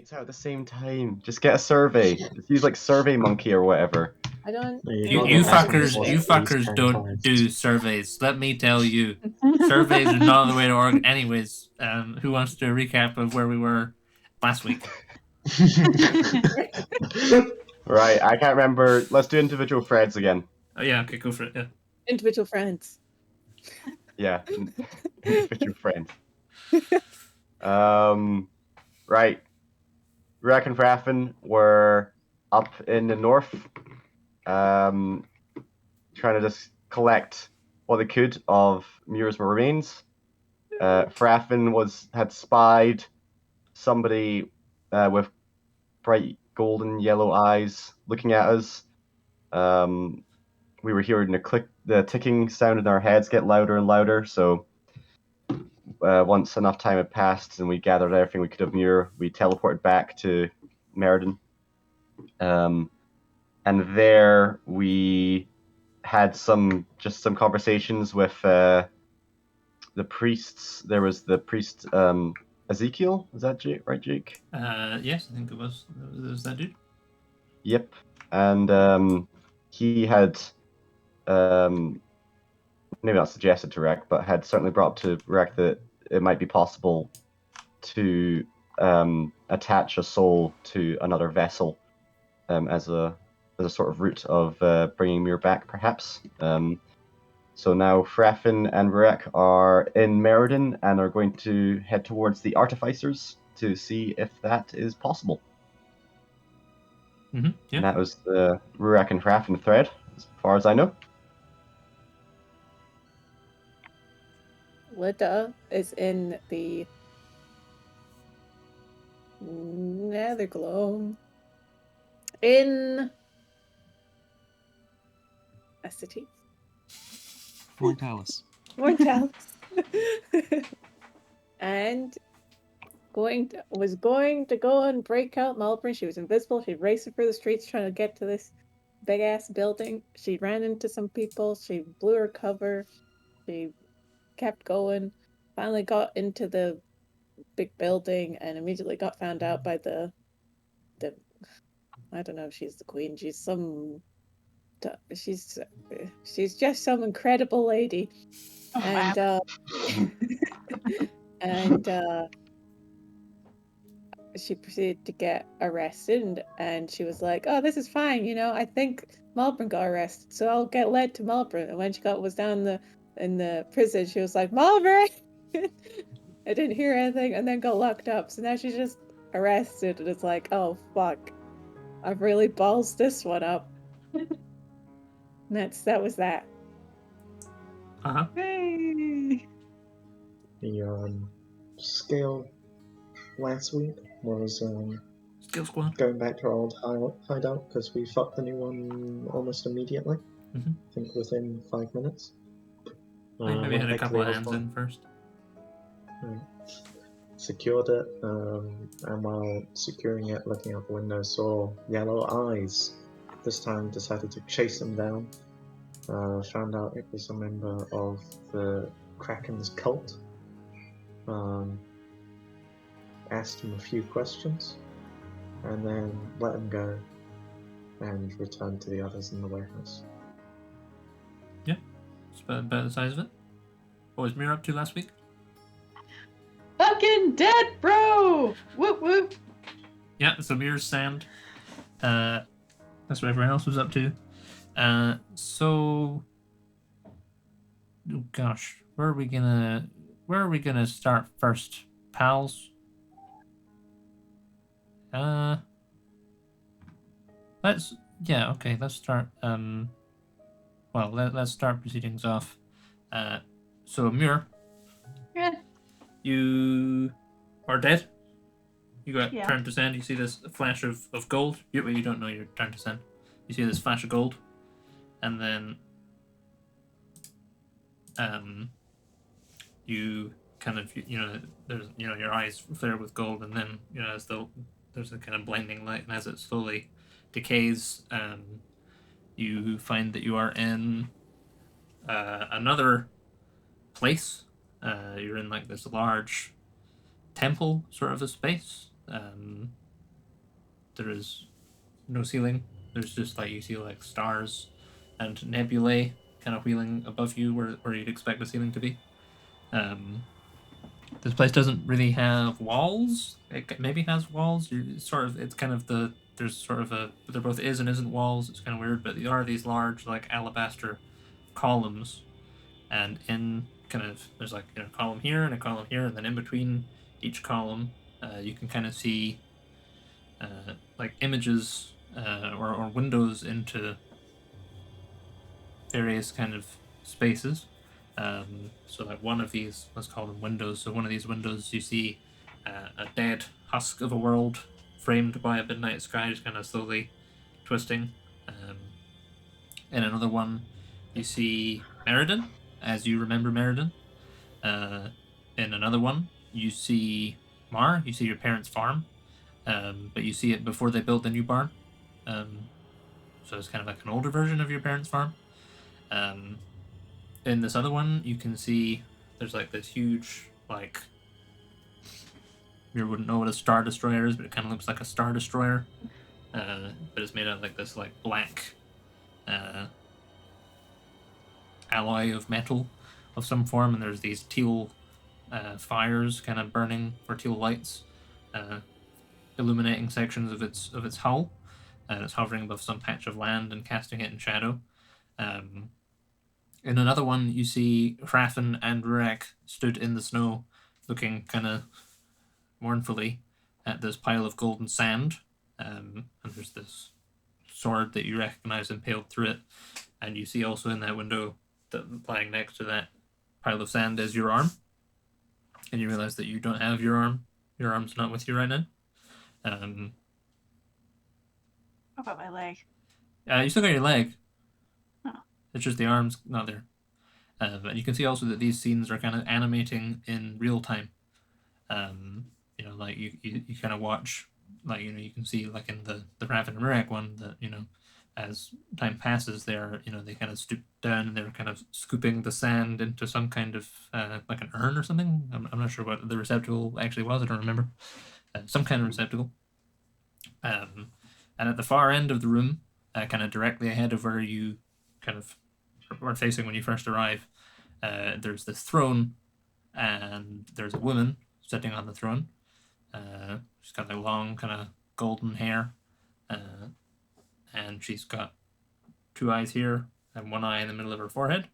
It's out at the same time. Just get a survey. Just use like Survey Monkey or whatever. I don't. You fuckers don't do surveys. Let me tell you, surveys are not the way to org. Anyways, who wants to recap of where we were last week? Right, I can't remember. Let's do individual threads again. Oh yeah, okay, go for it. Yeah. Individual friends. Yeah, individual friends. Right. Rurak and H'rafn were up in the north, trying to just collect what they could of Muir's remains. H'rafn had spied somebody with bright golden yellow eyes looking at us. We were hearing the ticking sound in our heads get louder and louder, so once enough time had passed and we gathered everything we could of Muir, we teleported back to Meriden. And there we had some conversations with the priests. There was the priest Ezekiel. Is that Jake? Right, Jake? Yes, I think it was. Was that dude? Yep. And he had maybe not suggested to Rek, but had certainly brought up to Rek that it might be possible to attach a soul to another vessel as a sort of route of bringing Muir back, perhaps. So now H'rafn and Rurak are in Meriden and are going to head towards the Artificers to see if that is possible. Mm-hmm, yeah. And that was the Rurak and H'rafn thread, as far as I know. Lidda is in the Netherglow in a city. Morntalos. And was going to go and break out Malbryn. She was invisible. She raced through the streets trying to get to this big ass building. She ran into some people. She blew her cover. She kept going. Finally got into the big building and immediately got found out by the I don't know if she's the queen. She's just some incredible lady. And she proceeded to get arrested, and she was like, "Oh, this is fine, I think Malbryn got arrested, so I'll get led to Malbryn." And when she was down in the prison, she was like, "Malbryn!" I didn't hear anything, and then got locked up. So now she's just arrested, and it's like, oh fuck, I've really ballsed this one up. And that was that. Hey. The scale last week was Skill Squad. going back to our old hideout because we fucked the new one almost immediately. Mm-hmm. I think within 5 minutes. Maybe had a couple of hands in first. Secured it, and while securing it, looking out the window, saw yellow eyes. This time decided to chase them down. Found out it was a member of the Kraken's cult. Asked him a few questions, and then let him go, and returned to the others in the warehouse. Yeah, it's about the size of it. What was Muir up to last week? Fucking dead, bro! Whoop whoop! Yeah, so Muir's sand. That's what everyone else was up to. So, oh gosh, where are we gonna start first, pals? Let's start. Let's start proceedings off. So Muir, Yeah. you are dead. You got Yeah. turned to sand. You see this flash of gold. You don't know you're turned to sand. You see this flash of gold, and then you kind of there's your eyes flare with gold, and then as though there's a kind of blinding light, and as it slowly decays, you find that you are in another place. You're in like this large temple sort of a space. there is no ceiling. There's just like you see like stars and nebulae kind of wheeling above you where you'd expect the ceiling to be. This place doesn't really have walls. It maybe has walls. It's kind of there's sort of there both is and isn't walls. It's kind of weird, but there are these large like alabaster columns, and in kind of there's like a column here and a column here, and then in between each column, you can kind of see like images or windows into various kind of spaces. So like one of these, let's call them windows. So one of these windows, you see a dead husk of a world framed by a midnight sky, just kind of slowly twisting. In another one, you see Meriden, as you remember Meriden. In another one, you see Mar. You see your parents' farm, but you see it before they built the new barn. So it's kind of like an older version of your parents' farm. In this other one, you can see there's like this huge, like, you wouldn't know what a Star Destroyer is, but it kind of looks like a Star Destroyer. But it's made out of like this like black alloy of metal of some form, and there's these teal fires kind of burning, or teal lights illuminating sections of its hull, and it's hovering above some patch of land and casting it in shadow. In another one, you see H'rafn and Rurak stood in the snow, looking kind of mournfully at this pile of golden sand. And there's this sword that you recognize impaled through it. And you see also in that window, that lying next to that pile of sand, is your arm. And you realize that you don't have your arm. Your arm's not with you right now. What about my leg? You still got your leg. Oh. It's just the arm's not there. And you can see also that these scenes are kind of animating in real time. Like you kind of watch, like, you can see like in the H'rafn and Rurak one that, as time passes, they kind of stoop down and they're kind of scooping the sand into some kind of like an urn or something. I'm not sure what the receptacle actually was. I don't remember. Some kind of receptacle. And at the far end of the room, kind of directly ahead of where you kind of were facing when you first arrive, there's this throne, and there's a woman sitting on the throne. She's got like long kind of golden hair, and she's got 2 eyes here and 1 eye in the middle of her forehead.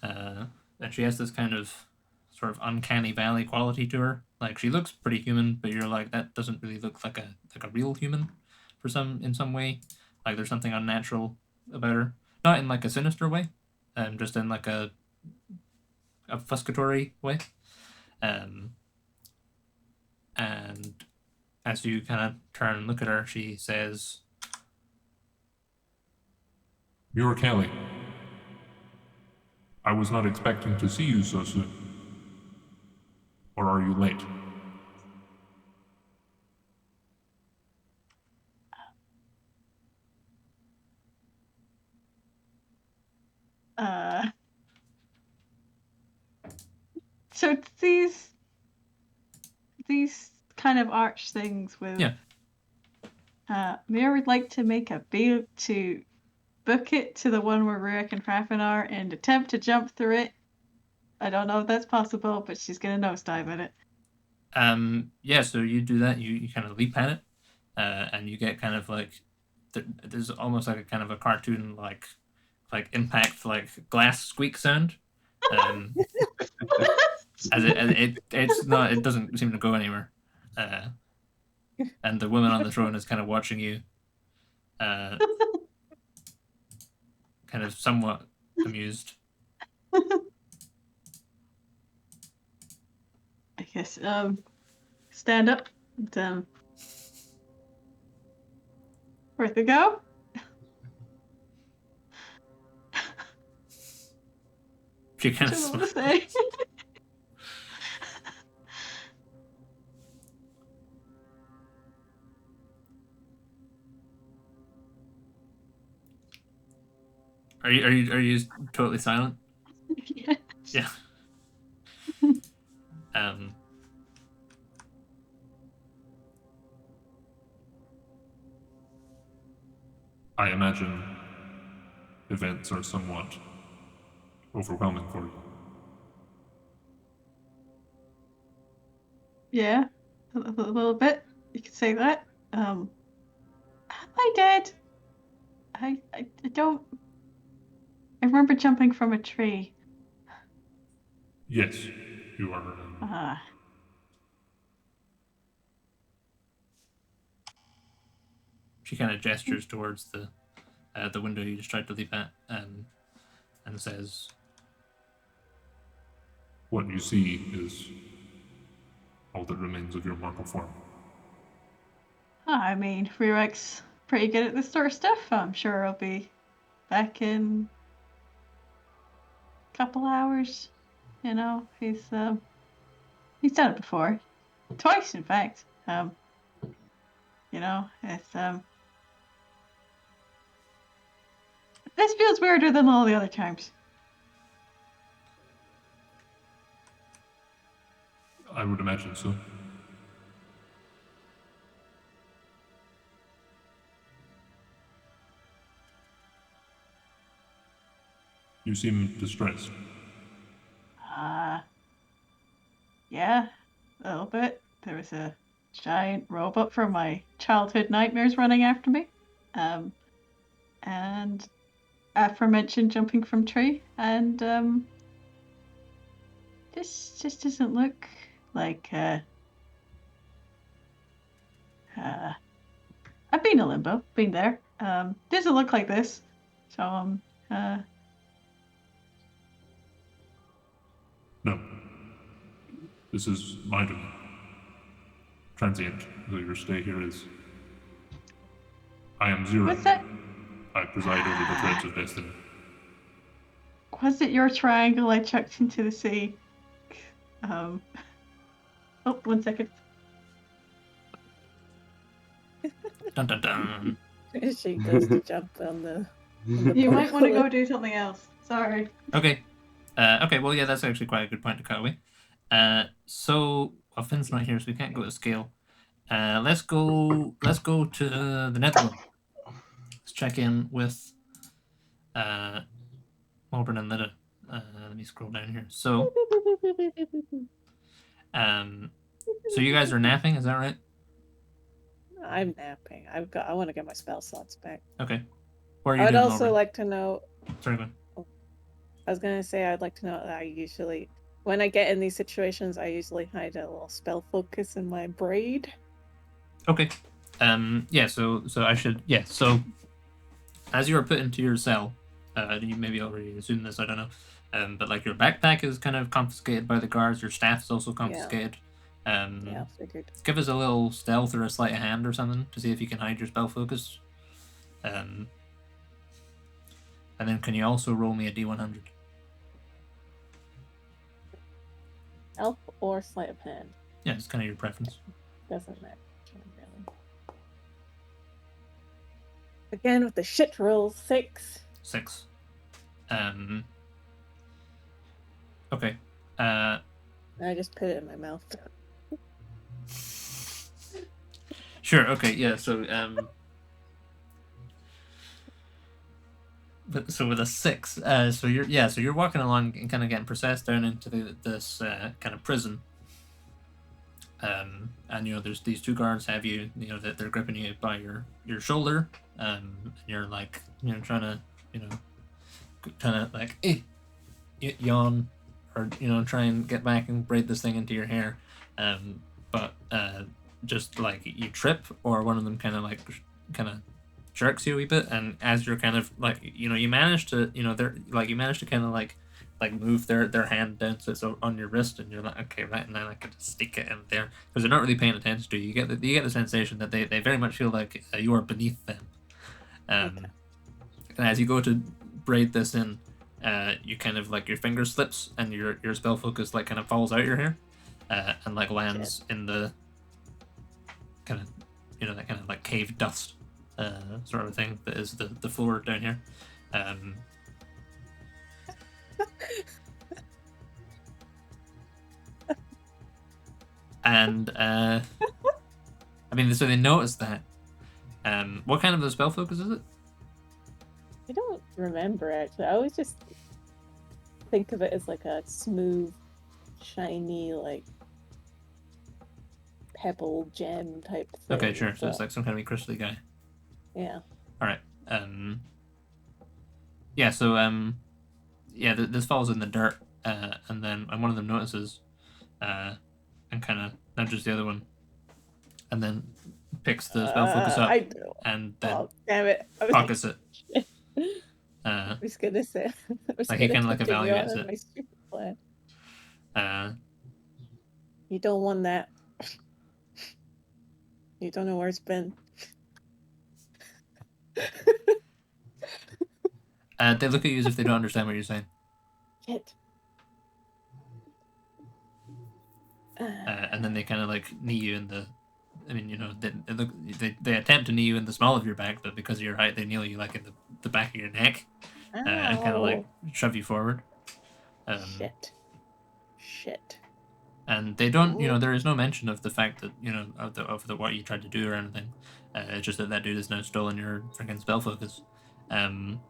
And she has this kind of sort of uncanny valley quality to her. Like, she looks pretty human, but you're like, that doesn't really look like a real human in some way. Like, there's something unnatural about her. Not in like a sinister way, just in like a obfuscatory way. And as you kind of turn and look at her, she says, Muir Kelly, I was not expecting to see you so soon. Or are you late? So it's these kind of arch things with. Yeah. Muir would like to make a bail to book it to the one where Rurak and H'rafn are and attempt to jump through it. I don't know if that's possible, but she's gonna nosedive at it. Yeah, so you do that, you kind of leap at it, and you get kind of like, there's almost like a kind of a cartoon like impact, like glass squeak sound. It doesn't seem to go anywhere. And the woman on the throne is kind of watching you, kind of somewhat amused. I guess stand up and worth a go. She kind of Don't know what to say. Are you totally silent? Yes. Yeah. I imagine events are somewhat overwhelming for you. Yeah, a little bit. You could say that. Am I dead? I don't. I remember jumping from a tree. Yes, you are. Ah. She kind of gestures towards the window you just tried to leap at, and says, What you see is all that remains of your mortal form. I mean, Rurak's pretty good at this sort of stuff. I'm sure I'll be back in a couple hours. You know, he's done it before, twice in fact. You know, it's this feels weirder than all the other times. I would imagine so. You seem distressed. Yeah, a little bit. There was a giant robot from my childhood nightmares running after me. And aforementioned jumping from tree, and this just doesn't look like I've been in limbo, been there. Doesn't look like this. So No. This is my doing. Transient, though your stay here is. I am Zero. what's that? I preside over the threads of destiny. Was it your triangle I chucked into the sea? Oh, 1 second. dun dun dun. She goes to jump on the. You might want to go do something else. Sorry. Okay. Okay, well, yeah, that's actually quite a good point to cut away. So, well, Finn's not here, so we can't go to scale. Let's go to the Netherlands. Let's check in with Malbryn and Lidda. Let me scroll down here. So, so you guys are napping, is that right? I'm napping. I want to get my spell slots back. Okay. What are you I'd doing, also Malbryn? like to know. Sorry, go on. I was gonna say I'd like to know that I usually, when I get in these situations, I usually hide a little spell focus in my braid. Okay. Yeah. So I should. Yeah. So, as you are put into your cell, you maybe already assumed this. I don't know. But like your backpack is kind of confiscated by the guards. Your staff is also confiscated. Yeah, figured. Give us a little stealth or a sleight of hand or something to see if you can hide your spell focus. And then can you also roll me a D100? Elf or sleight of hand? Yeah, it's kind of your preference. Doesn't matter. Really. Again with the shit roll, 6. 6. Okay. I just put it in my mouth. Sure. Okay. Yeah. So so with a 6, so you're walking along and kind of getting processed down into this kind of prison. And there's these 2 guards have you, that they're gripping you by your shoulder, and you're like, trying to, kind of like, yawn, or try and get back and braid this thing into your hair, but just like you trip, or one of them kind of jerks you a wee bit, and as you're kind of like, you manage to, you manage to kind of like move their hand down so it's on your wrist, and you're like, okay, right, and then I can just stick it in there, because they're not really paying attention to you. You get the sensation that they very much feel like you are beneath them. And as you go to braid this in, you kind of like your finger slips, and your spell focus like kind of falls out your hair, and like lands in the kind of that kind of like cave dust sort of thing that is the floor down here. And I mean, so they notice that. What kind of a spell focus is it? I don't remember actually. I always just think of it as like a smooth, shiny, like pebble gem type thing. Okay, sure. So it's but- like some kind of a crystally guy. yeah. All right. Yeah. So yeah, this falls in the dirt, and then one of them notices, and kind of nudges the other one, and then picks the spell focus up, and then Oh damn it! I was pockets it. I was gonna say. I was Like he gonna kinda, like, continue evaluates on it. my stupid plan. Uh, You don't want that. You don't know where it's been. they look at you as if they don't understand what you're saying. Shit. And then they kind of like knee you in the. I mean, you know, they attempt to knee you in the small of your back, but because of your height, they kneel you like in the back of your neck, and kind of like shove you forward. Shit. And they don't, you know, there is no mention of the fact that, you know, of the what you tried to do or anything. It's just that dude has now stolen your freaking spell focus. And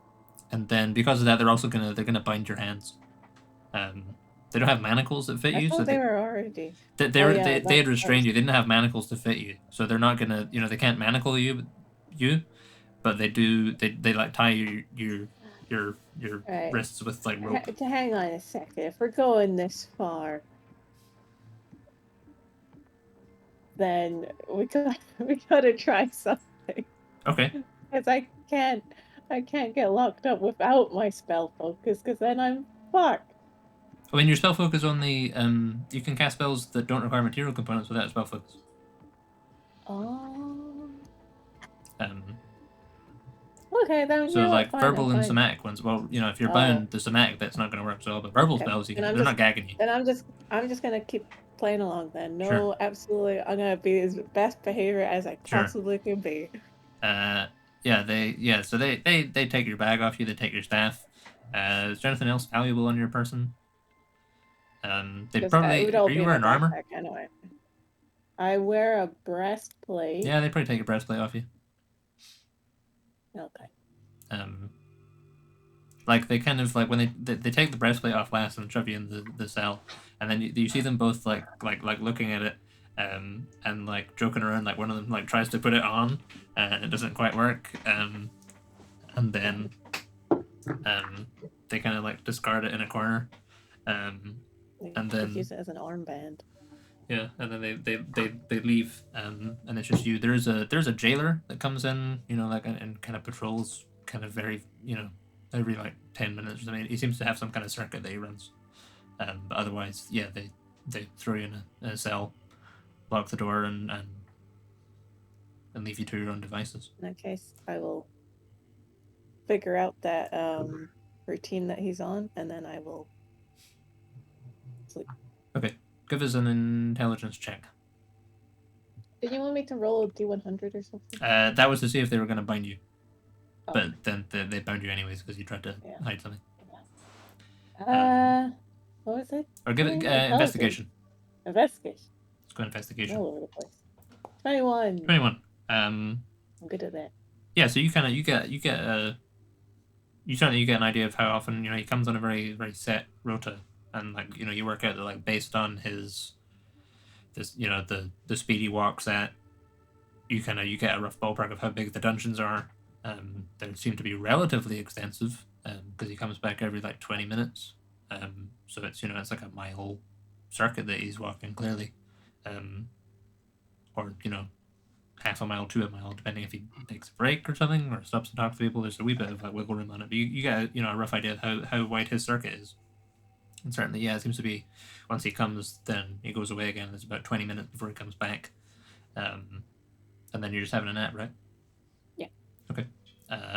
then because of that, they're gonna bind your hands. They don't have manacles that fit I you, thought so they were already. they had restrained you. They didn't have manacles to fit you, so they're not gonna, you know, they can't manacle you, but they do. They like tie your Right. wrists with like rope. Hang on a second. If we're going this far, then we gotta try something. Okay. Because I can't get locked up without my spell focus, because then I'm fucked. I mean, your spell focus only you can cast spells that don't require material components without a spell focus. Oh. Um, Okay, then so you know like what, verbal fine, and fine. somatic ones. Well, you know, if you're bound, the somatic bit's not going to work so well. But verbal spells, Then they're not gagging you. Then I'm just gonna keep playing along then. No, Sure. absolutely, I'm gonna be as best behavior as I Sure. possibly can be. So they take your bag off you. They take your staff. Is there anything else valuable on your person? They probably. It would all Are be you in wearing my armor? backpack anyway. I wear a breastplate. Yeah, they probably take a breastplate off you. Okay. Like they kind of like when they take the breastplate off last and shove you in the cell, and then you see them both like looking at it, and like joking around. Like one of them like tries to put it on, and it doesn't quite work. And then they kind of like discard it in a corner. And then use it as an armband. Yeah, and then they leave, and it's just you. There's a jailer that comes in, you know, like and kind of patrols, kind of very, you know, every like 10 minutes. I mean, he seems to have some kind of circuit that he runs. But otherwise, yeah, they throw you in a cell, lock the door, and leave you to your own devices. In that case, I will figure out that routine that he's on, and then I will sleep. Okay, give us an intelligence check. Did you want me to roll a D100 or something? That was to see if they were going to bind you. Oh. But then they bound you anyways because you tried to hide something. What was it? Or give it investigation. Investigation. Let's go investigation. All over the place. 21. 21. I'm good at that. Yeah, so you certainly get an idea of how often, you know, he comes on a very, very set rota, and like, you know, you work out that like based on the speed he walks at, you get a rough ballpark of how big the dungeons are. They seem to be relatively extensive, because he comes back every like 20 minutes. So it's, you know, it's like a mile circuit that he's walking clearly, or, you know, half a mile to a mile, depending if he takes a break or something, or stops to talk to people. There's a wee bit of like wiggle room on it, but you get, you know, a rough idea of how wide his circuit is. And certainly, yeah, it seems to be, once he comes, then he goes away again. It's about 20 minutes before he comes back, and then you're just having a nap, right? Yeah. Okay.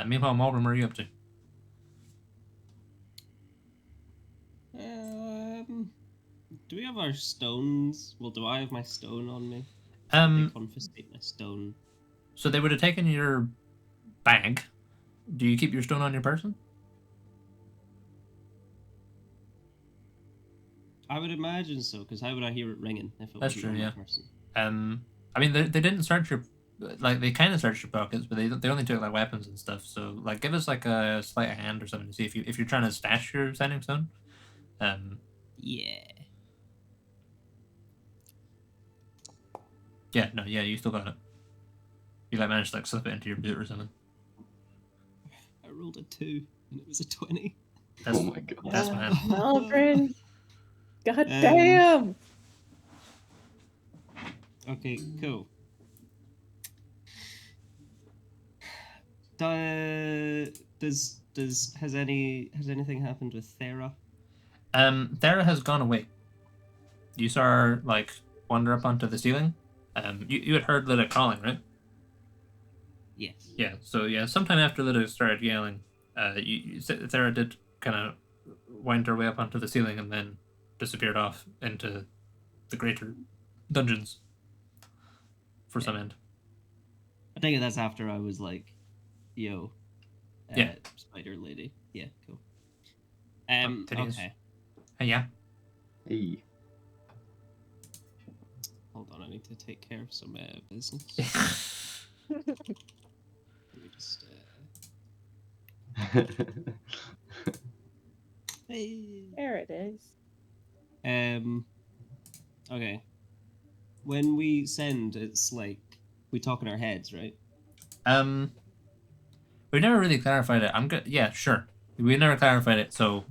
Meanwhile, Malbryn, what are you up to? Do we have our stones? Well, do I have my stone on me? They confiscate my stone. So they would have taken your bag. Do you keep your stone on your person? I would imagine so, because how would I hear it ringing if it That's wasn't true, on yeah. my person? I mean, they didn't search your like they kind of searched your pockets, but they only took like weapons and stuff. So like, give us like a sleight of hand or something to see if you're trying to stash your sending stone. Yeah. Yeah, no, yeah, you still got it. You like managed to like slip it into your boot or something. I rolled a 2 and it was a 20. That's, Oh my god. That's mad. Malbryn. God damn. Okay, cool. Has anything happened with Thera? Thera has gone away. You saw her like wander up onto the ceiling. You had heard Lidda calling, right? Yes. Yeah. So yeah, sometime after Lidda started yelling, Thera did kind of wind her way up onto the ceiling and then disappeared off into the greater dungeons for some end. I think that's after I was like, "Yo, Yeah. spider lady." Yeah, cool. Titties. Okay. Hey, yeah. Hey. Hold on, I need to take care of some business. Let me just. Hey. There it is. Okay. When we send, it's like we talk in our heads, right? We never really clarified it. I'm good. Yeah, sure. We never clarified it, so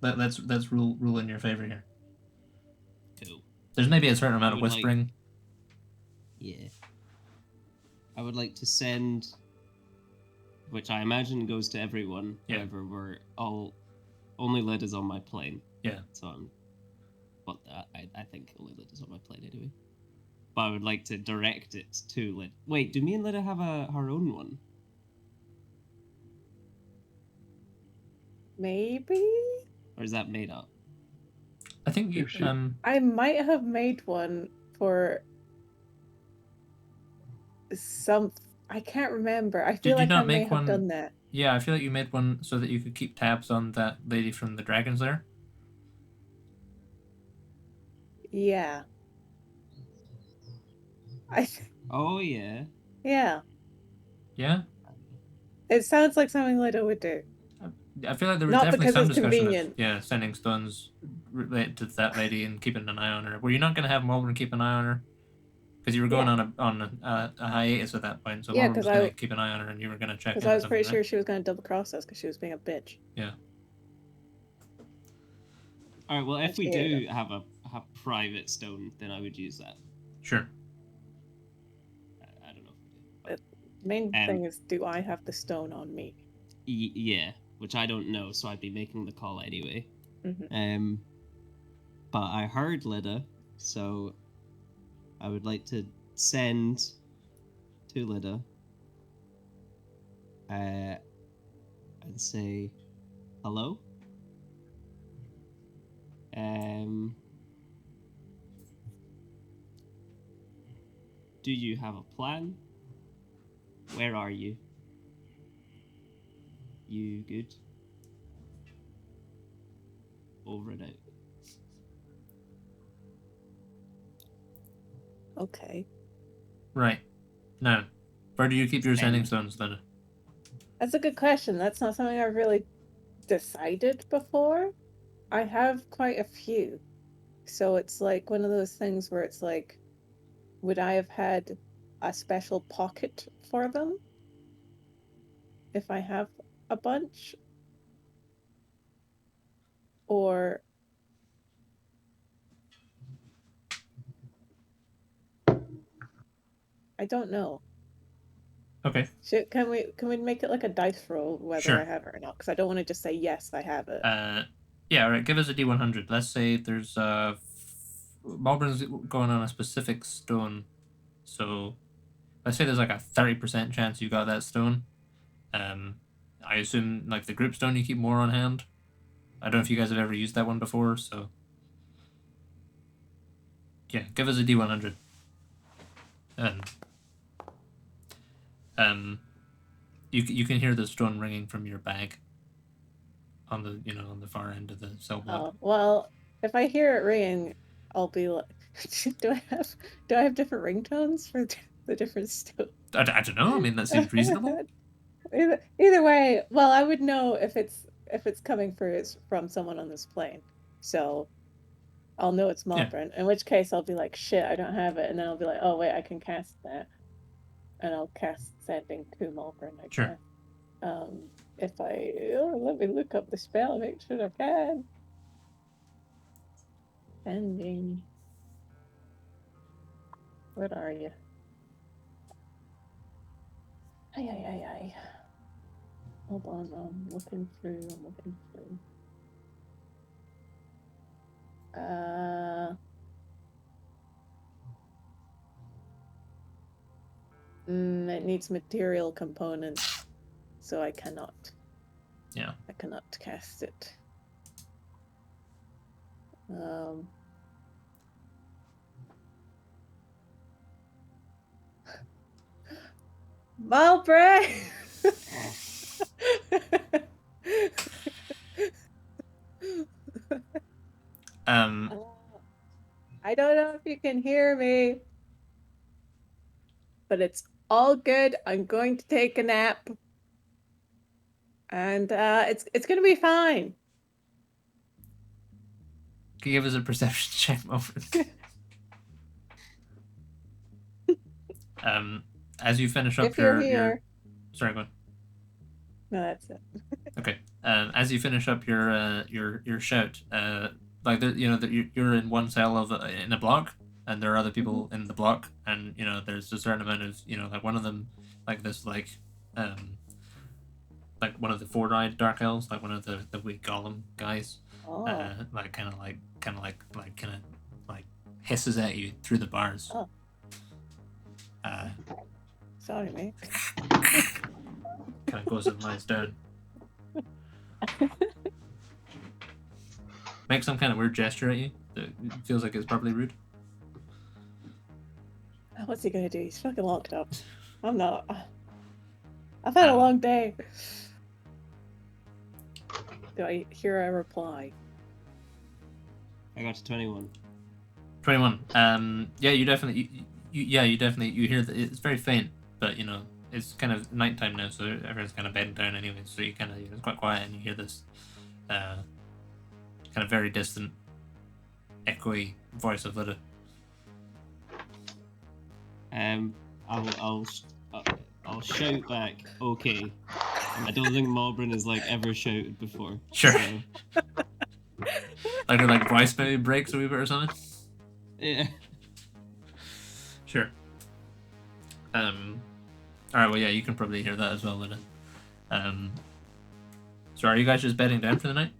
let's rule in your favor here. Cool. There's maybe a certain amount of would whispering. Yeah. I would like to send, which I imagine goes to everyone. Yeah. However, we're all only Lid is on my plane. Yeah. So I think only Lid is on my plane anyway. But I would like to direct it to Lid. Wait, do me and Lidda have her own one? Maybe? Or is that made up? I think you I might have made one for some. I can't remember. I feel Did you like I not may make have one? done that. Yeah, I feel like you made one so that you could keep tabs on that lady from the Dragon's Lair. Yeah. Oh yeah. Yeah. Yeah? It sounds like something Lidda would do. I feel like there was Not definitely because some it's discussion convenient. of sending stones related to that lady and keeping an eye on her. Were you not going to have Malbryn keep an eye on her? Because you were going on a hiatus at that point, so Yeah, Malbryn was going to keep an eye on her and you were going to check in. Because I was pretty sure she was going to double cross us because she was being a bitch. Yeah. Alright, well, if we do have a private stone, then I would use that. Sure. I don't know if we do. The main thing is, do I have the stone on me? Yeah, which I don't know, so I'd be making the call anyway. Mm-hmm. But I heard Lidda, so I would like to send to Lidda and say hello. Do you have a plan? Where are you? You good? Over and out. Okay. Right. Now, where do you keep your sending stones, then? That's a good question. That's not something I've really decided before. I have quite a few. So it's like one of those things where it's like, would I have had a special pocket for them if I have a bunch? Or I don't know. Okay. Can we make it like a dice roll whether I have it or not? Because I don't want to just say yes, I have it. Yeah, all right. Give us a D100. Let's say there's Malbryn's going on a specific stone, so let's say there's like a 30% chance you got that stone. I assume like the group stone you keep more on hand. I don't know if you guys have ever used that one before, so yeah, give us a D100. You can hear the stone ringing from your bag on the on the far end of the cell block. Oh, well, if I hear it ringing, I'll be like, do I have different ringtones for the different stones? I don't know. I mean, that seems reasonable. Either way, well, I would know if it's coming from someone on this plane. So I'll know it's Malbryn. In which case I'll be like, shit, I don't have it, and then I'll be like, oh wait, I can cast that, and I'll cast sending to Malbryn. I Sure. guess. If let me look up the spell and make sure I can. Sending. Where are you? Ay. Hold on, I'm looking through. It needs material components, so I cannot. Yeah. I cannot cast it. Malbryn! I don't know if you can hear me, but it's all good. I'm going to take a nap, and it's gonna be fine. Can you give us a perception check, Malbryn? As you finish up If you're here. Sorry, go on. No, that's it. Okay. As you finish up your shout, like you're in one cell of in a block, and there are other people in the block, and there's a certain amount of like one of them, like this like one of the four-eyed dark elves, like one of the wee golem guys, like kind of hisses at you through the bars. Oh. Sorry, mate. Kind of goes and lies down. Make some kind of weird gesture at you that feels like it's probably rude. What's he gonna do? He's fucking locked up. I'm not. I've had a long day. Do I hear a reply? I got to 21. 21. Yeah, you definitely you hear that it's very faint, but it's kind of nighttime now, so everyone's kind of bedding down anyway. So you kind of it's quite quiet, and you hear this kind of very distant, echoey voice of Lidda. I'll shout back. Okay. I don't think Malbryn has ever shouted before. Sure. So. Like her voice maybe breaks a wee bit or something. Yeah. Sure. Alright, well, yeah, you can probably hear that as well, Lidda. So are you guys just bedding down for the night?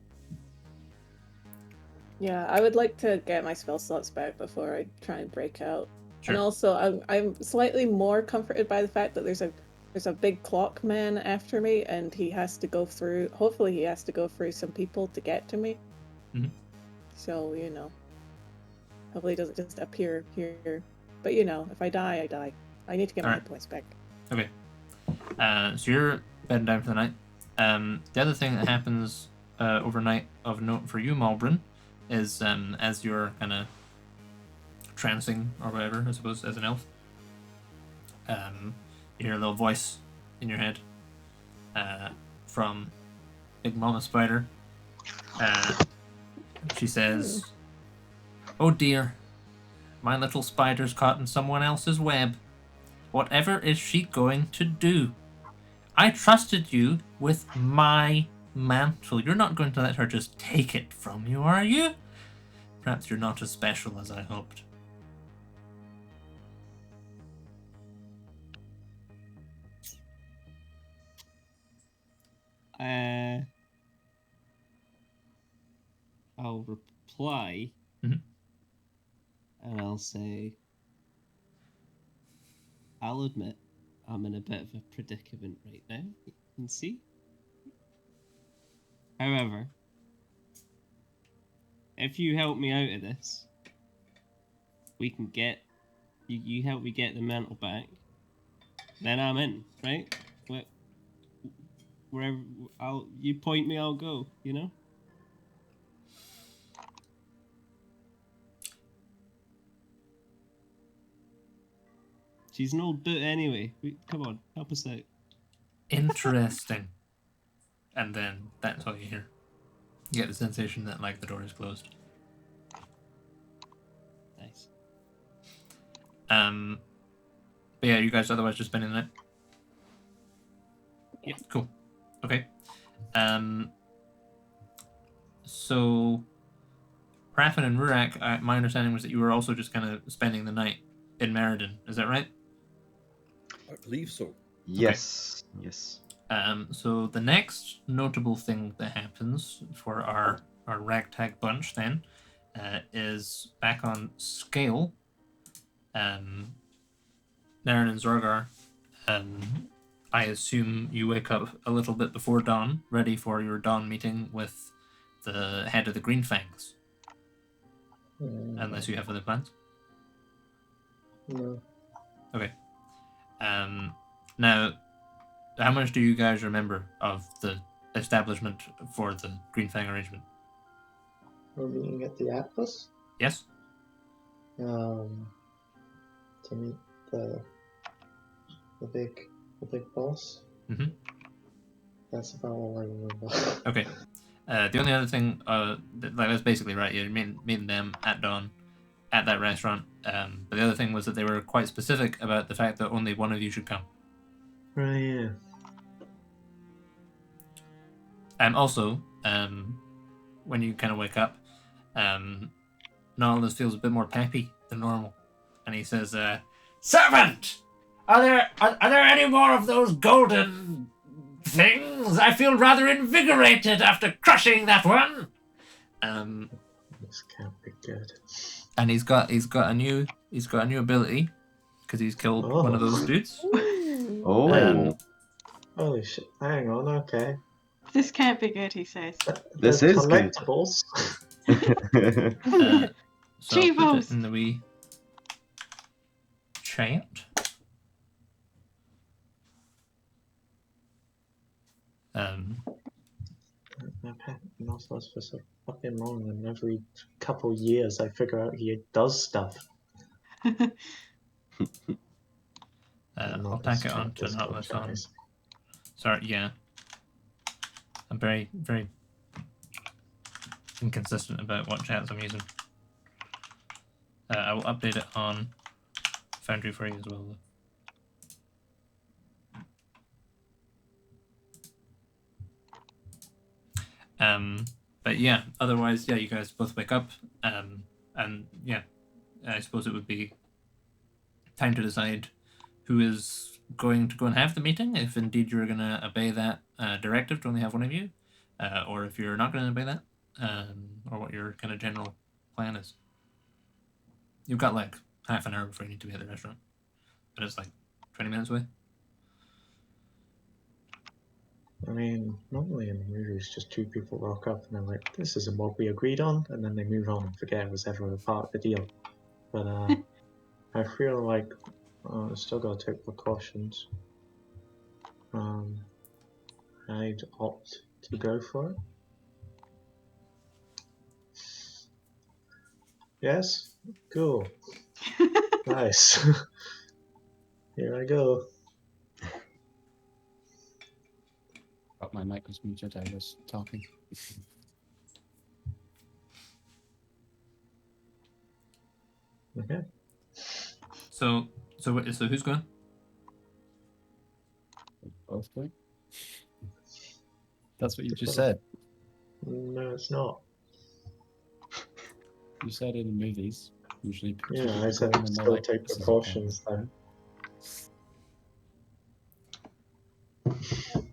Yeah, I would like to get my spell slots back before I try and break out. Sure. And also, I'm slightly more comforted by the fact that there's a big clock man after me, and he has to go through. Hopefully, he has to go through some people to get to me. Mm-hmm. So hopefully, he doesn't just appear here. But if I die, I die. I need to get my hit points back. Okay. So you're bedding down for the night. The other thing that happens overnight of note for you, Malbryn, is as you're kind of trancing or whatever, I suppose, as an elf, you hear a little voice in your head from Big Mama Spider. She says, "Oh dear, my little spider's caught in someone else's web. Whatever is she going to do? I trusted you with my mantle. You're not going to let her just take it from you, are you? Perhaps you're not as special as I hoped." I'll reply, Mhm. and I'll say, I'll admit I'm in a bit of a predicament right now. You can see. However, if you help me out of this, we can get you help me get the mantle back. Then I'm in, right? Wherever you point me, I'll go. She's an old boot anyway. Come on, help us out. Interesting. And then that's all you hear. You get the sensation that like the door is closed. Nice. But yeah, you guys otherwise just spending the night? Yeah. Cool. Okay. So H'rafn and Rurak, my understanding was that you were also just kind of spending the night in Meriden. Is that right? I believe so. Yes. Yes. So the next notable thing that happens for our ragtag bunch then is back on scale. Narinn and Zorgar, I assume you wake up a little bit before dawn, ready for your dawn meeting with the head of the Green Fangs. Unless you have other plans. No. Okay. Now, how much do you guys remember of the establishment for the Green Fang arrangement? We're meeting at the Atlas. Yes? To meet the big boss. Mm-hmm. That's about all I remember. Okay. The only other thing, that's basically right. You're meeting them at dawn, at that restaurant. But the other thing was that they were quite specific about the fact that only one of you should come. Right, yeah. Also, when you kind of wake up, Morntalos feels a bit more peppy than normal, and he says, "Servant, are there any more of those golden things? I feel rather invigorated after crushing that one." This can't be good. And he's got a new ability because he's killed one of those dudes. Oh. Holy shit! Hang on. Okay. This can't be good, he says. This The is good. collectibles. So I'll put Chivos. it in the wee chat. I've had Morntalos for so fucking long, and every couple years I figure out he does stuff. I'll tack it onto Morntalos on. Sorry, yeah. I'm very, very inconsistent about what chats I'm using. I will update it on Foundry for you as well, though. But yeah, otherwise, yeah, you guys both wake up, and yeah, I suppose it would be time to decide who is going to go and have the meeting, if indeed you're going to obey that directive to only have one of you, or if you're not going to obey that, or what your kind of general plan is. You've got like half an hour before you need to be at the restaurant, but it's like 20 minutes away. I mean, normally in movies, just two people rock up and they're like, "This isn't what we agreed on," and then they move on and forget it was ever a part of the deal. But I feel like I still gotta take precautions. I'd opt to go for it. Yes? Cool. Nice. Here I go. But my mic was muted, I was talking. Okay. So who's going? Both going? That's what you just said. No, it's not. You said in the movies, usually. Yeah, I said still take precautions then.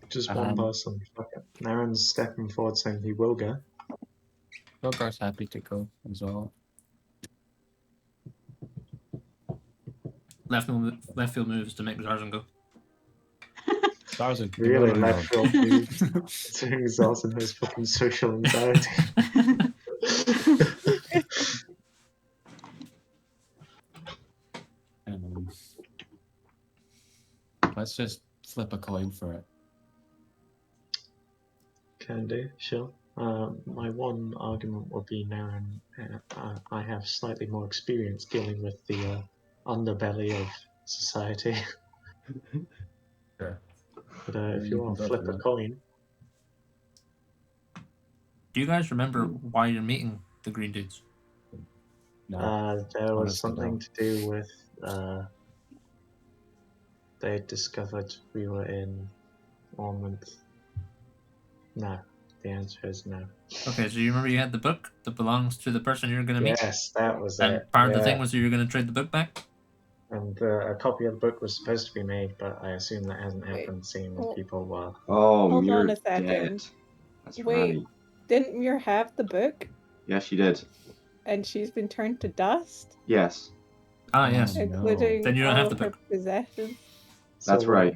Just one person. Fuck it. Naren's stepping forward saying he will go. Zorgar's happy to go as well. Left field moves to make Zarzan go. Zarzan, Really left field moves. Considering Zarzan has fucking social anxiety. Let's just flip a coin for it. Can do, sure. My one argument would be Narinn. I have slightly more experience dealing with the underbelly of society. Sure. But Yeah, if you you can want to go flip for a that. coin, Do you guys remember why you're meeting the green dudes? No. there was honestly, something no. to do with they discovered we were in Ormond. No, the answer is no. Okay, so you remember you had the book that belongs to the person you're going to meet? Yes, that was And it. part of the Yeah. thing was that you're going to trade the book back? And a copy of the book was supposed to be made, but I assume that hasn't Wait, happened, seeing oh. as people were. Oh, Hold on Muir's a second. dead. That's Wait. right. Didn't Muir have the book Yes, she did. and she's been turned to dust, Yes, Ah, yes. No. including Then you don't all have of the her book. possessions? That's So right.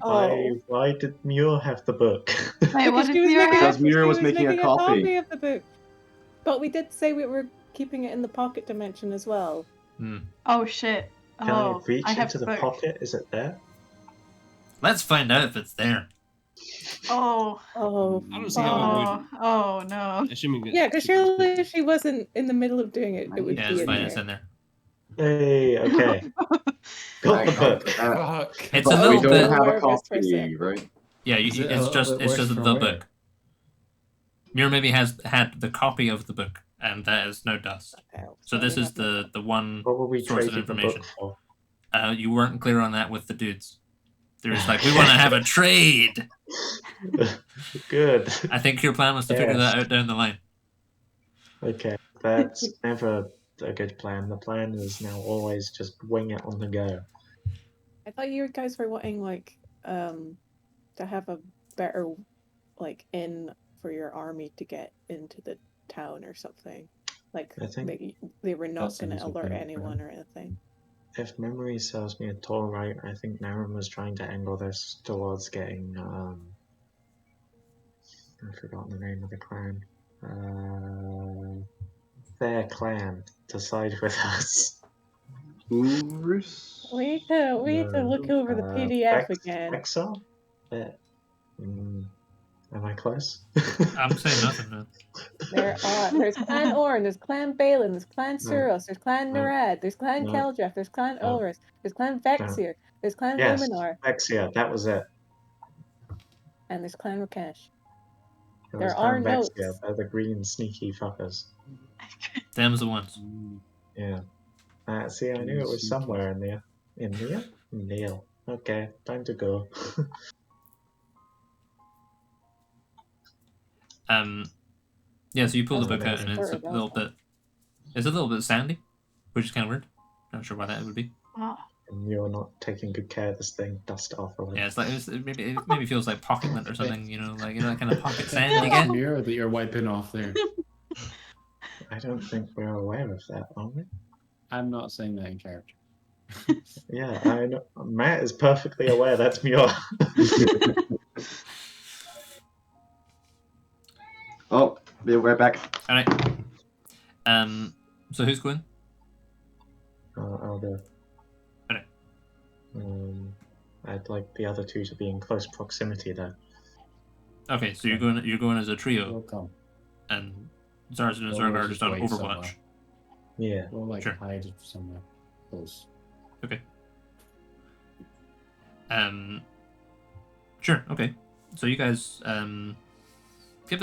Why did Muir have the book? Wait, what Because did she was Muir making have? Because Muir she was making a copy. of the book. But we did say we were keeping it in the pocket dimension as well. Oh shit. Can I Oh, reach I have into the the book. pocket? Is it there? Let's find out if it's there. Oh. Oh, I don't see how it Oh. Oh no. Assuming that yeah, because she was surely put- if she wasn't in the middle of doing it, it would Yeah, be it's in fine. there. It's in there. Hey, okay. Got the book. Fuck. It's But a little we don't bit. have a nervous for a copy, second. right? Yeah, Is it a it's little just bit it's worse just for the wear? book. Muir maybe has had the copy of the book, and that is no dust. So this is the one What were we source of trading the information. book for? You weren't clear on that with the dudes. They're just like, we want to have a trade. Good. I think your plan was to figure that out down the line. Okay, that's never a good plan. The plan is now always just wing it on the go. I thought you guys were wanting to have a better inn for your army to get into the town or something. Like I think they were not that going to sounds alert okay, anyone or anything. if memory serves me at all right, I think Narinn was trying to angle this towards getting I've forgotten the name of the clan. Their clan to side with us. Urus? We need to look over the PDF again. Vexir? Am I close? I'm saying nothing, man. There's Clan Orn, there's Clan Balin, there's Clan No. Suros, there's Clan No. Narad, there's Clan No. Keldref, there's Clan No. Ulrus, there's Clan Vexir, there's Clan Yes, Luminar, Vexir, that was it. and there's Clan Rakesh. It There was are Clan notes. Vexir. They're the green sneaky fuckers. Them's the ones. Yeah. See, I knew it was somewhere in there. In there? In there. Okay, time to go. Yeah, so you pull the That's book out, and it's a amazing. little bit sandy, which is kind of weird. Not sure why that would be. Oh. And you're not taking good care of this thing. Dust off of it. Yeah, it's like it maybe feels like pocket lint or something. That kind of pocket sand you That's get. Muir that you're wiping off there. I don't think we're aware of that, are we? I'm not saying that in character. Yeah, I know. Matt is perfectly aware that's Muir. Oh, we're back. All right. So who's going? I'll go. Okay. I'd like the other two to be in close proximity, though. Okay, so you're going as a trio, We'll come. and Zarzan and We'll Zorgar are just just on wait Overwatch. somewhere. Yeah. We'll Sure. hide somewhere close. Okay. Sure. Okay. So you guys give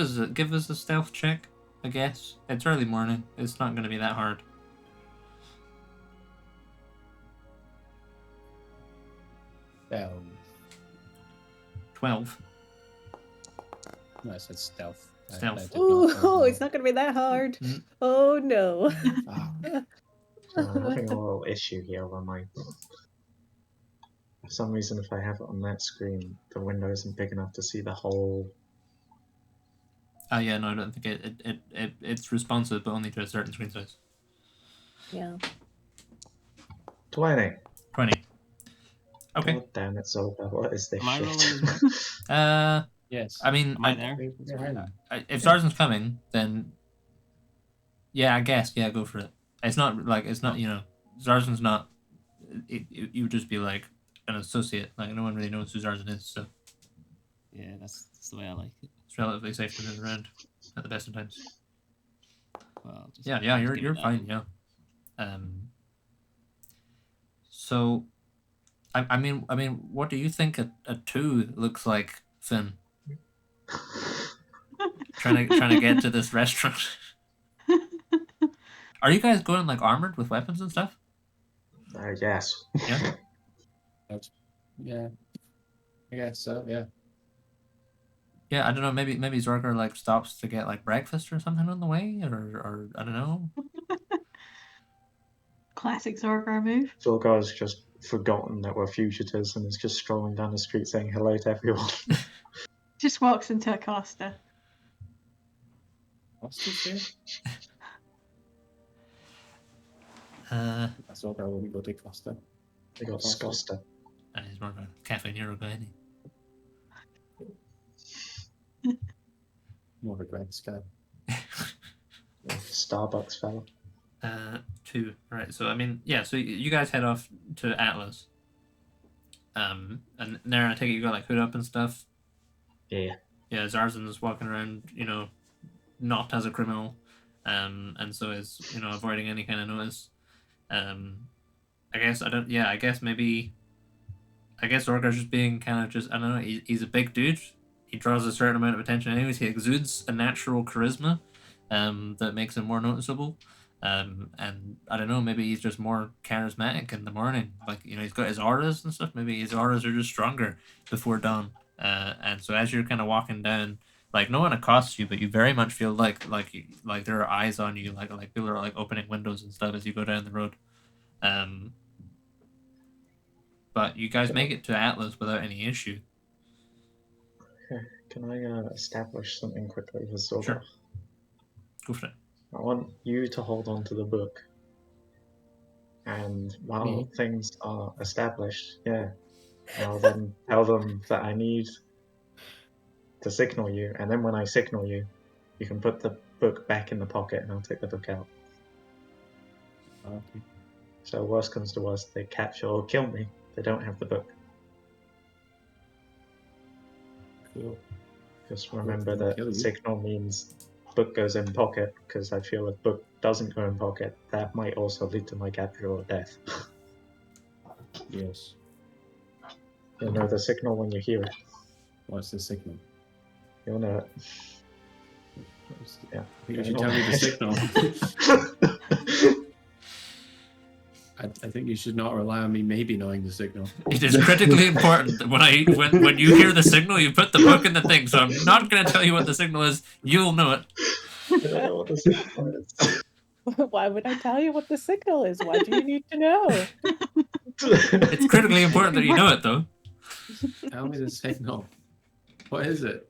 us a stealth check. I guess it's early morning. It's not going to be that hard. Well, 12. no, I said stealth. Stealth. I did Ooh, not roll it's not going to be that hard. Mm. Oh no. Ah, So I'm having a little issue here where for some reason, if I have it on that screen, the window isn't big enough to see the whole. Oh yeah, no, I don't think it's responsive, but only to a certain screen size. Yeah. 20. 20. Okay. God damn it, Zorgar. What is this Am I shit? rolling as well? yes. I mean, Am I there? You're hiding. if Zarzan's coming, then yeah, I guess go for it. It's not Zarzan's not. You would just be like an associate. Like no one really knows who Zarzan is, so Yeah, that's the way I like it. it's relatively safe to move around at the best of times. Well, just Yeah, give you're it that. fine. Yeah. So, I mean, what do you think a 2 looks like, Finn? trying to get to this restaurant. Are you guys going like armored with weapons and stuff? Yes. Yeah. Yeah. I guess so. Yeah. Yeah, I don't know. Maybe Zorgar like stops to get like breakfast or something on the way, or I don't know. Classic Zorgar move. Zorgar's just forgotten that we're fugitives and is just strolling down the street saying hello to everyone. Just walks into a Costa. Costa's here? That's all. I wouldn't go to Costa. They got Scosta. He's more of a Cafe Nero guy, isn't he? More of a Greg's guy. Starbucks fella. 2. Right. So I mean, yeah. So you guys head off to Atlas. And Narinn, I take it you got like hood up and stuff. Yeah. Yeah. Zarzan's walking around, not as a criminal, and so is avoiding any kind of notice. I guess Zorgar's just being kind of just, I don't know. He's a big dude. He draws a certain amount of attention anyways. He exudes a natural charisma, that makes him more noticeable. And I don't know, maybe he's just more charismatic in the morning. Like, he's got his auras and stuff. Maybe his auras are just stronger before dawn. And so as you're kind of walking down, like, no one accosts you, but you very much feel like there are eyes on you, like people are like opening windows and stuff as you go down the road. But you guys make it to Atlas without any issue. Can I establish something quickly with Zorgar? Sure. Go for it. I want you to hold on to the book. And while things are established, I'll then tell them that I need to signal you. And then when I signal you, you can put the book back in the pocket and I'll take the book out. Okay. So worst comes to worst, they capture or kill me. They don't have the book. Cool. Just remember that signal means book goes in pocket, because I feel if book doesn't go in pocket, that might also lead to my capture or death. Yes. You'll know the signal when you hear it. What's the signal? You'll know it. Yeah. You should tell me the signal. I think you should not rely on me maybe knowing the signal. It is critically important that when you hear the signal, you put the book in the thing. So I'm not going to tell you what the signal is. You'll know it. I don't know what the signal is. Why would I tell you what the signal is? Why do you need to know? It's critically important that you know it, though. Tell me the signal. What is it?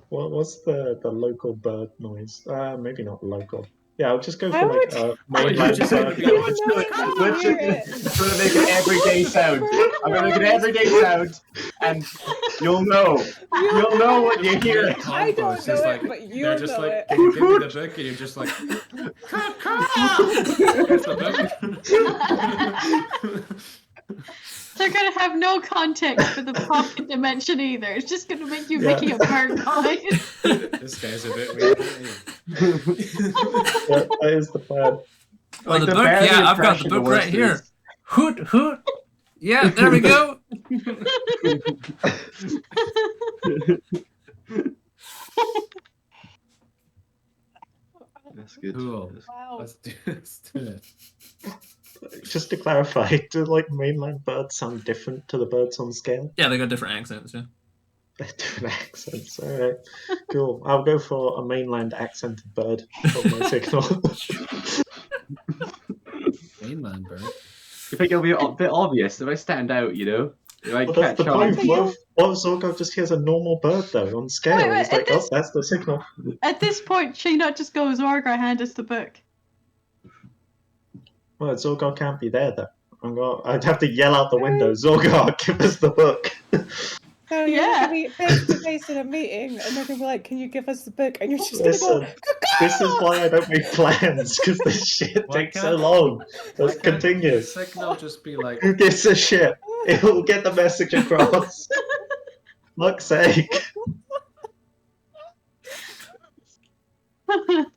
What's the local bird noise? Maybe not local. Yeah, I'll just go for like mainland bird. I'm going to make an everyday sound. I'm going to make an everyday sound, and you'll know. You'll know when you hear it. I don't know it, but you'll they're just know like, it. can you give me the book? And you're just like, here's the book. They're going to have no context for the pocket dimension either. It's just going to make you making a bird noise. This guy's a bit weird. That is the plan. Well, the book, I've got the book right here. Hoot, hoot. Yeah, there we go. That's good. Cool. Wow. Let's do it. Just to clarify, do like mainland birds sound different to the birds on scale? Yeah, they got different accents, yeah. They're different accents. Alright, cool. I'll go for a mainland accented bird for my signal. Mainland bird. You think it'll be a bit obvious if I stand out, If I Well, that's catch the on. point. What if Zorgar just hears a normal bird though on scale? Wait, He's like, oh, that's the signal. At this point, she not just goes, Zorgar, hand us the book. Well, Zorgar can't be there though. I'd have to yell out the window, Zorgar, give us the book. So you're gonna be face to face in a meeting, and they're gonna be like, "Can you give us the book?" And you're just gonna go. This is why I don't make plans, because this shit takes so long. Let's continue. Signal just be like, Who gives a shit? It'll get the message across. Fuck's sake. All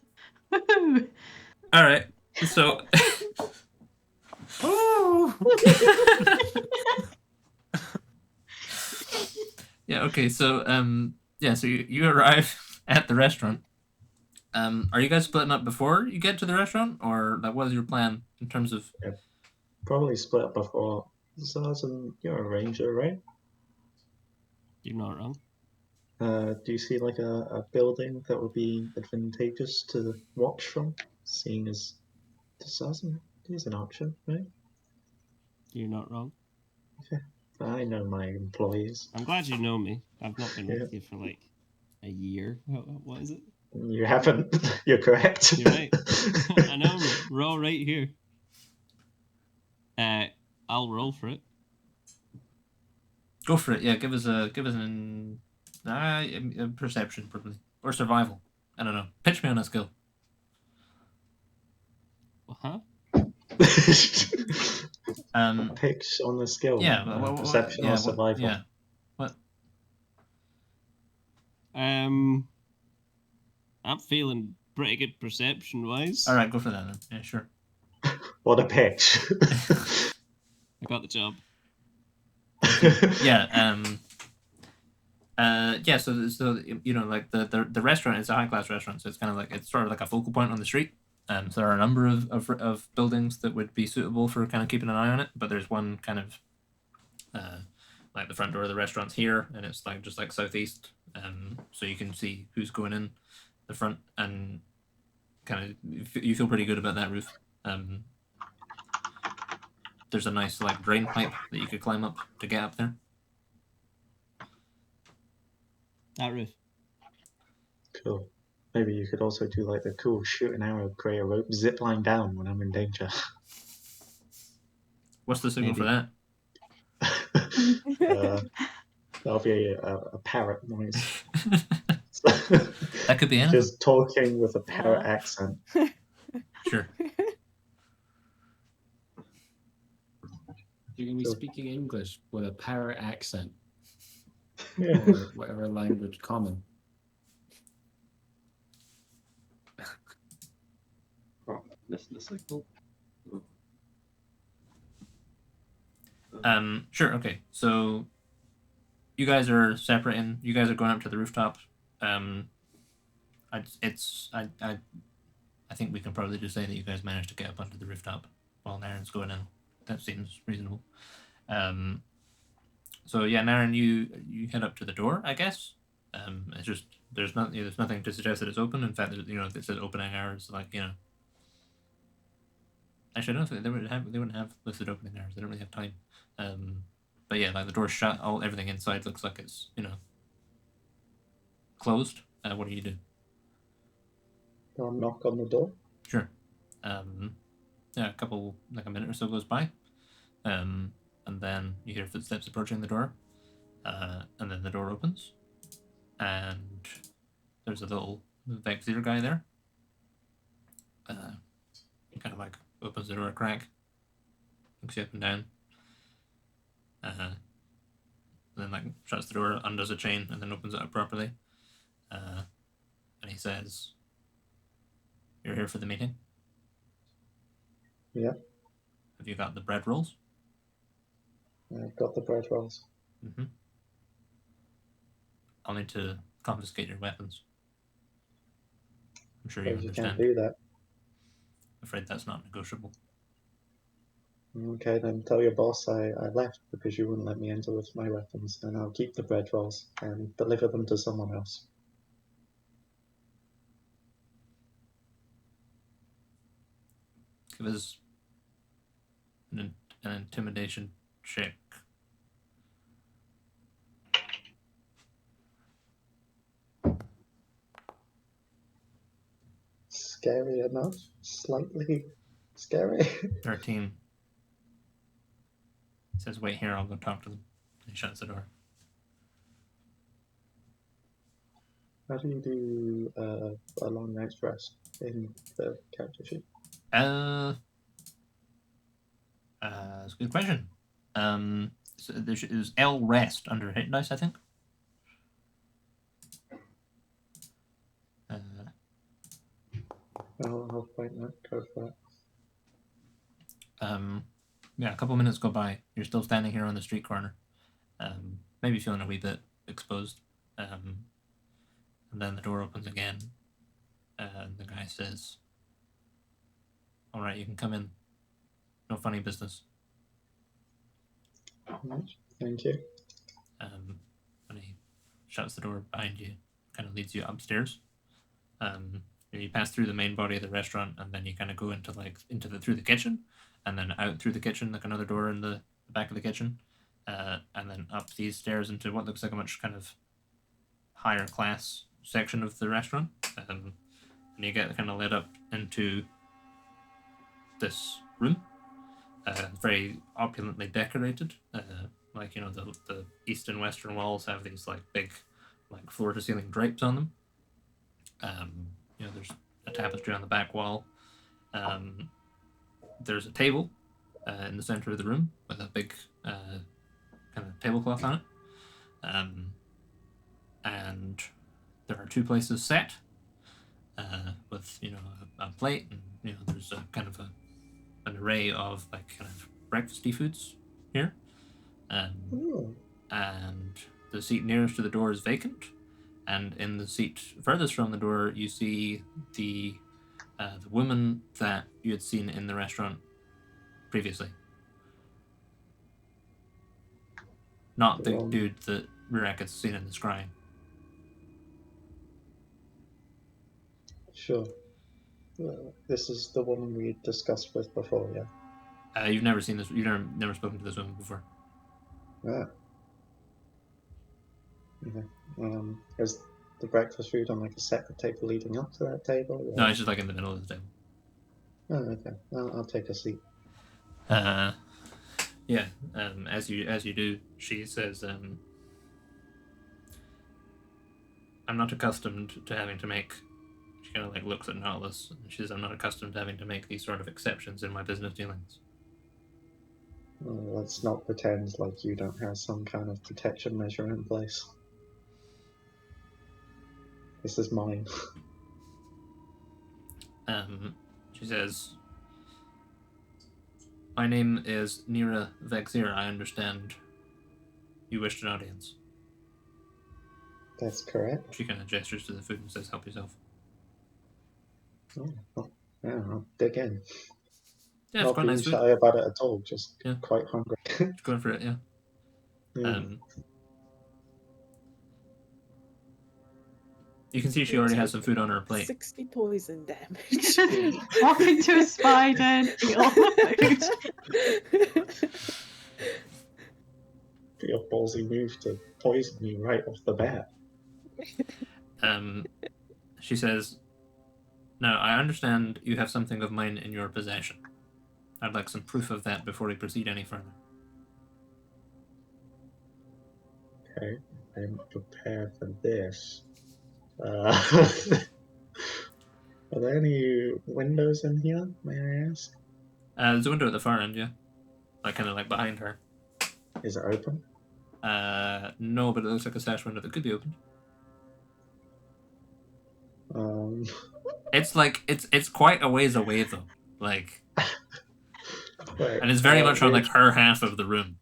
right. So Yeah. Okay. So yeah. So you arrive at the restaurant. Are you guys splitting up before you get to the restaurant, or like what is your plan in terms of? Probably split up before. Zazen, you're a ranger, right? You're not wrong. Do you see like a building that would be advantageous to watch from? Seeing as Zazen is an option, right? You're not wrong. I know my employees. I'm glad you know me. I've not been Yeah. with you for like a year. What is it? You haven't. You're correct. You're right. I know me. We're all right here. I'll roll for it. Go for it. Yeah. Give us a perception probably or survival. I don't know. Pitch me on a skill. Huh? Picks on the skill. Yeah. Perception or survival. Yeah. What? I'm feeling pretty good perception wise. All right. Go for that then. Yeah. Sure. What a pitch. I got the job. Yeah. Yeah. So you know, like the restaurant is a high class restaurant, so it's kind of like it's sort of like a focal point on the street. So there are a number of buildings that would be suitable for kind of keeping an eye on it, but there's one kind of like the front door of the restaurant's here, and it's like just like southeast, so you can see who's going in the front, and kind of you feel pretty good about that roof. There's a nice like drain pipe that you could climb up to get up there. That roof. Cool. Maybe you could also do like the cool shoot an arrow, create a rope, zip line down when I'm in danger. What's the signal Maybe. for that? That'll be a parrot noise. That could be anything. Just talking with a parrot accent. Sure. You're going to be speaking English with a parrot accent. Yeah. Or whatever language common. The signal. Sure. Okay. So you guys are separating. You guys are going up to the rooftop. I think we can probably just say that you guys managed to get up onto the rooftop while Narren's going in. That seems reasonable. So yeah, Narren, you head up to the door, I guess. It's just there's nothing to suggest that it's open. In fact, you know, if it says opening hours, like you know. Actually, I don't think they wouldn't have listed opening hours. They don't really have time. But yeah, like the door's shut. Everything inside looks like it's closed. What do you do? I'll knock on the door. Sure. Yeah, a minute or so goes by, and then you hear footsteps approaching the door, and then the door opens, and there's a little Vexir guy there. He kind of like opens the door a crack, looks you up and down, and then like shuts the door, undoes a chain, and then opens it up properly. And he says, "You're here for the meeting?" Yeah. Have you got the bread rolls? I've got the bread rolls. Mm-hmm. I'll need to confiscate your weapons. I'm sure you You understand. can't do that. I'm afraid that's not negotiable. Okay, then tell your boss I left because you wouldn't let me enter with my weapons, and I'll keep the bread rolls and deliver them to someone else. Give us an intimidation check. Scary enough? Slightly scary? 13. He says, "Wait here, I'll go talk to them." He shuts the door. How do you do a long night's rest in the character sheet? That's a good question. So there's L rest under hit dice, I think. I'll find that. Go for it. Yeah, a couple minutes go by. You're still standing here on the street corner. Maybe feeling a wee bit exposed. And then the door opens again. And the guy says, "All right, you can come in. No funny business." Alright, thank you. And he shuts the door behind you, kind of leads you upstairs. You pass through the main body of the restaurant, and then you kind of go into through the kitchen, and then out through the kitchen, like another door in the back of the kitchen, and then up these stairs into what looks like a much kind of higher class section of the restaurant. And you get kind of led up into this room. Very opulently decorated. Like, you know, the east and western walls have these like big, like floor to ceiling drapes on them. You know, there's a tapestry on the back wall. There's a table in the center of the room with a big kind of tablecloth on it. And there are 2 places set with, you know, a plate, and, you know, there's a kind of an array of like kind of breakfasty foods here. And the seat nearest to the door is vacant. And in the seat furthest from the door, you see the woman that you had seen in the restaurant previously. Not the dude that Rurak had seen in the scrying. Sure. This is the woman we discussed with before, yeah? You've never seen this. You've never spoken to this woman before. Yeah. Okay. Is the breakfast food on like a separate table leading up to that table? Or... No, it's just like in the middle of the table. Oh, okay. I'll take a seat. Yeah. As you do, she says, "I'm not accustomed to having to make." She kind of like looks at Nautilus, and she says, "I'm not accustomed to having to make these sort of exceptions in my business dealings." Well, let's not pretend like you don't have some kind of protection measure in place. This is mine. She says, "My name is Clan Vexir. I understand you wished an audience." That's correct. She kind of gestures to the food and says, "Help yourself." Oh, yeah, I'll dig in. Yeah, it's Not quite being nice food. shy about it at all, just Yeah. quite hungry. Just going for it, yeah. You can see she already has some food on her plate. 60 poison damage. Walk into a spider and eat all the food. Be a ballsy move to poison me right off the bat. She says, "Now, I understand you have something of mine in your possession. I'd like some proof of that before we proceed any further." Okay, I'm prepared for this. Are there any windows in here, may I ask? There's a window at the far end, yeah. Like, kind of like behind her. Is it open? No, but it looks like a sash window that could be opened. It's like, it's quite a ways away, though. Like, Right, and it's very much on, like, her half of the room.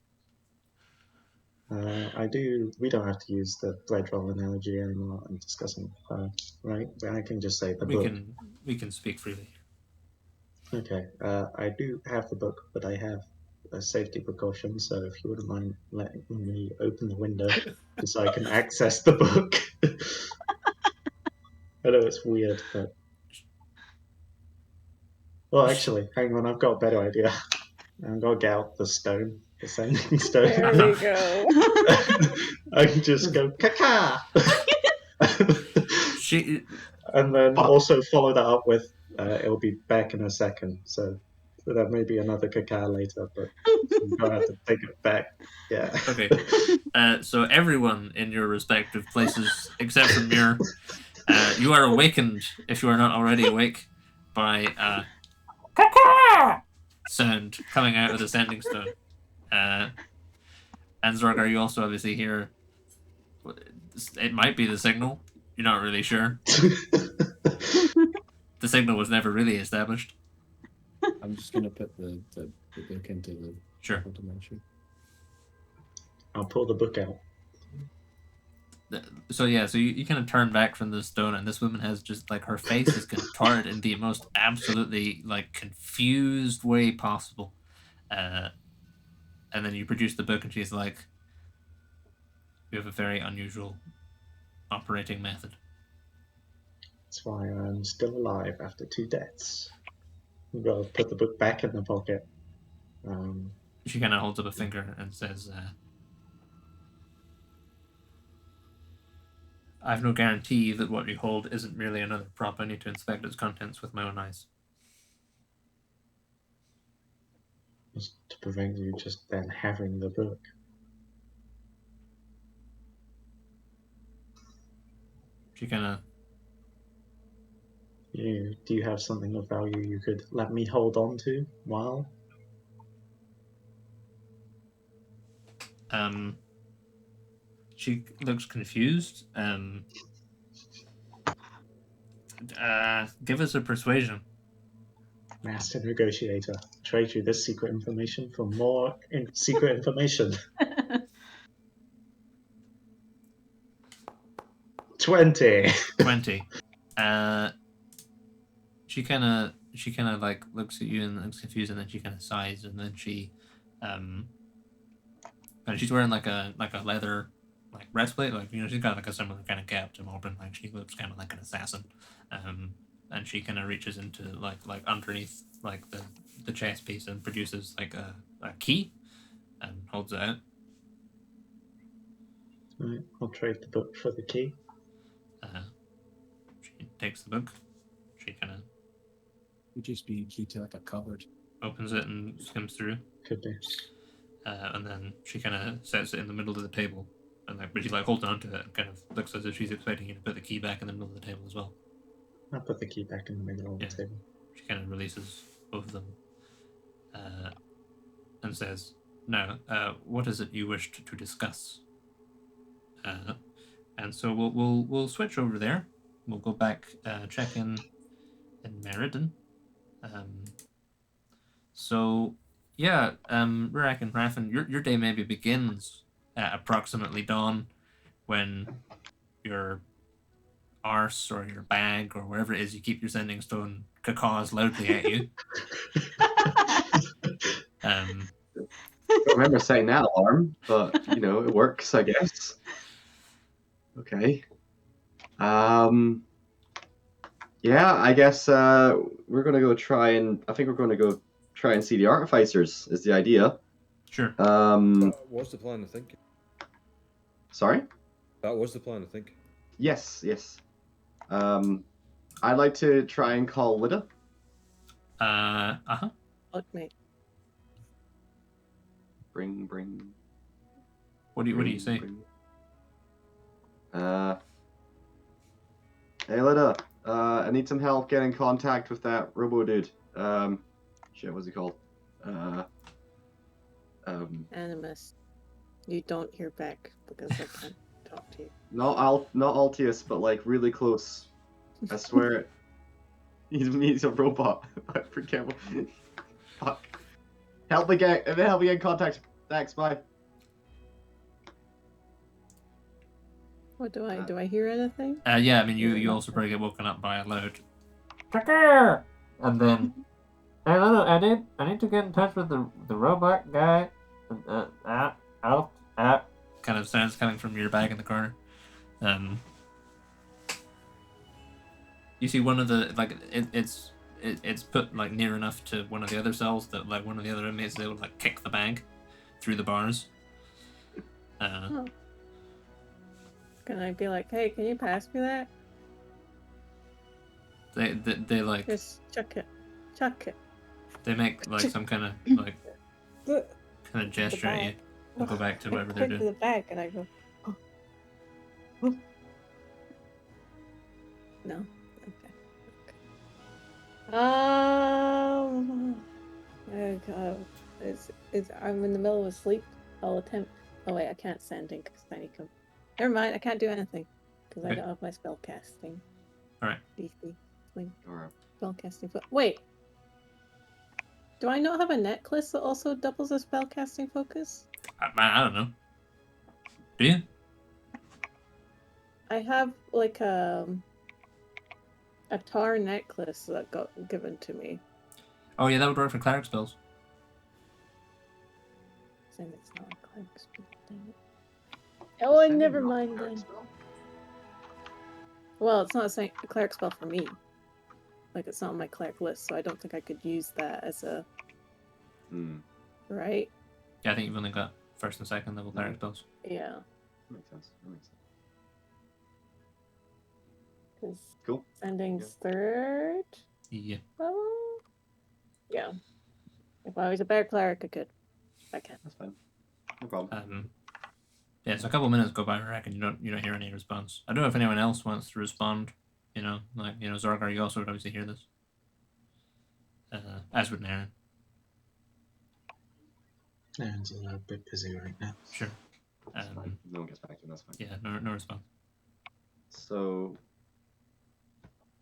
We don't have to use the bread roll analogy anymore in discussing her, right? I can just say the book. We can speak freely. Okay, I do have the book, but I have a safety precaution, so if you wouldn't mind letting me open the window so I can access the book. I know it's weird, but... Well, actually, hang on, I've got a better idea. I'm going to get out the stone, the sending stone. There we go. I can just go, caca! And then also follow that up with, it'll be back in a second, so that may be another caca later, but I'm going to have to take it back. Yeah. Okay. So everyone in your respective places, except for Muir, you are awakened, if you are not already awake, by a caca sound coming out of the sending stone. And Zorgar, you also obviously hear, it might be the signal. You're not really sure. The signal was never really established. I'm just gonna put the book into the Sure. Dimension. I'll pull the book out. So you kind of turn back from the stone, and this woman has just like her face is contorted in the most absolutely like confused way possible, and then you produce the book, and she's like, "We have a very unusual operating method." That's why I'm still alive after 2 deaths. I'll put the book back in the pocket. She kind of holds up a finger and says, "I have no guarantee that what you hold isn't merely another prop. I need to inspect its contents with my own eyes." Just to prevent you just then having the book. She kind of Do you have something of value you could let me hold on to while? She looks confused. Give us a persuasion. Master negotiator, trade you this secret information for more secret information. 20. 20. She kind of like looks at you and looks confused, and then she kind of sighs, and then and she's wearing like a leather like breastplate, like she's got like a similar kind of cap to Malbryn, like she looks kind of like an assassin, and she kind of reaches into like underneath like the chest piece and produces like a key and holds it out. Right, I'll trade the book for the key. She takes the book. She kind of Would just be key to like a cupboard. opens it and skims through. Could be. And then she kind of sets it in the middle of the table, and but she's like holding onto it and kind of looks as if she's expecting you to put the key back in the middle of the table as well. I'll put the key back in the middle of the table. She kind of releases both of them, and says, "Now, what is it you wished to discuss?" And so we'll switch over there. We'll go back, check in Meriden. So yeah, Rurak and H'rafn, your day maybe begins at approximately dawn, when your arse or your bag or wherever it is you keep your sending stone cacaws loudly at you. I don't remember setting that alarm, but it works, I guess. Okay. Yeah, I guess we're gonna go try and see the artificers. Is the idea? Sure. That was the plan, I think. Sorry? That was the plan, I think. Yes. I'd like to try and call Lidda. Look, mate. Bring. What do you say? Hey Lidda, I need some help getting in contact with that robo dude. What's he called? Animus. You don't hear back because I can't talk to you. Not Altius, but like really close. I swear. He's a robot. I forget what. Fuck. Help me get in contact. Thanks, bye. What do I hear anything? Yeah, I mean you also probably get woken up by a loud "Tucker!" And then I need to get in touch with the robot guy. Kind of sounds coming from your bag in the corner. You see one of the it's put like near enough to one of the other cells that like one of the other inmates is able to like kick the bag through the bars. Can I be like, hey, can you pass me that? They like just chuck it. They make like some kind of like kind of gesture at you and go back to whatever they're doing. The bag and I go, oh. No. Okay. I'm in the middle of sleep. I'll attempt. Oh wait, I can't send in because I need to. Never mind, I can't do anything because I don't have my spell casting. All right. DC swing. All right. Spell casting. But wait. Do I not have a necklace that also doubles as spellcasting focus? I don't know. Do you? I have like a tar necklace that got given to me. Oh yeah, that would work for cleric spells. Saying it's not a cleric spell. Dang it. Oh, never mind then. Well, it's not a cleric spell for me. Like, it's not on my cleric list, so I don't think I could use that as a... Right? Yeah, I think you've only got first and second level cleric spells. Yeah. Makes sense. That makes sense. Because Cool. Sending's third Yeah. level? Yeah. If I was a bear cleric, I could. I can. That's fine. No problem. Yeah, so a couple of minutes go by, I reckon you don't hear any response. I don't know if anyone else wants to respond. Zorgar, you also would obviously hear this. As would Narinn. Narren's a bit busy right now. Sure. That's fine. No one gets back to him, that's fine. Yeah, no response. So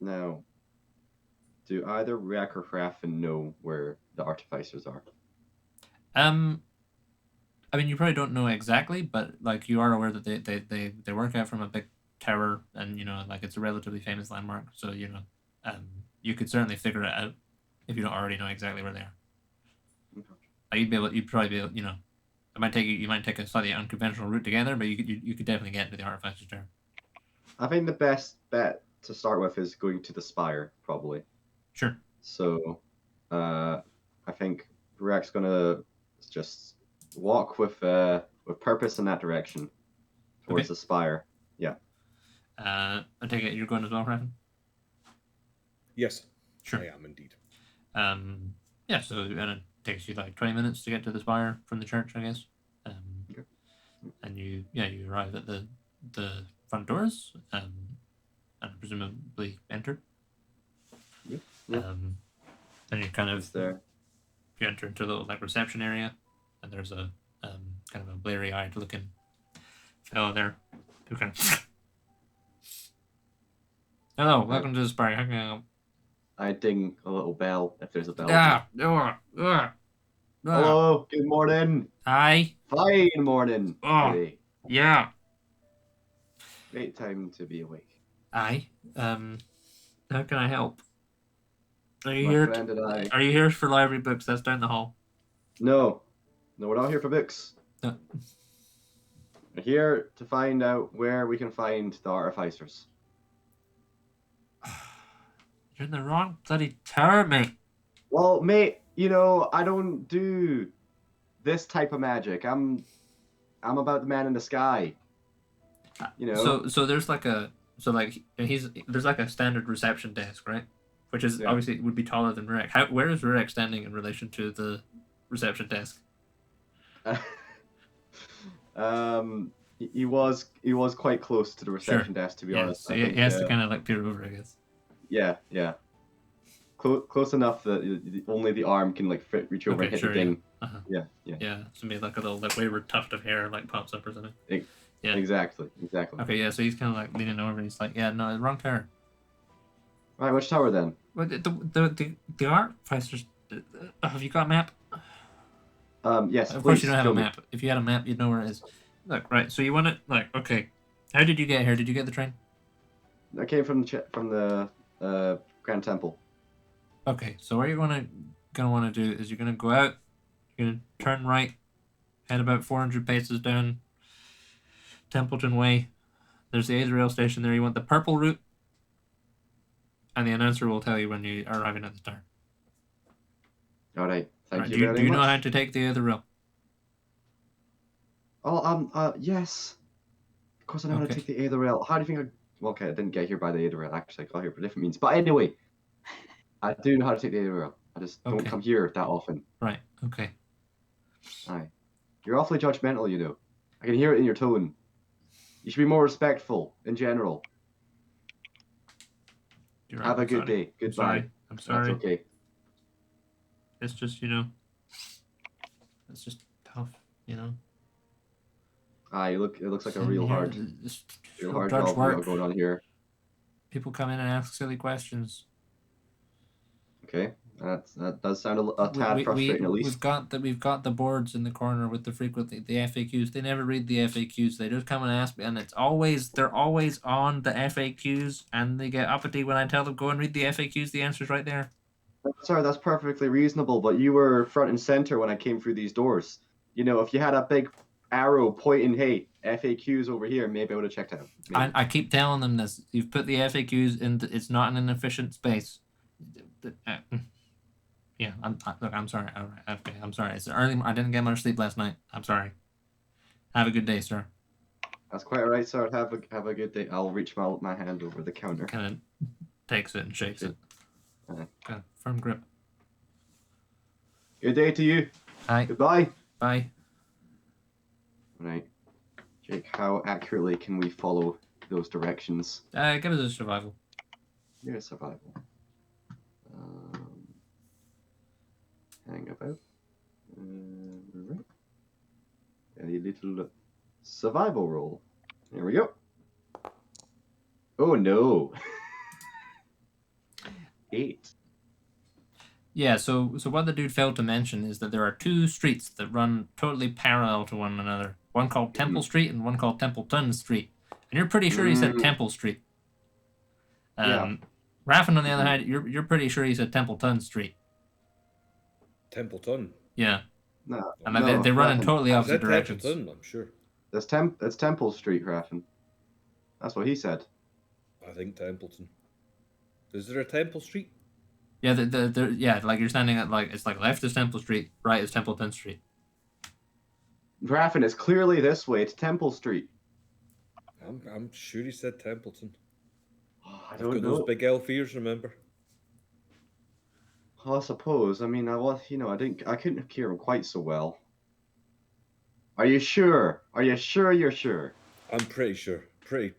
now, do either Rurak or H'rafn know where the artificers are? I mean, you probably don't know exactly, but like you are aware that they work out from a big tower, and like it's a relatively famous landmark. So you could certainly figure it out if you don't already know exactly where they are. Okay. You'd probably be able, it might take you might take a slightly unconventional route together, but you could definitely get into the artificer's tower. I think the best bet to start with is going to the spire, probably. Sure. So, I think Rurak's gonna just walk with purpose in that direction towards the spire. Yeah. I take it you're going as well, H'rafn? Yes. Sure. I am indeed. Yeah. So it takes you like 20 minutes to get to the spire from the church, I guess. Okay. And you arrive at the front doors, and presumably enter. Yep. And you kind of there. You enter into a little like reception area, and there's a kind of a bleary-eyed looking fellow there who kind of hello, welcome to the spire. How can I help? I ding a little bell if there's a bell. Hello, good morning. Hi. Fine morning. Oh. Today. Yeah. Great time to be awake. Aye. How can I help? Are you My here? friend and I. Are you here for library books? That's down the hall. No, we're not here for books. No. We're here to find out where we can find the artificers. You're in the wrong bloody tower, mate. Well, mate, I don't do this type of magic. I'm about the man in the sky. So there's like there's like a standard reception desk, right? Which is obviously would be taller than Rurak. Where is Rurak standing in relation to the reception desk? He was quite close to the reception desk, to be honest. So he has to kind of like peer over, I guess. Yeah. Close enough that only the arm can like reach over and hit the ding. Yeah. Yeah. So maybe like a little like wayward tuft of hair like pops up or something. Yeah. Exactly. Okay, yeah. So he's kind of like leaning over, and he's like, "Yeah, no, wrong tower." Right, which tower then? Well, the artificers. Have you got a map? Yes. Of course you don't have a map. If you had a map, you'd know where it is. Look, right. So you want it? Like, okay. How did you get here? Did you get the train? I came from the Grand Temple. Okay. So what you're gonna want to do is you're gonna go out. You're gonna turn right, head about 400 paces down Templeton Way. There's the Aether rail station there. You want the purple route, and the announcer will tell you when you are arriving at the tower. All right. Thank you very much. Do you know how to take the Aether rail? Oh, yes. Of course I know how to take the Aether rail. How do you think okay, I didn't get here by the Aether rail. Actually, I got here for different means. But anyway, I do know how to take the Aether rail. I just don't come here that often. Right. Okay. Aye. You're awfully judgmental, I can hear it in your tone. You should be more respectful in general. You're right. Have a good day. Goodbye. I'm sorry. That's okay. It's just, it's just tough, Aye, it looks like a real hard work. job going on here. People come in and ask silly questions. Okay. That does sound a tad frustrating, at least. We've got the boards in the corner with the FAQs. They never read the FAQs. They just come and ask me, and they're always on the FAQs, and they get uppity when I tell them go and read the FAQs. The answer's right there. Sorry, that's perfectly reasonable, but you were front and center when I came through these doors. You know, if you had a big arrow pointing, hey, FAQs over here, maybe I would have checked out. I keep telling them this. You've put the FAQs in. It's not in an efficient space. Yeah, I'm sorry. All right, okay, I'm sorry. It's early. I didn't get much sleep last night. I'm sorry. Have a good day, sir. That's quite all right, sir. Have a good day. I'll reach my hand over the counter. Kind of takes it and shakes it. Kind of firm grip. Good day to you. Hi. Goodbye. Bye. Right. Jake, how accurately can we follow those directions? Give us a survival. Yeah, survival. Hang about. Right. A little survival roll. There we go. Oh no. 8. Yeah, so what the dude failed to mention is that there are 2 streets that run totally parallel to one another. One called Temple Street and one called Templeton Street. And you're pretty sure he said Temple Street. Yeah. H'rafn, on the other hand, you're pretty sure he said Templeton Street. Templeton. Yeah. No. And they run in totally opposite directions. Templeton, I'm sure. That's Temple Street, H'rafn. That's what he said. I think Templeton. Is there a Temple Street? Yeah, like you're standing at it's like left is Temple Street, right is Templeton Street. H'rafn, it's clearly this way. It's Temple Street. I'm sure he said Templeton. Oh, I I've don't got know. those big elf ears, remember? I suppose. I mean, I couldn't hear him quite so well. Are you sure? Are you sure you're sure? I'm pretty sure. Pretty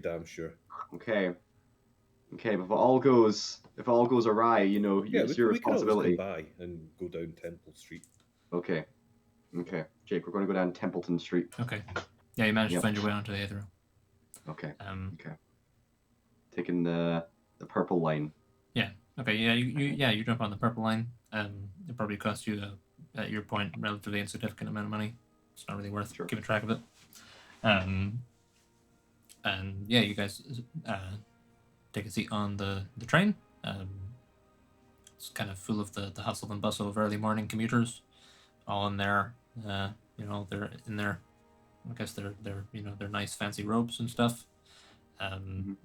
damn sure. Okay. Okay, but if it all goes awry, it's your responsibility. We can always go by and go down Temple Street. Okay. Okay. Jake, we're going to go down Templeton Street. Okay. Yeah, you managed to find your way onto the Aether. Okay. Okay. Taking the purple line. Yeah. Okay. Yeah. You jump on the purple line. It probably costs you at your point relatively insignificant amount of money. It's not really worth keeping track of it. And yeah, you guys take a seat on the train. It's kind of full of the hustle and bustle of early morning commuters, all in their they're in their, I guess their nice fancy robes and stuff.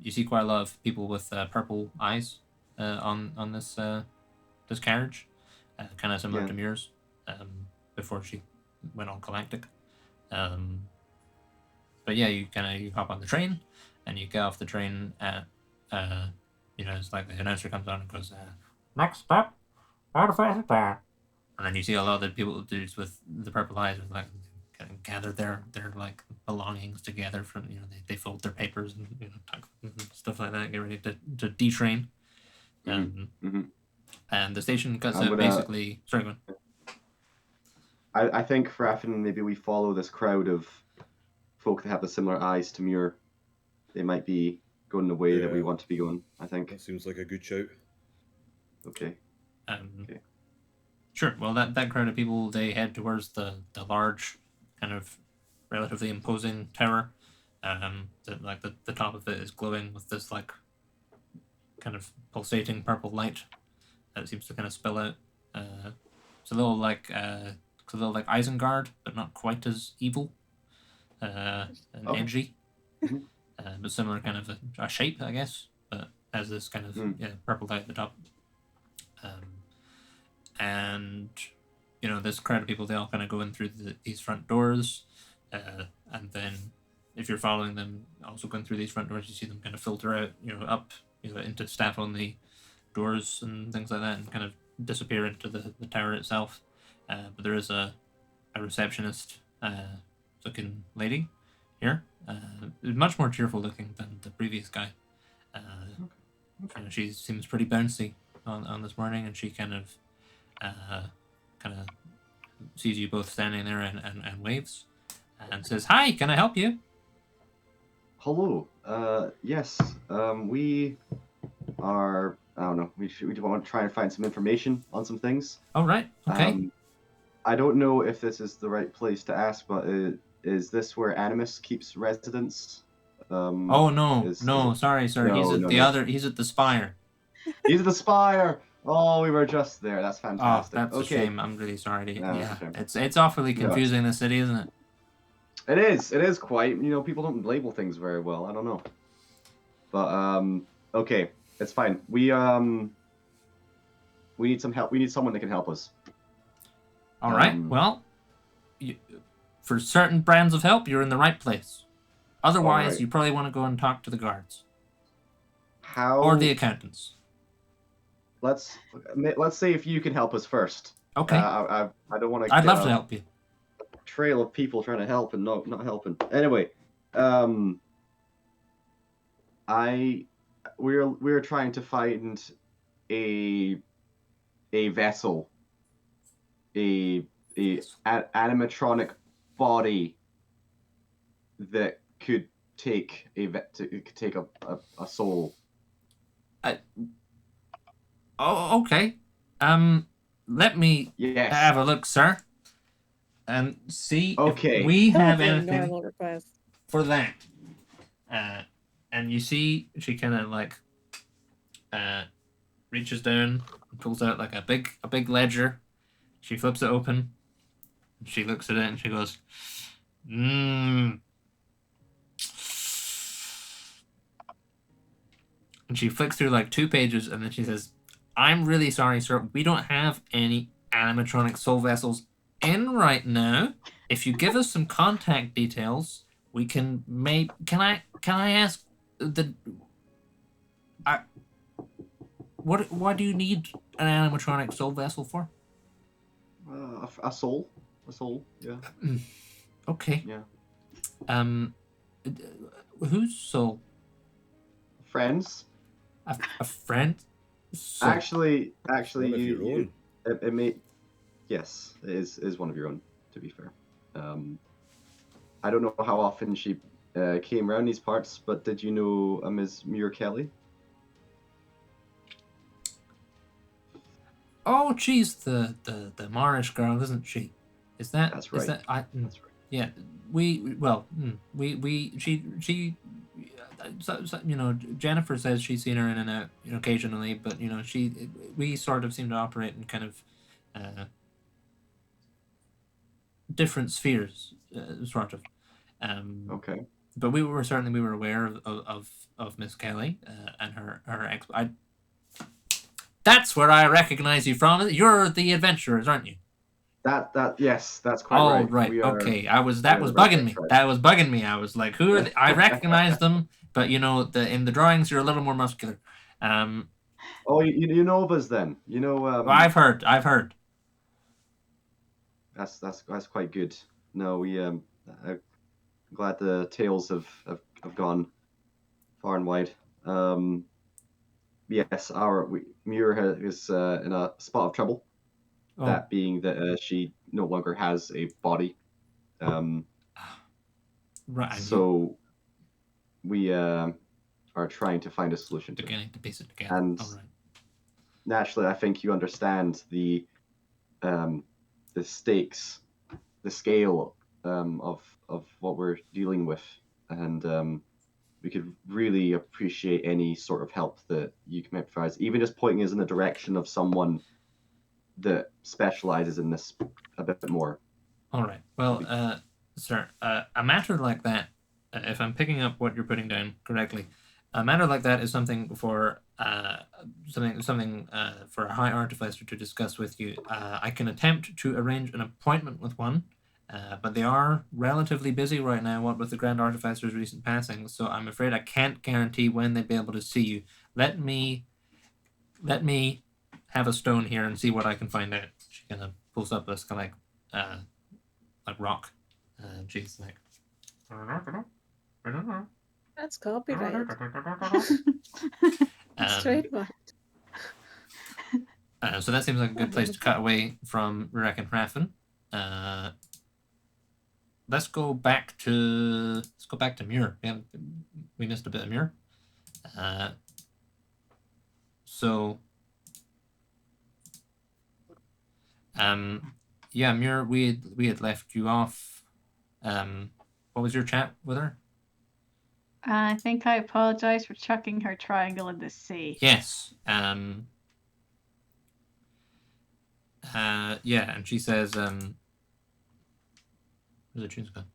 You see quite a lot of people with purple eyes on this carriage, kind of similar to Muir's, before she went all galactic. But yeah, you hop on the train, and you get off the train at it's like the announcer comes on and goes, next stop, artifact there. And then you see a lot of the dudes with the purple eyes with like kind of gather their like belongings together from they fold their papers and stuff like that, get ready to detrain. And the station cuts out basically. Sorry, go on. I think H'rafn, maybe we follow this crowd of folk that have the similar eyes to Muir. They might be going the way that we want to be going, I think. That seems like a good shout. Okay. Okay. Sure. Well, that crowd of people, they head towards the large, kind of relatively imposing tower. The top of it is glowing with this like kind of pulsating purple light that seems to kind of spill out. It's a little like Isengard, but not quite as evil and edgy. But similar kind of a shape, I guess, but has this kind of purple light at the top. And this crowd of people, they all kind of go in through these front doors, and then if you're following them, also going through these front doors, you see them kind of filter out, up into staff-only doors and things like that, and kind of disappear into the tower itself. But there is a receptionist looking lady here, much more cheerful looking than the previous guy. She seems pretty bouncy on this morning, and she kind of sees you both standing there and waves and says, "Hi, can I help you?" Hello. Yes. We are I don't know. We want to try and find some information on some things. All right. Okay. I don't know if this is the right place to ask, but is this where Animus keeps residence? Oh no, no, sorry, sir. No, he's at no, the no. other. He's at the Spire. He's at the Spire. Oh, we were just there. That's Oh, fantastic. that's okay. a shame. I'm really sorry to. No, yeah, it's a it's awfully No, confusing, the city, isn't it? It is. It is quite. You know, people don't label things very well. I don't know. But okay, it's fine. We need some help. We need someone that can help us. All right. Well, for certain brands of help, you're in the right place. Otherwise, right. you probably want to go and talk to the guards How? or the accountants. Let's say if you can help us first. Okay. I don't want to. I'd love to help you. Trail of people trying to help and not helping. Anyway, we're trying to find a vessel, a animatronic body that could take a soul. Oh, okay. Let me have a look, sir, and see if we have anything Normal request. for that. And you see, she kind of like reaches down and pulls out like a big ledger. She flips it open. She looks at it and she goes, And she flicks through like 2 pages and then she says, I'm really sorry, sir. We don't have any animatronic soul vessels in right now. If you give us some contact details, we can make. Can I ask what do you need an animatronic soul vessel for? A soul, yeah. Okay. Yeah. Whose soul? Friends. A friend. So, actually, One of your own. it may. Yes, it is one of your own. To be fair, I don't know how often she came around these parts, but did you know a Ms. Muir Kelly? Oh, she's the Moorish girl, isn't she? Is that? That's right. That's right. Yeah, she. So, you know, Jennifer says she's seen her in and out, you know, occasionally, but you know, we sort of seem to operate in kind of different spheres, sort of. Okay. But we were aware of Miss Kelly and her ex. That's where I recognize you from. You're the adventurers, aren't you? Yes, that's quite right. Right. Okay. That was bugging me. That was bugging me. I was like, who are they? I recognize them, but you know, in the drawings you're a little more muscular. Oh, you know of us then? You know. Well, I've heard. That's quite good. No, I'm glad the tales have gone far and wide. Yes, Muir is in a spot of trouble. Oh. That being that she no longer has a body. Right. So we are trying to find a solution to beginning to piece it together. And naturally, I think you understand the stakes, the scale of what we're dealing with, and we could really appreciate any sort of help that you can provide, even just pointing us in the direction of someone that specializes in this a bit more. All right. Well, sir, a matter like that, if I'm picking up what you're putting down correctly, a matter like that is something for something for a high artificer to discuss with you. I can attempt to arrange an appointment with one, but they are relatively busy right now, what with the Grand Artificer's recent passing, so I'm afraid I can't guarantee when they'd be able to see you. Let me have a stone here and see what I can find out. She kind of pulls up this kind of like rock. She's like, That's copyright. It's trademarked. So that seems like a good place to cut away from Rurak and H'rafn. Let's go back to Muir. We missed a bit of Muir. So, yeah, Muir, we had left you off. What was your chat with her? I think I apologize for chucking her triangle in the sea. Yes. Yeah, and she says, where's the tunes gone?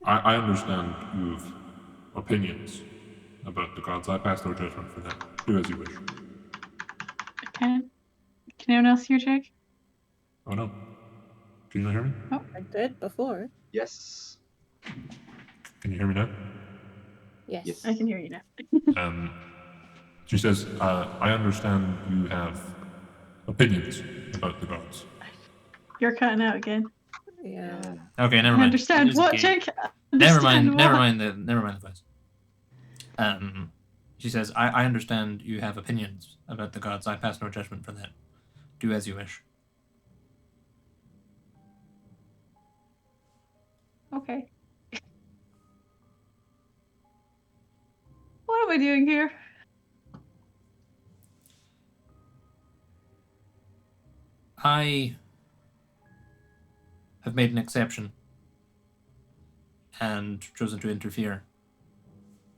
I understand you've opinions about the gods. I pass no judgment for them. Do as you wish. Can anyone else hear Jake? Oh no. Can you not hear me? I did before. Yes. Can you hear me now? Yes. Yes. I can hear you now. She says, I understand you have opinions about the gods. You're cutting out again. Yeah. Okay, never I mind. understand It is what, a game. Jake? Never mind Understand the voice. She says, I understand you have opinions about the gods. I pass no judgment for that. Do as you wish. what? Okay. What am I doing here? I have made an exception and chosen to interfere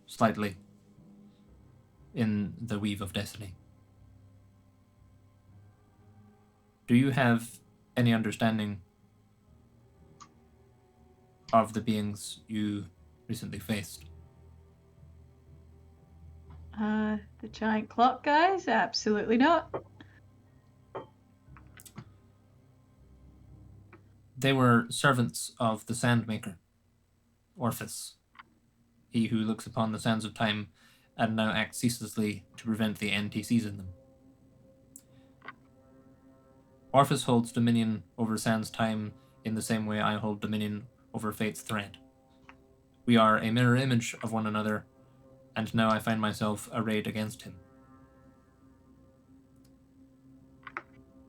slightly in the weave of destiny. Do you have any understanding of the beings you recently faced? The giant clock guys? Absolutely not. They were servants of the Sandmaker, Orphis, he who looks upon the sands of time and now acts ceaselessly to prevent the end he sees in them. Orphis holds dominion over sans time in the same way I hold dominion over fate's thread. We are a mirror image of one another, and now I find myself arrayed against him.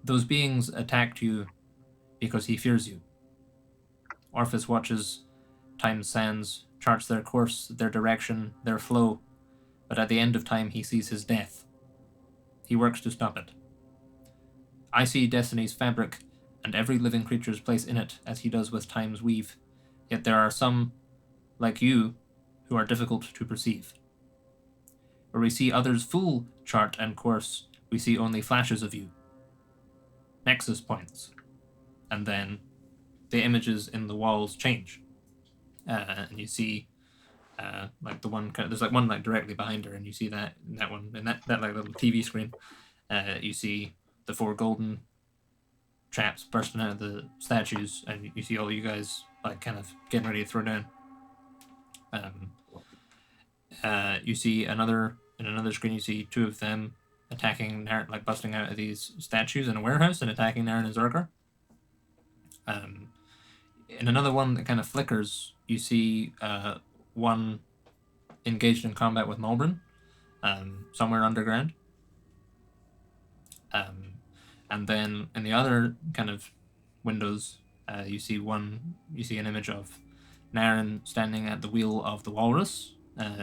Those beings attacked you because he fears you. Orphis watches time's sands, charts their course, their direction, their flow, but at the end of time he sees his death. He works to stop it. I see destiny's fabric and every living creature's place in it as he does with time's weave, yet there are some, like you, who are difficult to perceive. Where we see others' full chart and course, we see only flashes of you. Nexus points. And then the images in the walls change. And you see like the one there's like one like directly behind her, and you see that one and that like little TV screen. You see the four golden chaps bursting out of the statues, and you see all you guys like kind of getting ready to throw down. You see in another screen, you see two of them attacking like busting out of these statues in a warehouse and attacking Narinn and Zorgar. In another one that kind of flickers, you see one engaged in combat with Malbryn, somewhere underground. And then in the other kind of windows, you see an image of Narinn standing at the wheel of the walrus,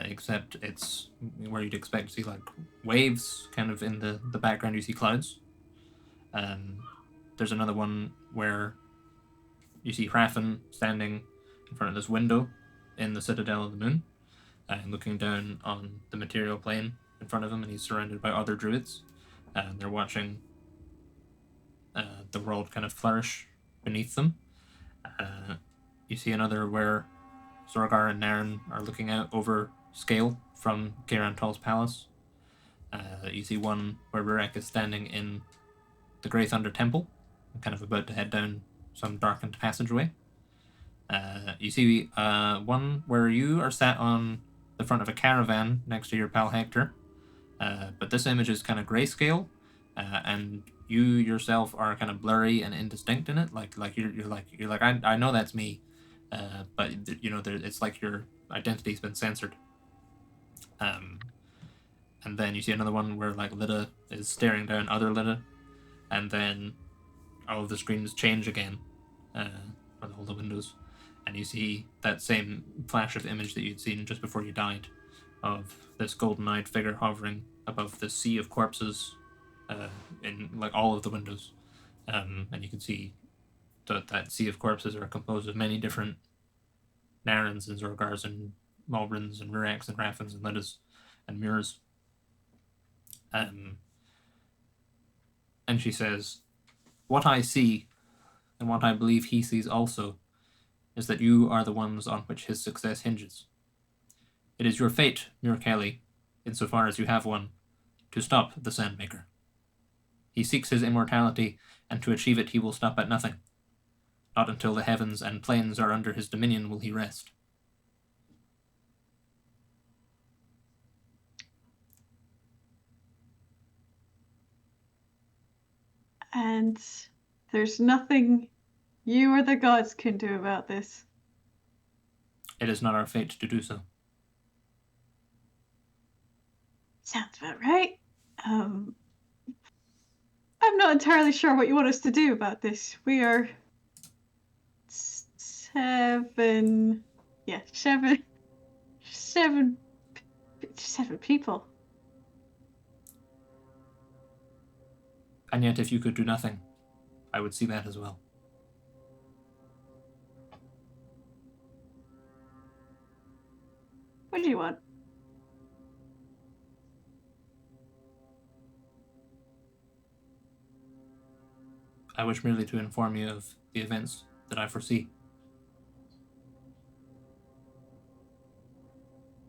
except it's where you'd expect to see like waves kind of in the background. You see clouds. There's another one where you see H'rafn standing in front of this window in the Citadel of the Moon, looking down on the material plane in front of him, and he's surrounded by other druids. They're watching the world kind of flourish beneath them. You see another where Zorgar and Narinn are looking out over scale from Gerantal's palace. You see one where Rurak is standing in the Grey Thunder Temple, kind of about to head down some darkened passageway. You see one where you are sat on the front of a caravan next to your pal Hector, but this image is kind of grayscale, and you yourself are kind of blurry and indistinct in it. Like you're like I know that's me, but it's like your identity's been censored. And then you see another one where like Lidda is staring down other Lidda, and then all of the screens change again, all the windows, and you see that same flash of image that you'd seen just before you died, of this golden-eyed figure hovering above this sea of corpses in like all of the windows. And you can see that sea of corpses are composed of many different Narins and Zorgars and Malbryns and Ruraks and H'rafns and Liddas and Muirs. And she says, "What I see, and what I believe he sees also, is that you are the ones on which his success hinges. It is your fate, Muir Kelly, insofar as you have one, to stop the Sandmaker. He seeks his immortality, and to achieve it he will stop at nothing. Not until the heavens and plains are under his dominion will he rest." And there's nothing you or the gods can do about this. It is not our fate to do so. Sounds about right. I'm not entirely sure what you want us to do about this. We are seven people. And yet if you could do nothing, I would see that as well. What do you want? I wish merely to inform you of the events that I foresee.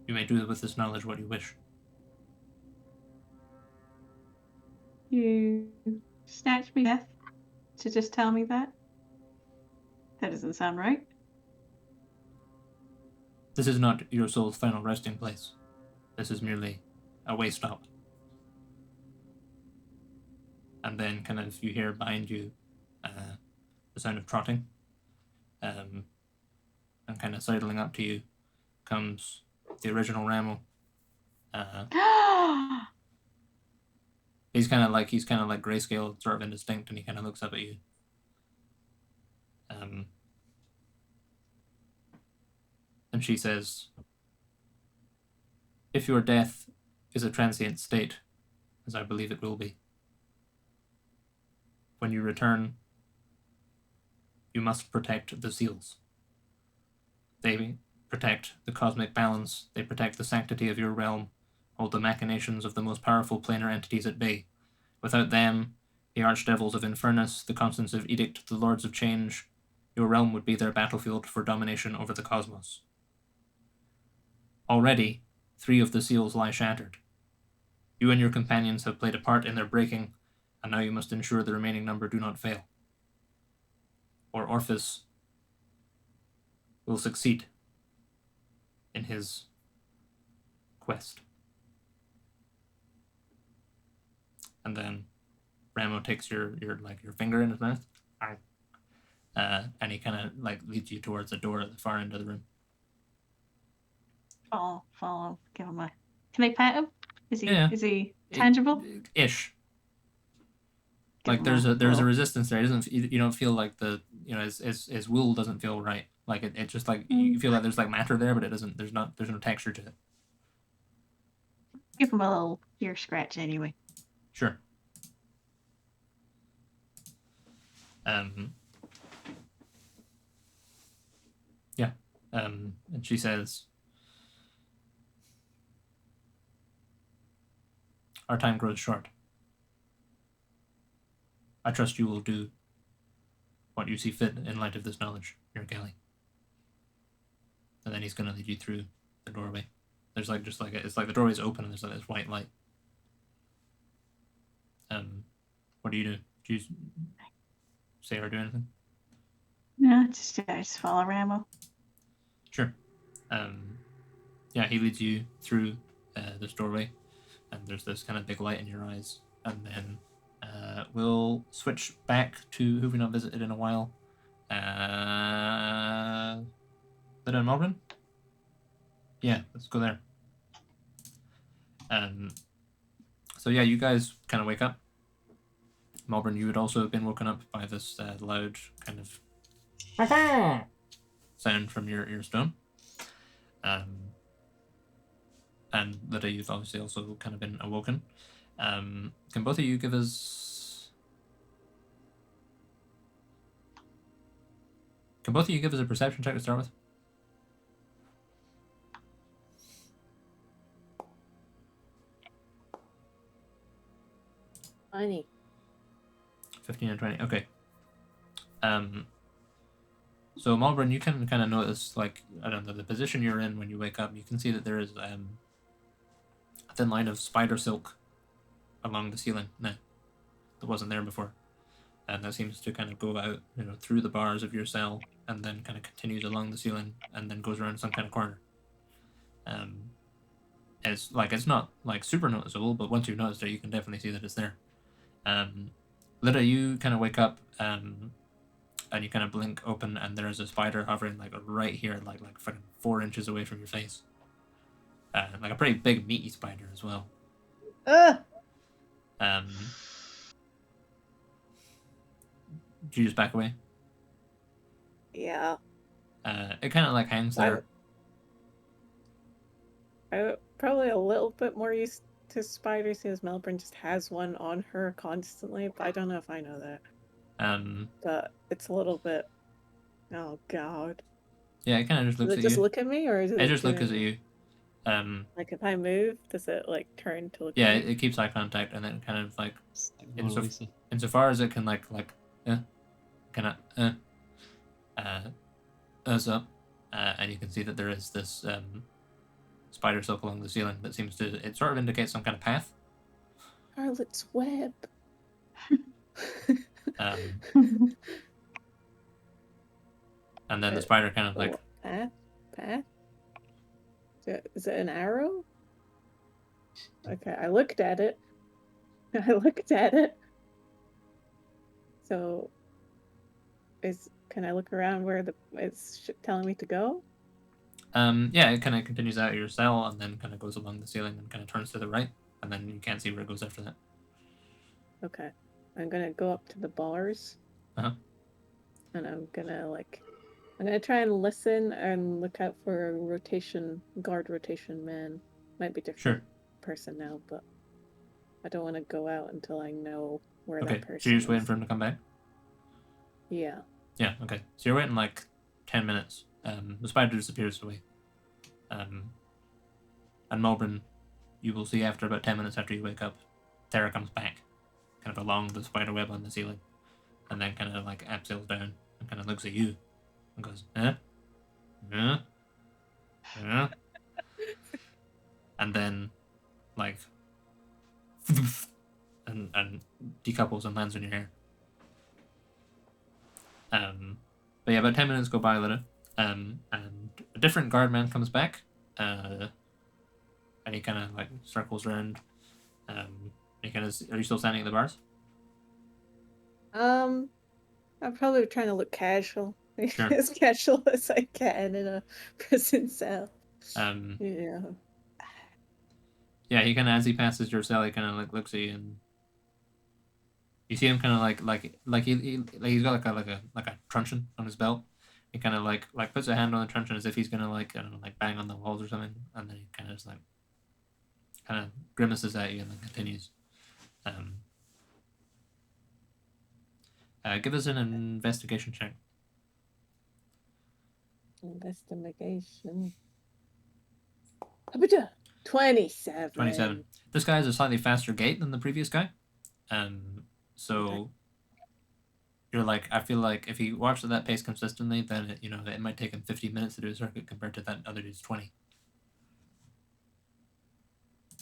You may do with this knowledge what you wish. You snatch me death to just tell me that? That doesn't sound right. This is not your soul's final resting place. This is merely a way stop. And then kind of you hear behind you the sound of trotting. And kind of sidling up to you comes the original Ramo. He's kind of like grayscale, sort of indistinct, and he kind of looks up at you. And she says, "If your death is a transient state, as I believe it will be, when you return, you must protect the seals. They protect the cosmic balance, they protect the sanctity of your realm, hold the machinations of the most powerful planar entities at bay. Without them, the archdevils of Infernus, the Constants of Edict, the Lords of Change, your realm would be their battlefield for domination over the cosmos. Already, 3 of the seals lie shattered. You and your companions have played a part in their breaking, and now you must ensure the remaining number do not fail. Or Orpheus will succeed in his quest." And then Ramo takes your finger in his mouth, and he kind of leads you towards a door at the far end of the room. Follow. Give him a. Can I pet him? Is he? Yeah. Is he tangible? Ish. Give him There's a little- resistance there. It doesn't. You don't feel like his will doesn't feel right. Like it just you feel like there's matter there, but it doesn't. There's no texture to it. Give him a little ear scratch anyway. Sure. Yeah. And she says, "Our time grows short. I trust you will do what you see fit in light of this knowledge, your galley." And then he's going to lead you through the doorway. There's it's like the doorway's open and there's this white light. What do you do? Do you say or do anything? No, just follow Ramo. Sure. Yeah, he leads you through this doorway, and there's this kind of big light in your eyes. And then we'll switch back to who we've not visited in a while. Lidda and Malbryn? Yeah, let's go there. So yeah, you guys kind of wake up. Malbryn, you had also been woken up by this loud kind of sound from your stone. And Lidda, you've obviously also kind of been awoken. Can both of you give us... Can both of you give us a perception check to start with? Funny. 15 and 20. Okay. So Malbryn, you can kind of notice, like, I don't know, the position you're in when you wake up. You can see that there is a thin line of spider silk along the ceiling now that wasn't there before, and that seems to kind of go out, through the bars of your cell, and then kind of continues along the ceiling, and then goes around some kind of corner. It's not like super noticeable, but once you've noticed it, you can definitely see that it's there. Lidda, you kind of wake up, and you kind of blink open, and there's a spider hovering like right here, like fucking 4 inches away from your face. Like a pretty big meaty spider as well. Do you just back away? Yeah. It kind of like hangs there. I'm probably a little bit more used to spiders because Malbryn just has one on her constantly, but I don't know if I know that. But it's a little bit... Oh, God. Yeah, it kind of just looks Does it at just you. look at me, or is it... It just looks at you. Like, if I move, does it, like, turn to look yeah, at me? it keeps eye contact, and then kind of, like... Mona Lisa. Insofar as it can, like up, and you can see that there is this spider silk along the ceiling that seems to... It sort of indicates some kind of path. Charlotte's Web. And then the spider kind of like... Path? Is it an arrow? Okay, I looked at it. So, can I look around where it's telling me to go? Yeah, it kind of continues out of your cell and then kind of goes along the ceiling and kind of turns to the right, and then you can't see where it goes after that. Okay, I'm gonna go up to the bars. And I'm gonna try and listen and look out for a guard rotation man. Might be different person now, but I don't want to go out until I know where that person is. So you're just waiting for him to come back? Yeah. Yeah, okay. So you're waiting like 10 minutes. The spider disappears away. And Malbryn, you will see after about 10 minutes after you wake up, Terra comes back, kind of along the spider web on the ceiling, and then kind of like abseils down and kind of looks at you and goes, huh? Huh? Huh? And then, like, and decouples and lands on your hair. But yeah, about 10 minutes go by, Lidda, and a different guard man comes back, and he kind of like circles around. He kind of... Are you still standing at the bars? I'm probably trying to look casual, Sure. as casual as I can in a prison cell. Yeah. Yeah, he kind of, as he passes your cell, he kind of like looks at you, and you see him kind of like he's got like a truncheon on his belt. He kind of like puts a hand on the truncheon as if he's gonna like, I don't know, like bang on the walls or something, and then he kind of just like kind of grimaces at you and then continues. Give us an investigation check. Investigation. 27. 27. This guy has a slightly faster gait than the previous guy. So you're like, I feel like if he walks at that pace consistently, then it might take him 15 minutes to do a circuit compared to that other dude's 20.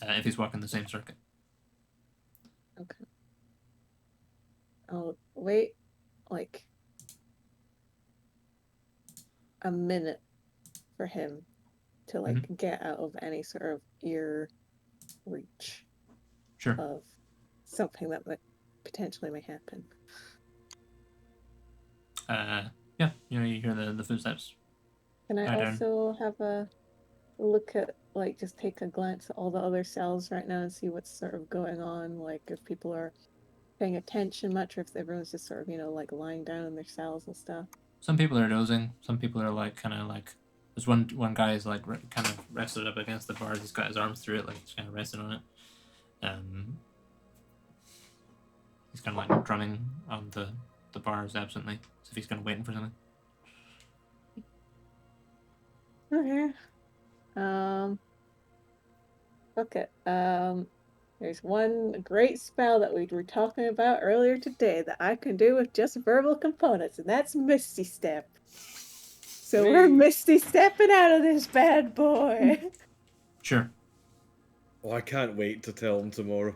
If he's walking the same circuit. Okay. I'll wait like a minute for him to like get out of any sort of ear reach. Sure. Of something that potentially may happen. Yeah, you hear the footsteps. Can I also have a look at, like, just take a glance at all the other cells right now and see what's sort of going on, like if people are paying attention much, or if everyone's just sort of, like lying down in their cells and stuff? Some people are dozing. Some people are like kind of like. There's one guy is like kind of rested up against the bars. He's got his arms through it, like he's kind of resting on it. He's kind of like drumming on the bars absently, as if he's kind of waiting for something. Okay. Okay. There's one great spell that we were talking about earlier today that I can do with just verbal components, and that's Misty Step. So we're Misty Stepping out of this bad boy. Sure. Oh, I can't wait to tell him tomorrow.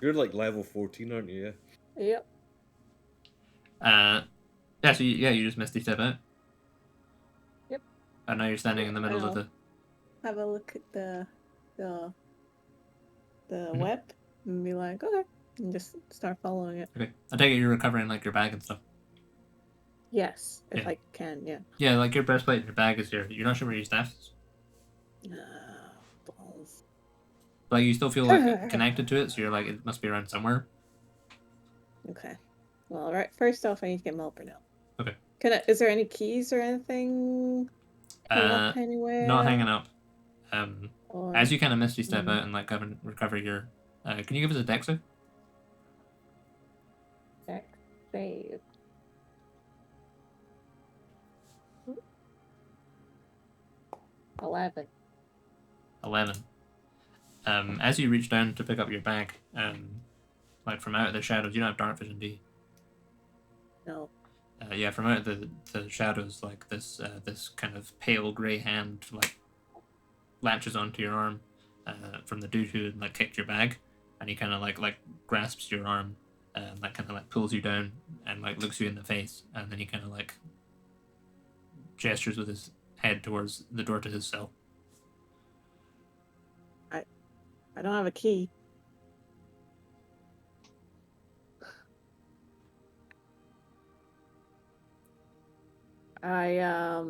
You're like level 14, aren't you? Yeah. Yep. Yeah. So you just Misty Step out. Yep. And now you're standing in the middle of the. Have a look at the web and be like, okay, and just start following it. Okay. I take it you're recovering like your bag and stuff. Yes, if Yeah. I can, yeah. Yeah, like your breastplate and your bag is here. You're not sure where your staff is. Balls. But like, you still feel like connected to it, so you're like, it must be around somewhere. Okay. Well, right. First off, I need to get Malbryn out. Okay. Is there any keys or anything? Up anywhere? Not hanging up. Or... As you kind of Misty Step out and like recover your, can you give us a dex save? Dex save. Ooh. 11. As you reach down to pick up your bag, like from out of the shadows, you don't have dark vision, do you? No. Yeah, from out of the shadows, like this kind of pale grey hand like latches onto your arm from the dude who had like kicked your bag, and he kind of like grasps your arm and like kind of like pulls you down and like looks you in the face, and then he kind of like gestures with his head towards the door to his cell. I don't have a key. I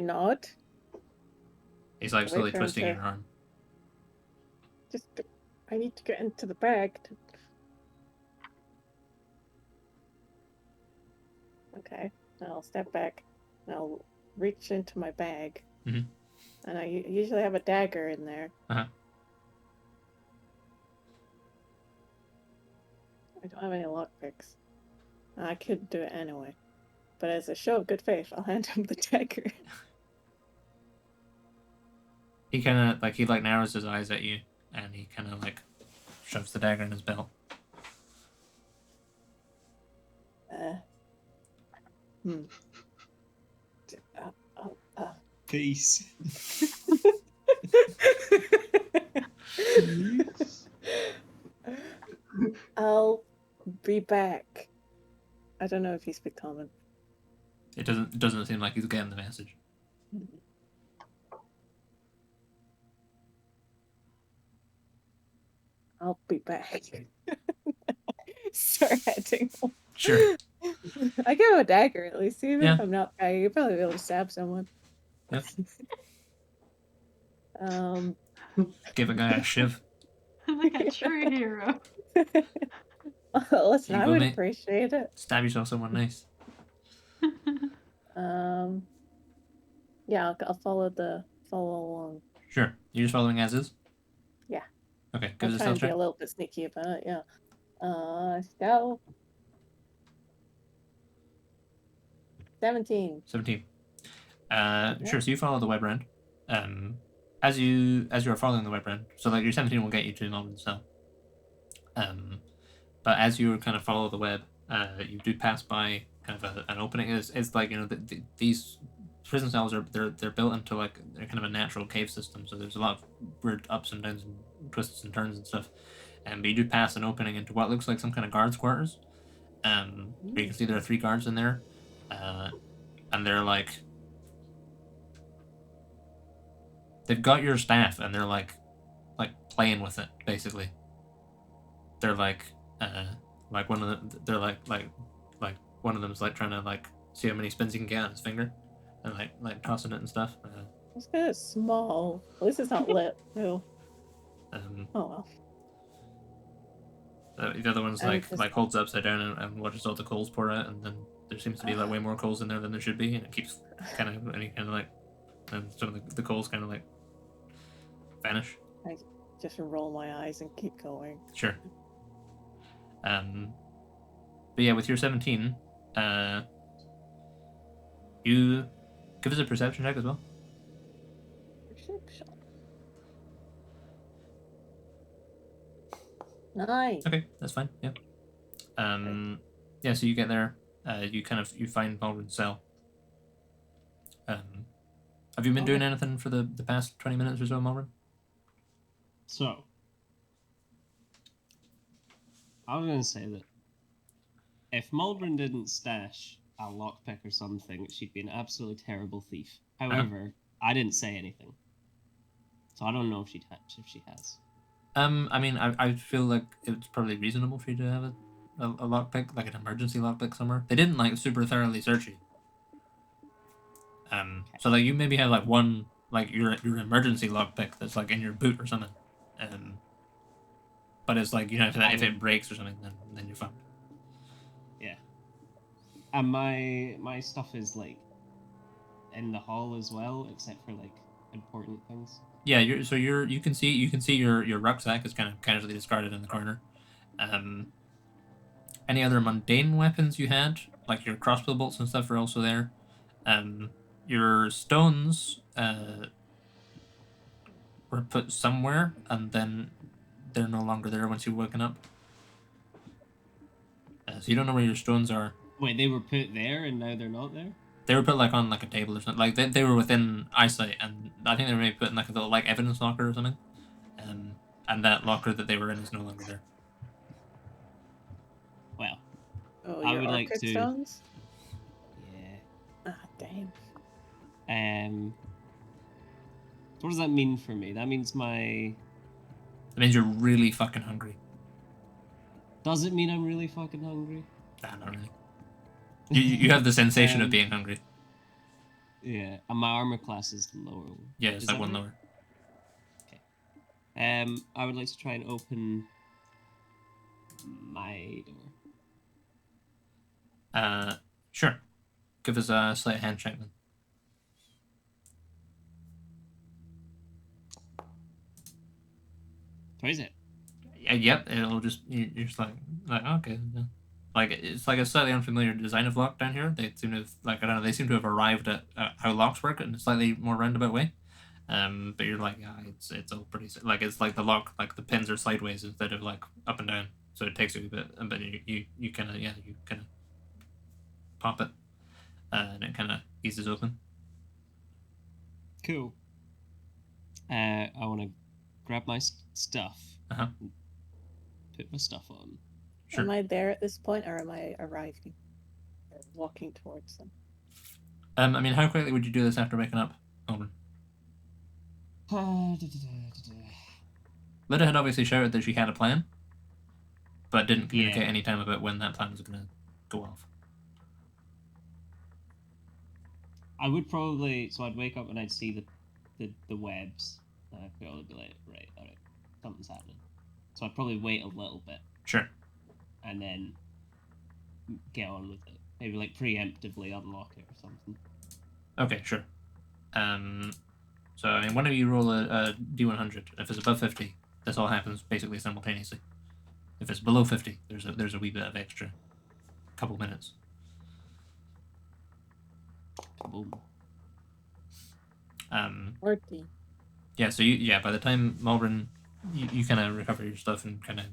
nod. He's like slowly twisting your arm. I need to get into the bag. Okay, I'll step back. I'll reach into my bag. Mm-hmm. And I usually have a dagger in there. Uh-huh. I don't have any lockpicks. I could do it anyway. But as a show of good faith, I'll hand him the dagger. He kind of like narrows his eyes at you, and he kind of like shoves the dagger in his belt. Peace. I'll be back. I don't know if you speak common. It doesn't seem like he's getting the message. I'll be back. Start heading. Sure. I give him a dagger at least, even Yeah. if I'm not back. You'd probably be able to stab someone. Yes. Give a guy a shiv. Like a true hero. Listen, I would appreciate it. Stab yourself someone nice. Yeah, I'll follow along. Sure. You're just following as is? Yeah. Okay, give us a trying stealth to be check. a little bit sneaky about it, yeah. Stealth. 17. 17. Sure, so you follow the web round. As you are following the web round, so like your 17 will get you to Malbryn's cell. But as you kind of follow the web, you do pass by kind of an opening. It's like, you know, these prison cells they're built into like they're kind of a natural cave system. So there's a lot of weird ups and downs and twists and turns and stuff. But you do pass an opening into what looks like some kind of guards' quarters. Where you can see there are 3 guards in there, and they're like they've got your staff and they're like playing with it basically. They're like one of them. They're like one of them's like trying to like see how many spins he can get on his finger, and like tossing it and stuff. This guy is small. At least it's not lit. No. Oh well. The other one's And like just- like holds upside down and watches all the coals pour out, and then there seems to be like way more coals in there than there should be, and it keeps kind of like, and some of the coals kind of like vanish. I just roll my eyes and keep going. Sure. But yeah, with your 17, you give us a perception check as well. Perception. 9. Okay, that's fine. Yeah. Yeah. So you get there. You find Malbryn's cell. Have you been doing anything for the past 20 minutes or so, Malbryn? So, I was going to say that if Malbryn didn't stash a lockpick or something, she'd be an absolutely terrible thief. However, I didn't say anything, so I don't know if she has. I mean, I feel like it's probably reasonable for you to have a lockpick, like an emergency lockpick somewhere. They didn't like super thoroughly search you. So like you maybe have like one like your emergency lockpick that's like in your boot or something. But it's like, you know, if it breaks or something, then you're fine. Yeah. And my stuff is like in the hall as well, except for like important things. Yeah, you can see your rucksack is kind of casually discarded in the corner. Any other mundane weapons you had, like your crossbow bolts and stuff, are also there. Your stones were put somewhere, and then they're no longer there once you've woken up. So you don't know where your stones are. Wait, they were put there and now they're not there? They were put like on like a table or something. Like they were within eyesight, and I think they were maybe put in like a little like evidence locker or something. And that locker that they were in is no longer there. Well, Oh, I your would like orchid to- stones? yeah. Ah, damn. What does that mean for me? That means It means you're really fucking hungry. Does it mean I'm really fucking hungry? Nah, not really. You have the sensation of being hungry. Yeah, and my armor class is lower. Yeah, it's Is like that one right? lower. I would like to try and open my door. Sure. Give us a sleight of hand check then. What is it? Yep, it'll just you're just like okay, yeah. Like it's like a slightly unfamiliar design of lock down here. They seem to have I don't know. They seem to have arrived at how locks work in a slightly more roundabout way. But you're like, yeah, it's all pretty like it's like the lock, like the pins are sideways instead of like up and down. So it takes you a bit, but you kind of pop it, and it kind of eases open. Cool. I want to grab my stuff. Uh-huh. Put my stuff on. Sure. Am I there at this point, or am I arriving? Or walking towards them? I mean, how quickly would you do this after waking up, Malbryn? Lidda had obviously shouted that she had a plan, but didn't communicate any time about when that plan was going to go off. I would probably, so I'd wake up and I'd see the webs, and I'd probably be like, right, alright, something's happening. So I'd probably wait a little bit. Sure. And then get on with it. Maybe like preemptively unlock it or something. Okay, sure. So I mean, whenever you roll a D100, if it's above 50, this all happens basically simultaneously. If it's below 50, there's a wee bit of extra, couple minutes. Boom. 40. Yeah. So by the time Malbryn, you kind of recover your stuff and kind of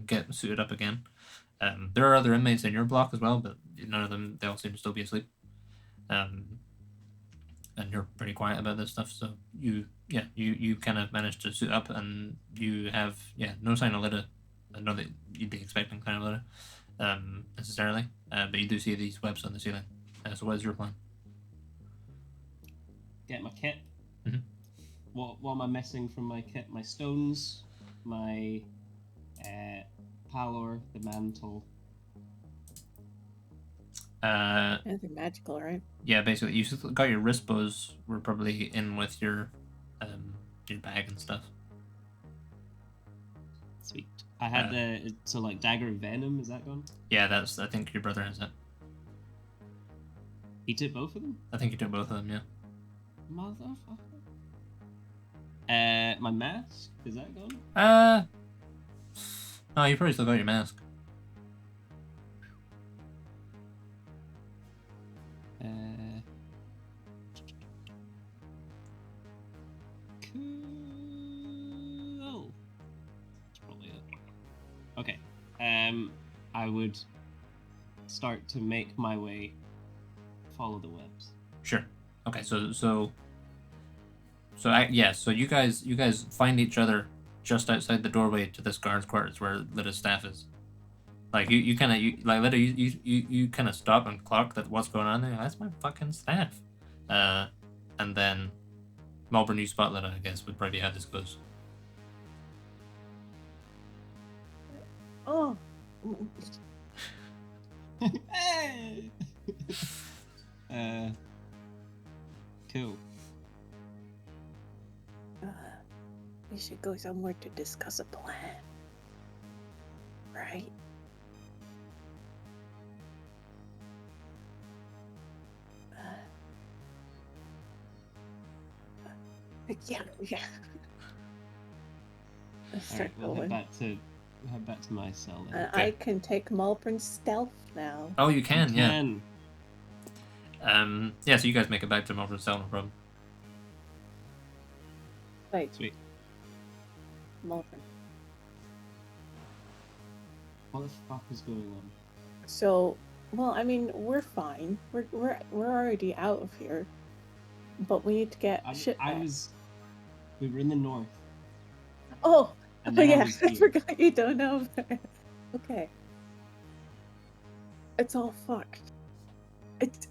get suited up again. There are other inmates in your block as well, but none of them, they all seem to still be asleep. And you're pretty quiet about this stuff, so you kind of managed to suit up, and you have no sign of Lidda. I know that you'd be expecting sign of Lidda, necessarily, but you do see these webs on the ceiling. So what is your plan? Get my kit. Mhm. What am I missing from my kit? My stones, my pallor, the mantle. Anything magical, right? Yeah, basically, you got your wrist bows were probably in with your bag and stuff. Sweet. I had the so like dagger of venom. Is that gone? Yeah, that's. I think your brother has it. He took both of them. I think you took both of them. Yeah. Motherfucker. My mask, is that gone? No, you probably still got your mask. Cool. That's probably it. Okay. I would start to make my way, follow the webs. Sure. Okay. So you guys find each other just outside the doorway to this guard's quarters where Lidda's staff is. Like you kind of Lidda, you kind of stop and clock that what's going on there. That's my fucking staff. And then Malbryn, you spot Lidda, I guess, would probably be how this goes. Oh. Hey! Cool. We should go somewhere to discuss a plan. Right? Yeah. Let's start Alright, we'll going. head back to my cell then. I can take Malbryn's stealth now. Oh, you can, yeah. Can. Yeah. So you guys make it back to Malbryn's cell, no problem. Wait, Sweet. Malbryn. What the fuck is going on? So, well, I mean, we're fine. We're already out of here, but we need to get shit back. We were in the north. Oh, And then I yeah, was I here. forgot you don't know. Okay. It's all fucked. It's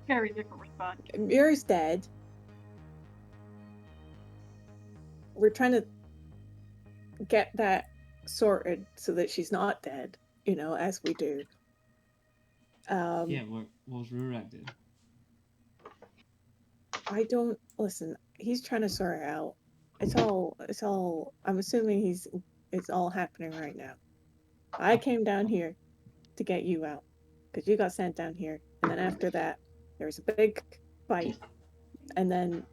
Very different response. Muir's dead. We're trying to get that sorted so that she's not dead, as we do. Yeah, what was Rurak doing? I don't listen. He's trying to sort it out. It's all. I'm assuming it's all happening right now. I came down here to get you out because you got sent down here, and then after that, there was a big fight, and then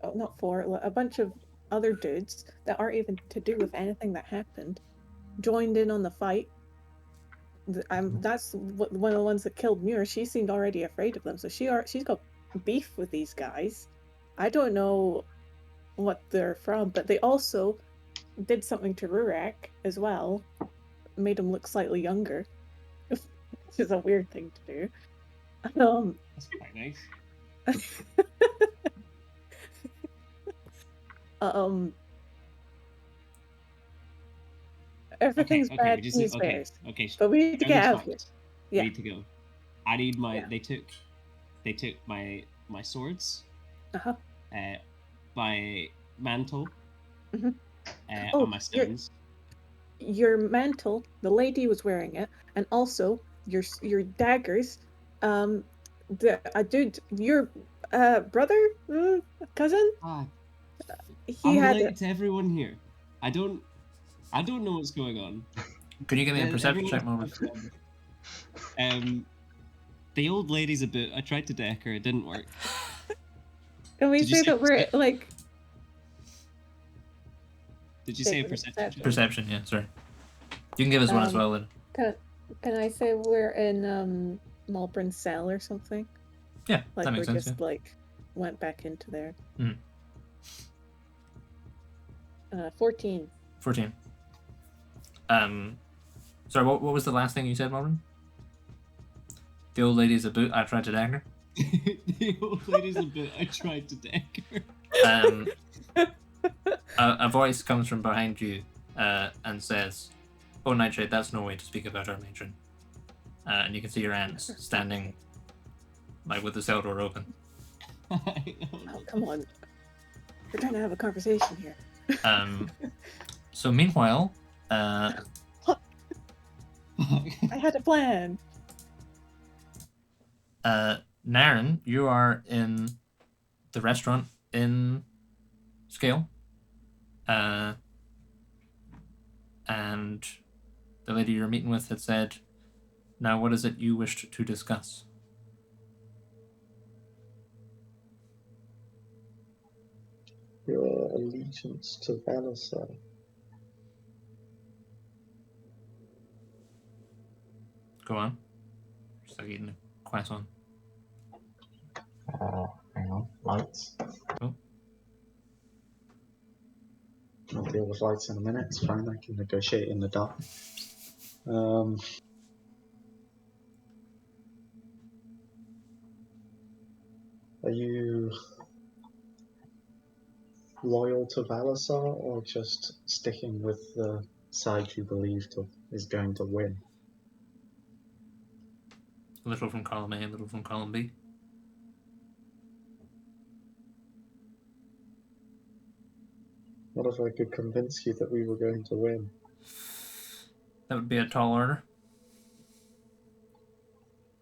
a bunch of other dudes that aren't even to do with anything that happened, joined in on the fight. That's one of the ones that killed Muir. She seemed already afraid of them, so she's got beef with these guys. I don't know what they're from, but they also did something to Rurak as well, made him look slightly younger, which is a weird thing to do. That's quite nice. Everything's okay, bad we just news okay, bears, okay. but we need to get out of here. Everything's fucked. Yeah. We need to go. I need my. Yeah. They took my swords. Uh-huh. My mantle. Mhm. And my stones. Your mantle, the lady was wearing it, and also your daggers. Dude, your brother, cousin, I'm he had related it. to everyone here. I don't know what's going on. Could you give me a Everyone perception check, else Malbryn? has them. The old lady's a bit. I tried to deck her. It didn't work. Can we Did you say say that we're like? Did you say a perception check? Perception, yeah. Sorry. You can give us one as well. Then. Can I say we're in Malbryn's cell or something? Yeah, Like that we makes sense. just like went back into there. 14. 14. Sorry, what was the last thing you said, Malbryn? The old lady's a boot. I tried to dagger. The old lady's a bit. I tried to deck her. A voice comes from behind you and says, "Oh, Nightshade, that's no way to speak about our matron." And you can see your aunts standing, like with the cell door open. Oh, come on. We're trying to have a conversation here. So meanwhile, I had a plan. Narinn, you are in the restaurant in Scale. and the lady you're meeting with had said, "Now, what is it you wished to discuss?" Your allegiance to Valasar. Go on. Just like eating a croissant. Hang on, lights. Oh. I'll deal with lights in a minute. It's fine. I can negotiate in the dark. Are you loyal to Valasar, or just sticking with the side you believe is going to win? A little from column A, a little from column B. What if I could convince you that we were going to win? That would be a tall order.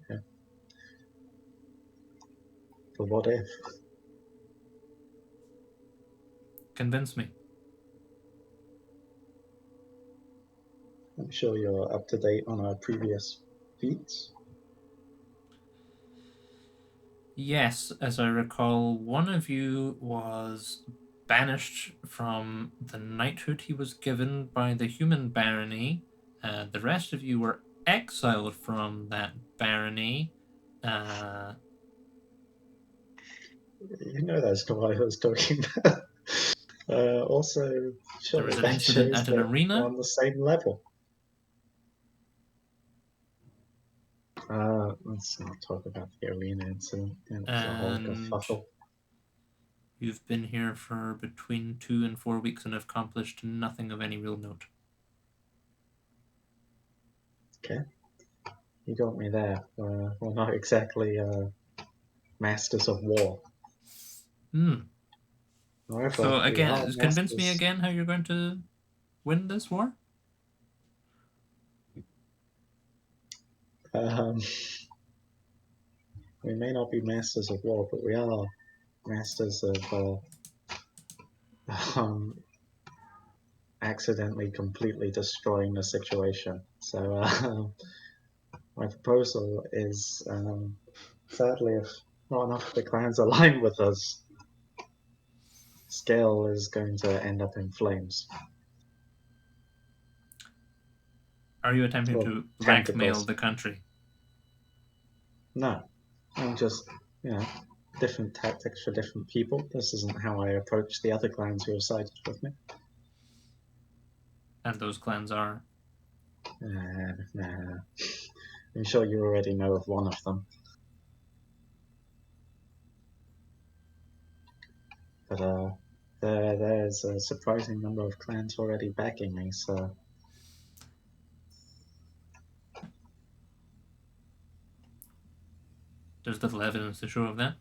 Yeah. But what if? Convince me. I'm sure you're up to date on our previous feats. Yes, as I recall, one of you was banished from the knighthood he was given by the human barony. The rest of you were exiled from that barony. You know that's not what I was talking about. Also, sure, There was an that incident shows at an that arena. we're on the same level. Let's not talk about the arena incident. It was a whole And kerfuffle. you've been here for between 2 and 4 weeks and have accomplished nothing of any real note. Okay, you got me there. We're not exactly masters of war. However, So we are again, convince me masters. again how you're going to win this war? We may not be masters of war, but we are masters of accidentally completely destroying the situation. So my proposal is, sadly, if not enough of the clans align with us, Scale is going to end up in flames. Are you attempting Or to tentacles. blackmail the country? No, I'm just, different tactics for different people. This isn't how I approach the other clans who have sided with me. And those clans are? Nah. I'm sure you already know of one of them. But there's a surprising number of clans already backing me, so... There's little evidence to show of that.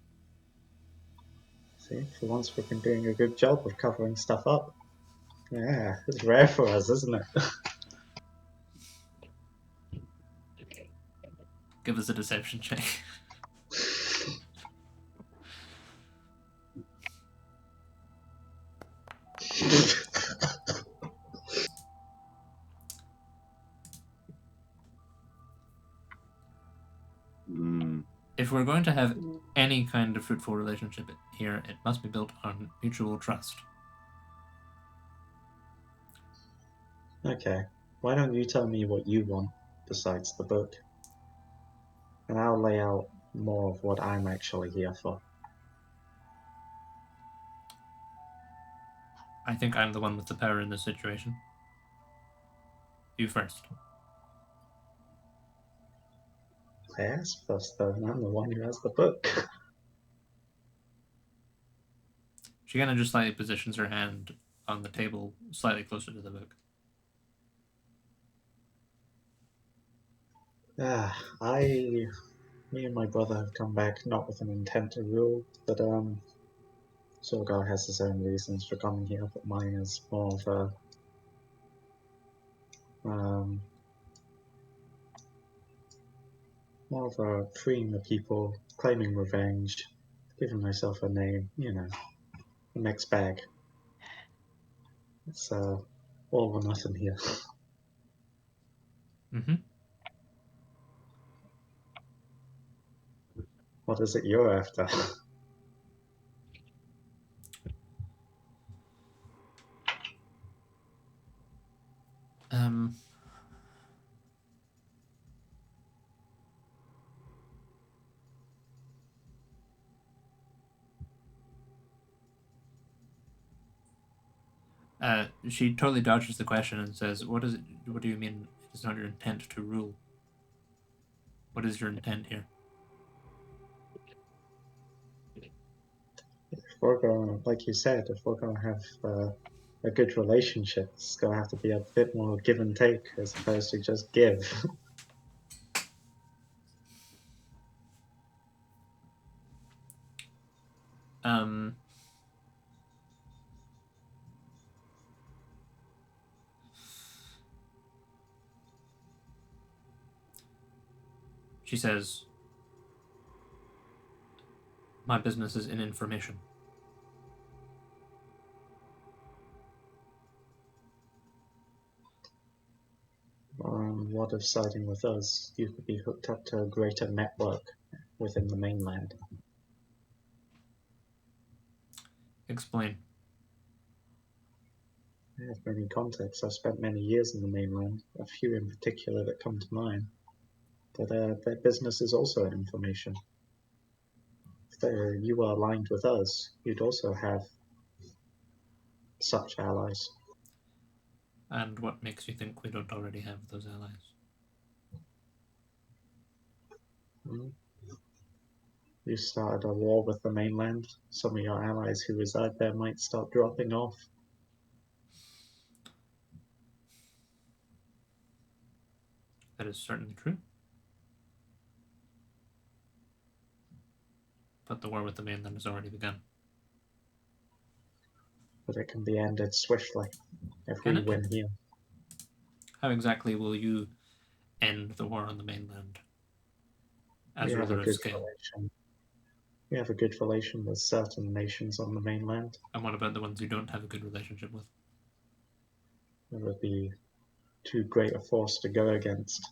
See, for once we've been doing a good job of covering stuff up. Yeah, it's rare for us, isn't it? Give us a deception check. If we're going to have any kind of fruitful relationship here, it must be built on mutual trust. Okay, why don't you tell me what you want besides the book? And I'll lay out more of what I'm actually here for. I think I'm the one with the power in this situation. You first. I asked first, though, and I'm the one who has the book. She kind of just slightly positions her hand on the table, slightly closer to the book. Me and my brother have come back not with an intent to rule, but Zorgar has his own reasons for coming here, but mine is more of a freeing the people, claiming revenge, giving myself a name, a mixed bag. It's all or nothing here. Mm-hmm. What is it you're after? Um. She totally dodges the question and says, "What is it? What do you mean? It is not your intent to rule? What is your intent here?" If we're going, like you said, if we're going to have a good relationship, it's going to have to be a bit more give and take as opposed to just give. Um. She says, "My business is in information." What if siding with us, you could be hooked up to a greater network within the mainland? Explain. I have many contacts. I've spent many years in the mainland, a few in particular that come to mind. But their business is also in information. If you were aligned with us, you'd also have such allies. And what makes you think we don't already have those allies? Hmm? You started a war with the mainland. Some of your allies who reside there might start dropping off. That is certainly true. But the war with the mainland has already begun. But it can be ended swiftly if Can we it? win here. How exactly will you end the war on the mainland as We have a ruler of good Scale? relation. We have a good relation with certain nations on the mainland. And what about the ones you don't have a good relationship with? It would be too great a force to go against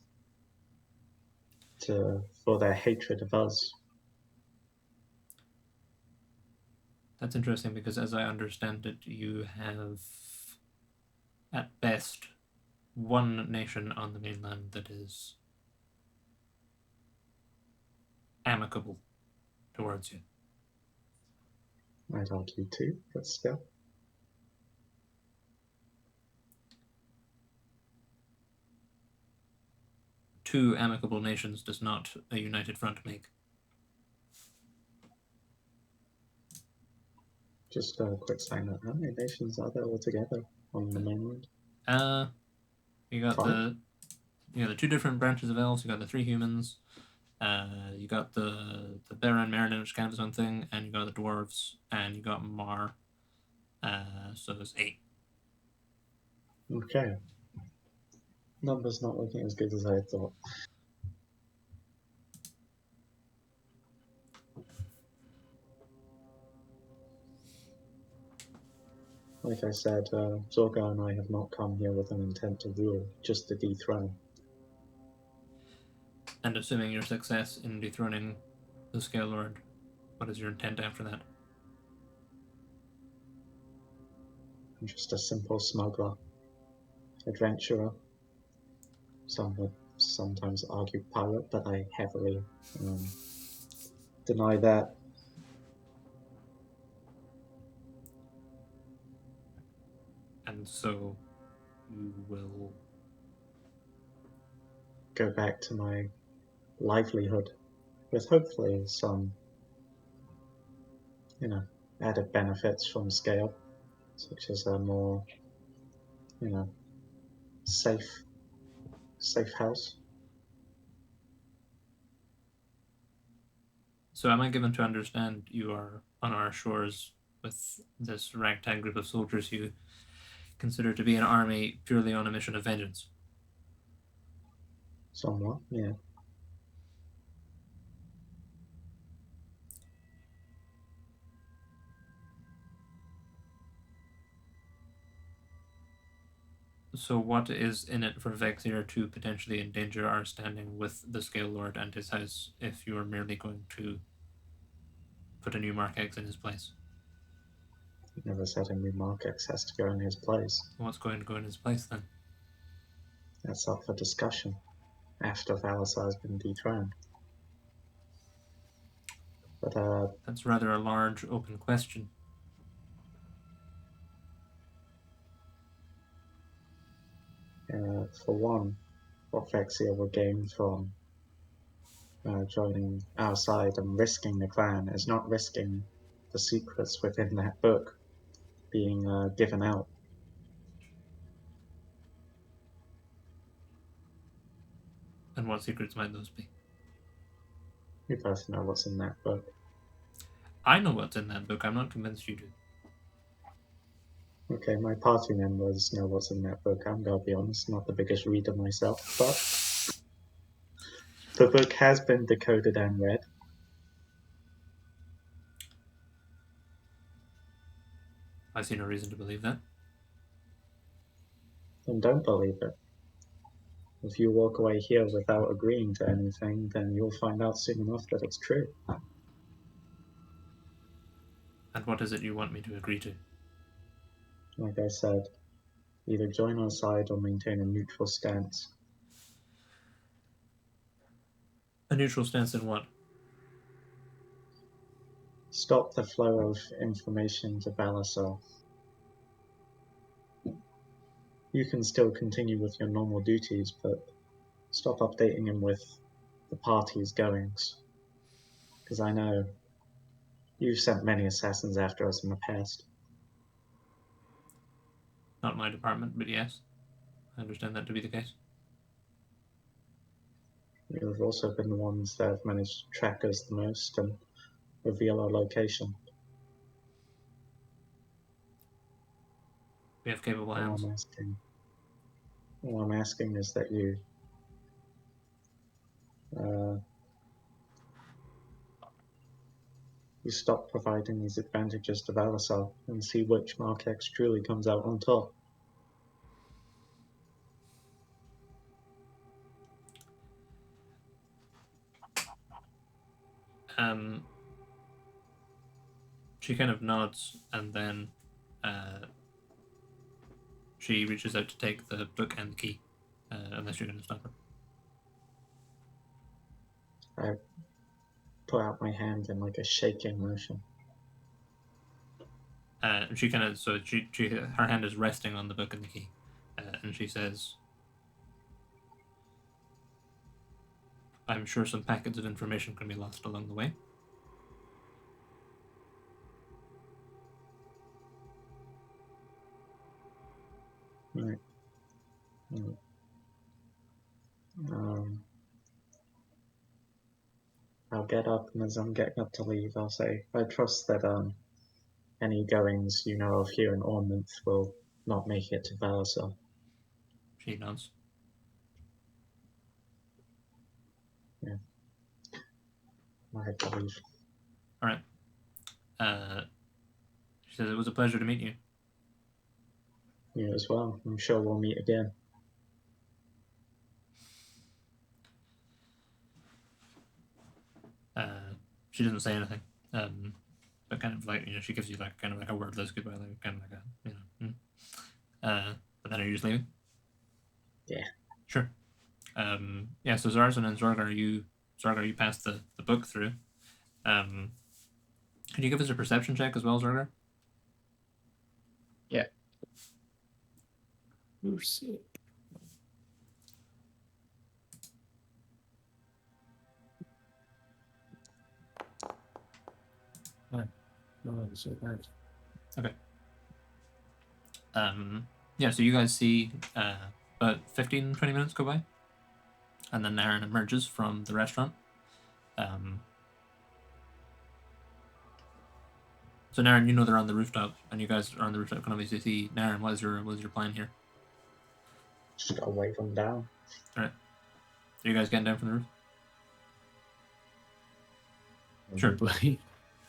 for their hatred of us. That's interesting because, as I understand it, you have, at best, one nation on the mainland that is amicable towards you. I'd argue too, but still. Two amicable nations does not a united front make. Just a quick sign up. How many nations are there altogether on the mainland? You got Five? the two different branches of elves. You got the three humans. You got the Baron Meriden, which is kind of his own thing, and you got the dwarves, and you got Mar. So there's 8. Okay. Numbers not looking as good as I thought. Like I said, Zorgar and I have not come here with an intent to rule, just to dethrone. And assuming your success in dethroning the Scale Lord, what is your intent after that? I'm just a simple smuggler, adventurer. Some would sometimes argue pirate, but I heavily deny that. And so you will Go back to my livelihood with hopefully some, added benefits from scale, such as a more, safe house. So am I given to understand you are on our shores with this ragtag group of soldiers you consider to be an army purely on a mission of vengeance? Somewhat, yeah. So what is in it for Vexir to potentially endanger our standing with the Scale Lord and his house if you are merely going to put a new Markex in his place? You never said a new Markex has to go in his place. What's going to go in his place then? That's up for discussion after Valasar has been dethroned. But That's rather a large open question. for one, what Vexia will gain from joining our side and risking the clan is not risking the secrets within that book being given out. And what secrets might those be? You both know what's in that book. I know what's in that book. I'm not convinced you do. Okay, my party members know what's in that book. I'm gonna be honest, not the biggest reader myself, but the book has been decoded and read. I see no reason to believe that. And don't believe it. If you walk away here without agreeing to anything, then you'll find out soon enough that it's true. And what is it you want me to agree to? Like I said, either join our side or maintain a neutral stance. A neutral stance in what? Stop the flow of information to Balasar. You can still continue with your normal duties, but stop updating him with the party's goings. Because I know you've sent many assassins after us in the past. Not my department, but yes. I understand that to be the case. You have also been the ones that have managed to track us the most and reveal our location. We have capable hands. All I'm asking is that you stop providing these advantages to Valasar and see which Markex truly comes out on top. She kind of nods and then she reaches out to take the book and the key, unless you're going to stop her. I put out my hand in like a shaking motion. And she kind of, so her hand is resting on the book and the key, and she says, I'm sure some packets of information can be lost along the way. Right. I'll get up, and as I'm getting up to leave, I'll say, I trust that any goings you know of here in Ormonth will not make it to Valasar. She nods. Yeah. I have to leave. All right. She says, it was a pleasure to meet you. You as well. I'm sure we'll meet again. She doesn't say anything, but kind of like, she gives you like kind of like a wordless goodbye, like kind of like a, but then are you just leaving? Yeah. Sure. Yeah. So Zarzan and Zorgar, you passed the book through. Can you give us a perception check as well, Zorgar? Yeah. Mercy. No, so bad. Okay. Yeah, so you guys see about 15, 20 minutes go by, and then Narinn emerges from the restaurant. So Narinn, you know they're on the rooftop, and you guys are on the rooftop. Can obviously see Narinn. What is your plan here? Just gotta wave them down. All right. Are you guys getting down from the roof? Sure.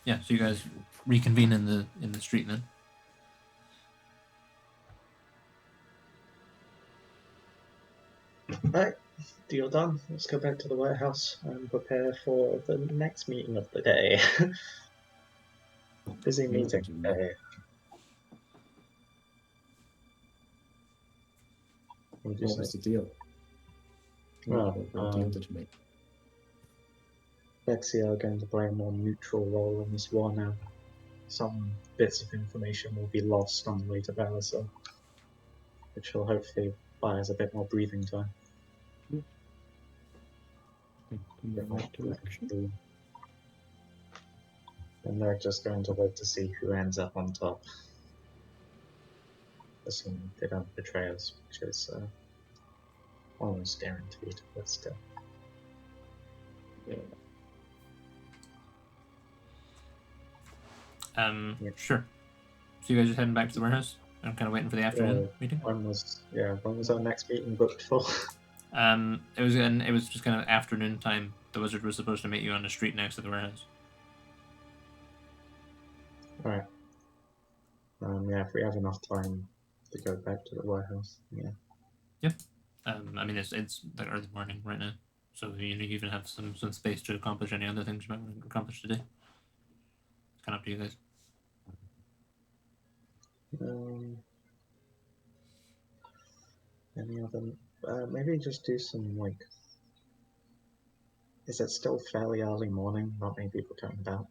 Yeah. So you guys reconvene in the street then. Right, deal done. Let's go back to the warehouse and prepare for the next meeting of the day. Busy meeting day. What did you What say? was the deal? Well, What deal did you make? Vexir are going to play a more neutral role in this war now. Some bits of information will be lost on the way to Balasar, which will hopefully buy us a bit more breathing time. In the right direction. And they're just going to wait to see who ends up on top. Assuming they don't betray us, which is almost guaranteed, but still. Yeah. Sure. So you guys just heading back to the warehouse? I'm kind of waiting for the afternoon meeting. When was our next meeting booked for? It was just kind of afternoon time. The wizard was supposed to meet you on the street next to the warehouse. Alright. Yeah, if we have enough time to go back to the warehouse, yeah. I mean, it's like early morning right now, so you even have some space to accomplish any other things you might want to accomplish today. It's kind of up to you guys. Any other? Maybe just do some like. Is it still fairly early morning? Not many people coming about.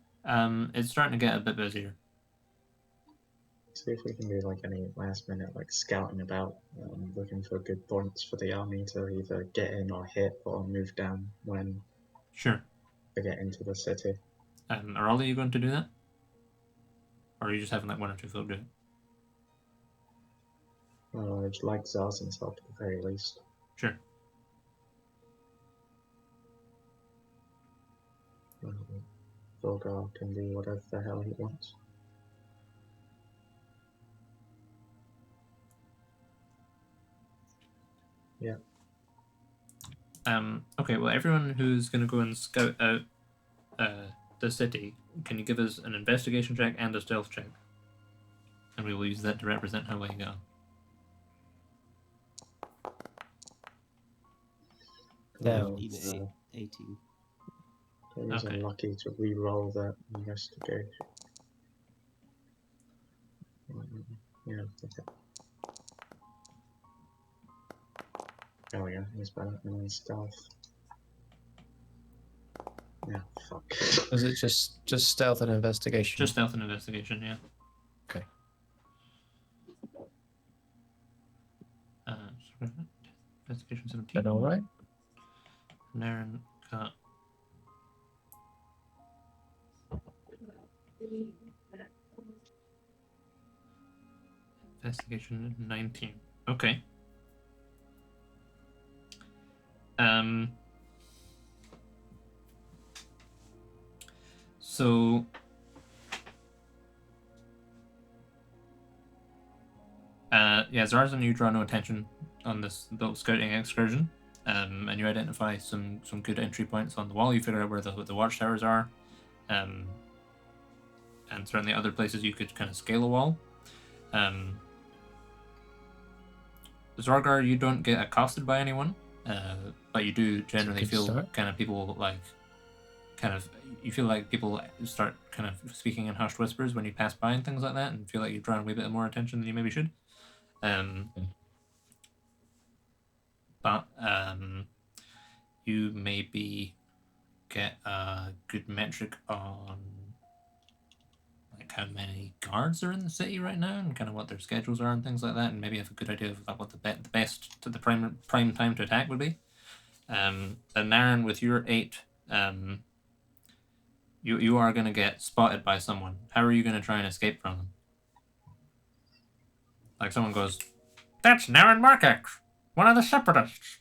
It's starting to get a bit busier. See if we can do like any last minute like scouting about, looking for good points for the army to either get in or hit or move down when Sure. they get into the city. Are all of you going to do that? Or are you just having like one or two folk do it? I'd like Zazen's help at the very least. Sure. Zorgar can do whatever the hell he wants. Yeah. Okay, well, everyone who's going to go and scout out the city, can you give us an investigation check and a stealth check? And we will use that to represent how well you go. Well, 18. He's Okay. unlucky to re-roll that investigation. Yeah, okay. There we go, he's better than stealth. Yeah, fuck. Is it just stealth and investigation? Just stealth and investigation, yeah. Okay. Investigation 17. Then all right. Narinn got investigation 19. Okay. So yeah, Zarzan, you draw no attention on this little scouting excursion, and you identify some good entry points on the wall. You figure out where the watchtowers are, and certainly other places you could kind of scale a wall. Zorgar, you don't get accosted by anyone, but you do generally feel kind of people like you feel like people start kind of speaking in hushed whispers when you pass by and things like that, and feel like you're drawing a wee bit more attention than you maybe should. But you maybe get a good metric on like how many guards are in the city right now and kind of what their schedules are and things like that, and maybe have a good idea of like what the best to the prime time to attack would be. And Narinn, with your 8, you are going to get spotted by someone. How are you going to try and escape from them? Like someone goes, "That's Narinn Markex, one of the separatists."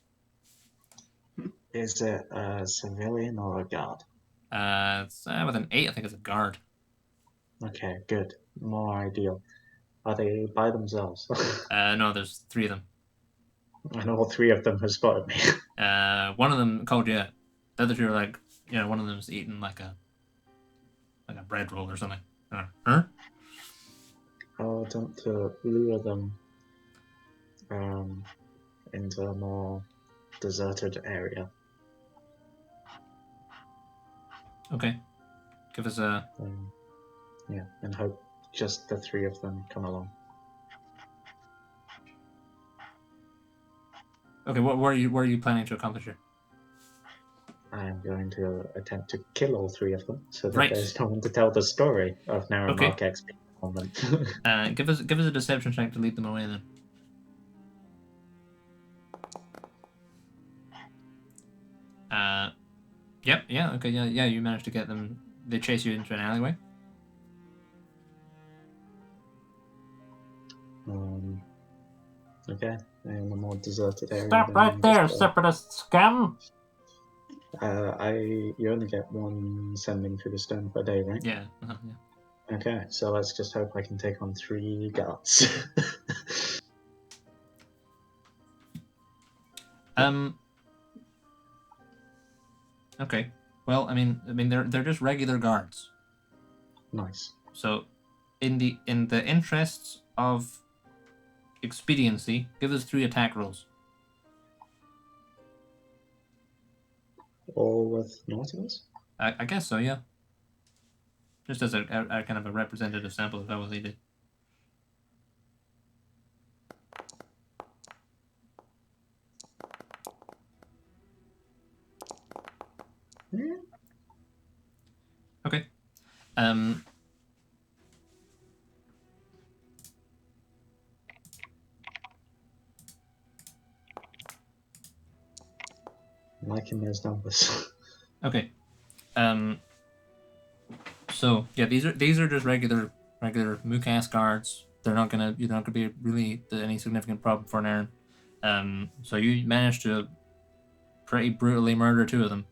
Is it a civilian or a guard? It's, with an 8, I think it's a guard. Okay, good. More ideal. Are they by themselves? No, there's 3 of them. And all 3 of them have spotted me. One of them called you out. The other 2 are like, one of them's eating like a bread roll or something. Huh? I'll attempt to lure them into a more deserted area. Okay. Give us a. Yeah, and hope just the three of them come along. Okay, what are you planning to accomplish here? I am going to attempt to kill all three of them so that Right. there's no one to tell the story of Narinn Okay. Markex being a moment. Give us a deception check to lead them away then. Yep, yeah, okay, yeah, you managed to get them. They chase you into an alleyway. Okay, in a more deserted area. Stop right there, separatist scum! You only get one sending through the stone per day, right? Yeah, yeah. Okay, so let's just hope I can take on 3 guards. Okay. Well, I mean, they're just regular guards. Nice. So, in the interests of expediency, give us 3 attack rolls. All with Nautilus? I guess so, yeah. Just as a kind of a representative sample of how well they did. Yeah. Okay. Liking those numbers. Okay. So yeah, these are just regular Mukas guards. You're not gonna be really any significant problem for Narinn. So you managed to pretty brutally murder 2 of them.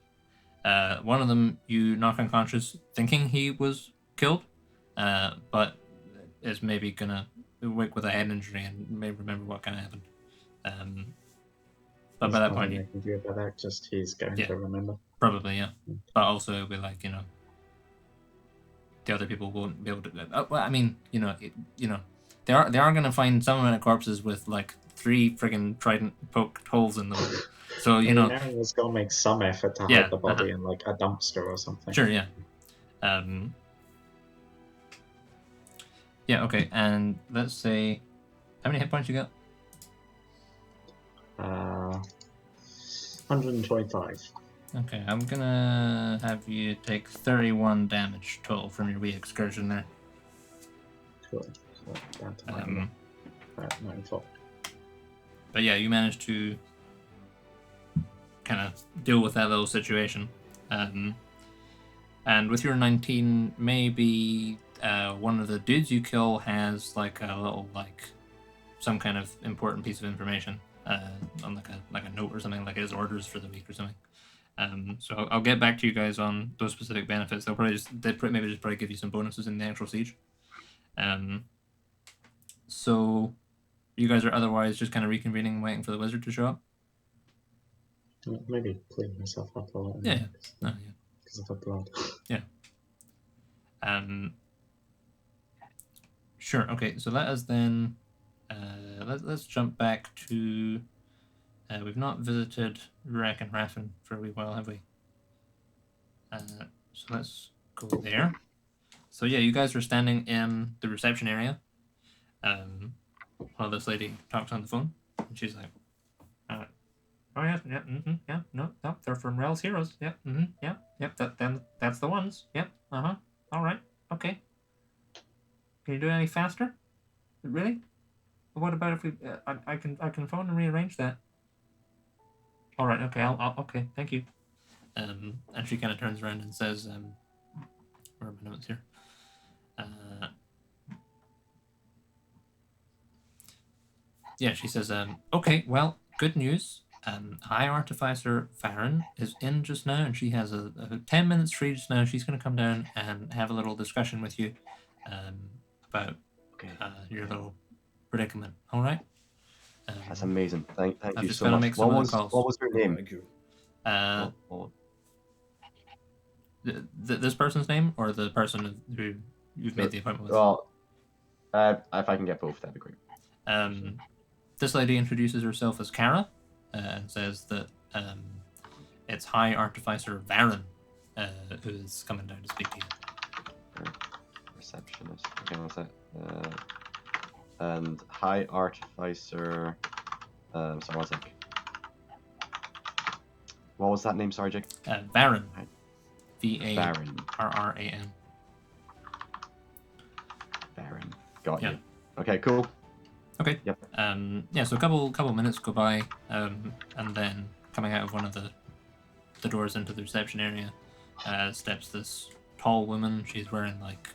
One of them you knock unconscious, thinking he was killed, but is maybe gonna wake with a head injury and may remember what kind of happened. But by that point, I can do about that. Just he's going to remember. Probably, yeah. But also, it'll be like, the other people won't be able to. Well, I mean, they are going to find some amount of corpses with like 3 friggin' trident poked holes in them. So Narinn was gonna make some effort to hide the body in like a dumpster or something. Sure, yeah. Yeah, okay, and let's say, how many hit points you got? 125. Okay, I'm gonna have you take 31 damage total from your wee excursion there. Cool. So down to 94. But yeah, you managed to kind of deal with that little situation. And with your 19, maybe one of the dudes you kill has like a little some kind of important piece of information on like a note or something, like his orders for the week or something. So I'll get back to you guys on those specific benefits. They'll probably probably give you some bonuses in the actual siege. So you guys are otherwise just kind of reconvening and waiting for the wizard to show up? Maybe clean myself up a lot. Yeah. Because of the blood. Yeah. Sure. Okay. So let us then. Let's jump back to. We've not visited Rurak and H'rafn for a wee while, have we? So let's go there. So yeah, you guys are standing in the reception area. While this lady talks on the phone, and she's like, "Oh yeah, yeah, no, they're from Rel's Heroes. Yeah, yeah, yep. That's the ones. Yep. All right. Okay. Can you do it any faster? Really? What about if we? I can phone and rearrange that. All right. Okay. I'll okay. Thank you. And she kind of turns around and says, "Where are my notes here?" Yeah, she says, "Okay. Well, good news. High Artificer Farron is in just now, and she has a 10 minutes free just now. She's going to come down and have a little discussion with you about your little predicament. All right?" That's amazing. Thank I'm you just so gonna much. make some of the calls. What was her name? Thank you. This person's name or the person who you've made the appointment with? Well, if I can get both, that'd be great. This lady introduces herself as Kara and says that It's High Artificer Varyn, who's coming down to speak to you. Receptionist. Okay, what's that? And High Artificer. Sorry, one sec. What was that name? Sorry, Jake. Varyn. Right. Varran. Varyn. Got Yeah. you. Okay, cool. Okay. Yep. So a couple minutes go by, and then coming out of one of the doors into the reception area, steps this tall woman. She's wearing like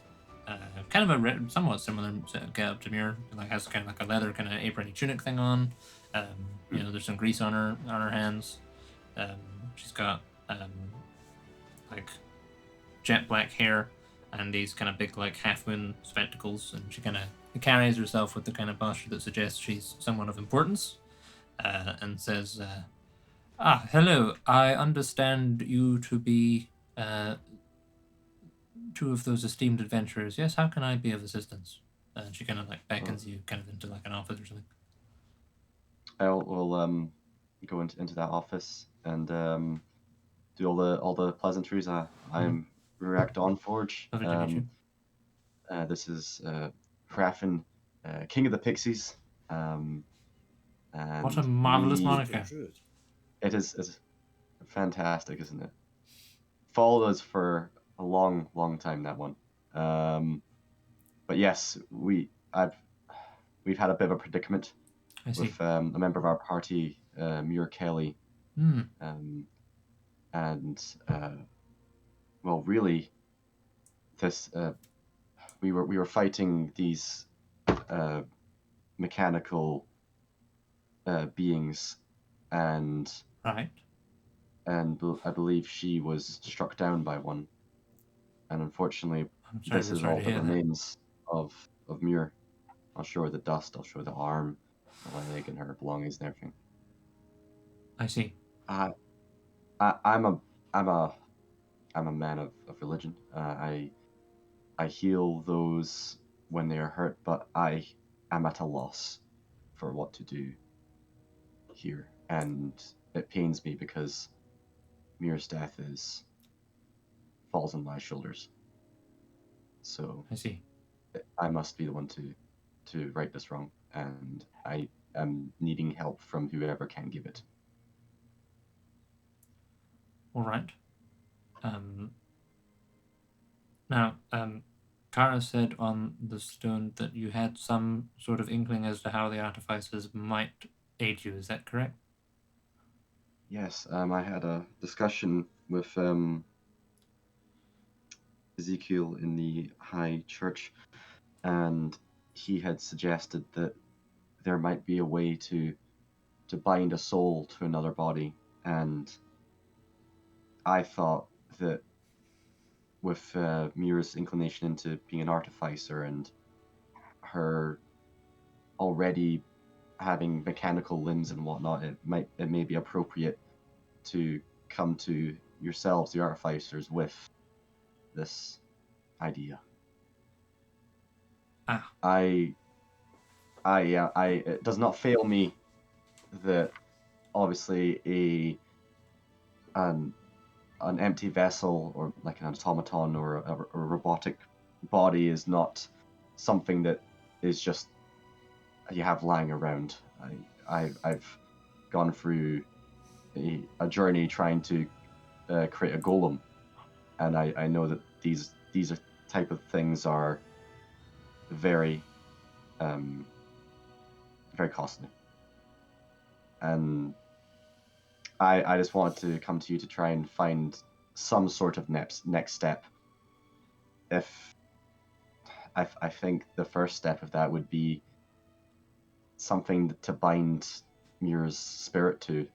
kind of a somewhat similar get up to Muir. Like has kind of like a leather kind of aprony tunic thing on. There's some grease on her hands. She's got like jet black hair and these kind of big like half moon spectacles, and she kind of carries herself with the kind of posture that suggests she's someone of importance, and says, hello, I understand you to be two of those esteemed adventurers. Yes, how can I be of assistance? And she kind of like beckons you kind of into like an office or something. We'll go into that office and do all the pleasantries. I'm Rurak Dawnforge. Lovely to meet you. This is H'rafn, King of the Pixies. And What a marvelous we- moniker. It's fantastic, isn't it? Followed us for a long, long time, that one. But yes, we've had a bit of a predicament with a member of our party, Muir Kelly. Well, really, this we were fighting these mechanical beings, and Right. I believe she was struck down by one, and unfortunately, I'm sorry, this we're is sorry all to that hear that. remains of Muir. I'll show her the dust. I'll show her the arm, the leg, and her belongings and everything. I see. I'm a man of religion. I heal those when they are hurt, but I am at a loss for what to do here, and it pains me because Muir's death falls on my shoulders. So I see. I must be the one to right this wrong, and I am needing help from whoever can give it. All right. Now, Kara said on the stone that you had some sort of inkling as to how the artificers might aid you. Is that correct? Yes, I had a discussion with Ezekiel in the High Church, and he had suggested that there might be a way to bind a soul to another body, and I thought that with Mira's inclination into being an artificer and her already having mechanical limbs and whatnot, it may be appropriate to come to yourselves, the artificers, with this idea. It does not fail me that obviously an empty vessel or like an automaton or a robotic body is not something that is just you have lying around. I've gone through a journey trying to create a golem, and I know that these are type of things are very very costly, and I just wanted to come to you to try and find some sort of next step. If I think the first step of that would be something to bind Muir's spirit to.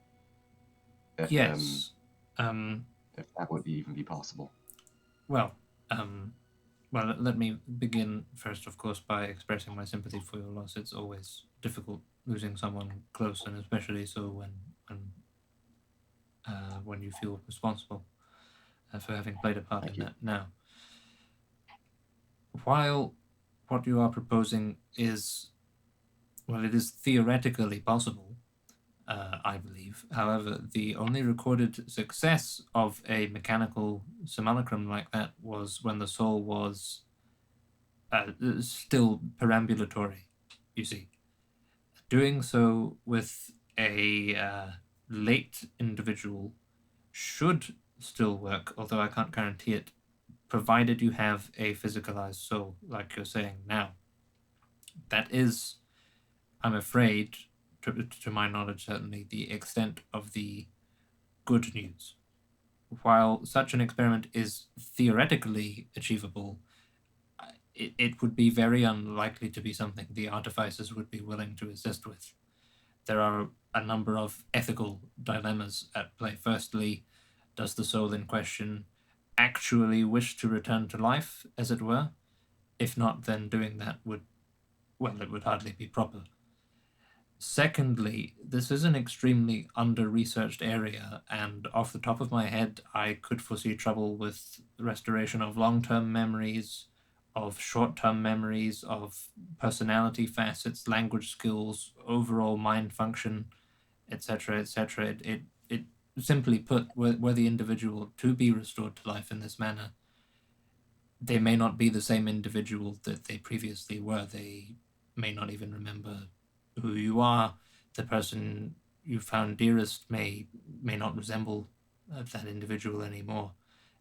If, yes. If that would even be possible. Well, let me begin first, of course, by expressing my sympathy for your loss. It's always difficult losing someone close, and especially so when you feel responsible for having played a part in that. Now, while what you are proposing is, well, it is theoretically possible, I believe. However, the only recorded success of a mechanical simulacrum like that was when the soul was still perambulatory, you see. Doing so with a late individual should still work, although I can't guarantee it, provided you have a physicalized soul, like you're saying now. That is, I'm afraid, to my knowledge, certainly, the extent of the good news. While such an experiment is theoretically achievable, it would be very unlikely to be something the artificers would be willing to assist with. There are a number of ethical dilemmas at play. Firstly, does the soul in question actually wish to return to life, as it were? If not, then doing that would, well, it would hardly be proper. Secondly, this is an extremely under-researched area, and off the top of my head, I could foresee trouble with the restoration of long-term memories, of short-term memories, of personality facets, language skills, overall mind function, etc., etc. It simply put, were the individual to be restored to life in this manner, they may not be the same individual that they previously were. They may not even remember who you are. The person you found dearest may not resemble that individual anymore.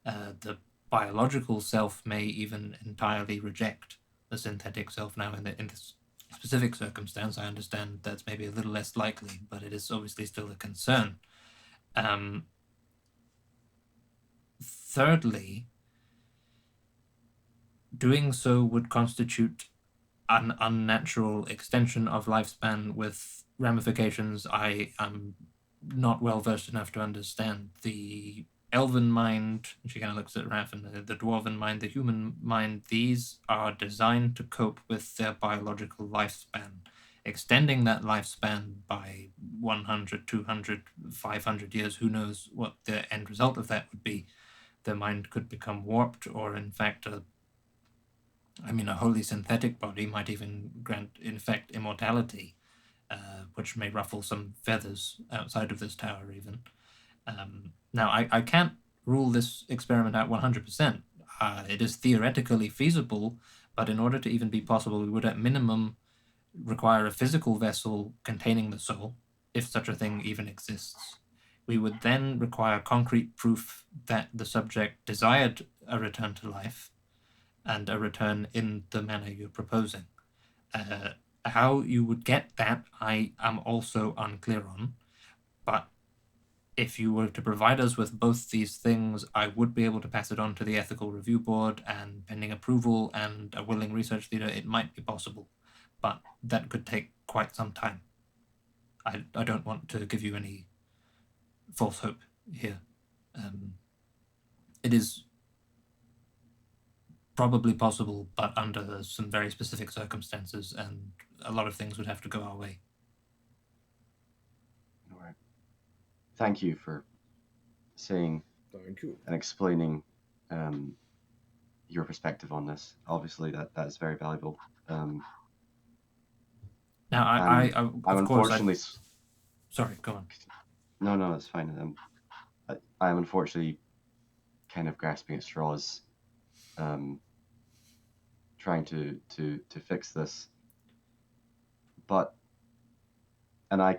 The biological self may even entirely reject the synthetic self. Now, in this specific circumstance, I understand that's maybe a little less likely, but it is obviously still a concern. Thirdly, doing so would constitute an unnatural extension of lifespan with ramifications I am not well versed enough to understand. The elven mind, she kind of looks at H'rafn, the dwarven mind, the human mind, these are designed to cope with their biological lifespan. Extending that lifespan by 100, 200, 500 years, who knows what the end result of that would be. Their mind could become warped, or in fact a wholly synthetic body might even grant, in fact, immortality, which may ruffle some feathers outside of this tower even. Now, I can't rule this experiment out 100%. It is theoretically feasible, but in order to even be possible, we would at minimum require a physical vessel containing the soul, if such a thing even exists. We would then require concrete proof that the subject desired a return to life, and a return in the manner you're proposing. How you would get that, I am also unclear on, but if you were to provide us with both these things, I would be able to pass it on to the ethical review board, and pending approval and a willing research leader, it might be possible, but that could take quite some time. I don't want to give you any false hope here. It is probably possible, but under some very specific circumstances, and a lot of things would have to go our way. All right. Thank you for saying Thank you. and explaining your perspective on this. Obviously, that is very valuable. Now, I'm unfortunately. Sorry, go on. No, it's fine. I am unfortunately kind of grasping at straws, trying to fix this. But, and I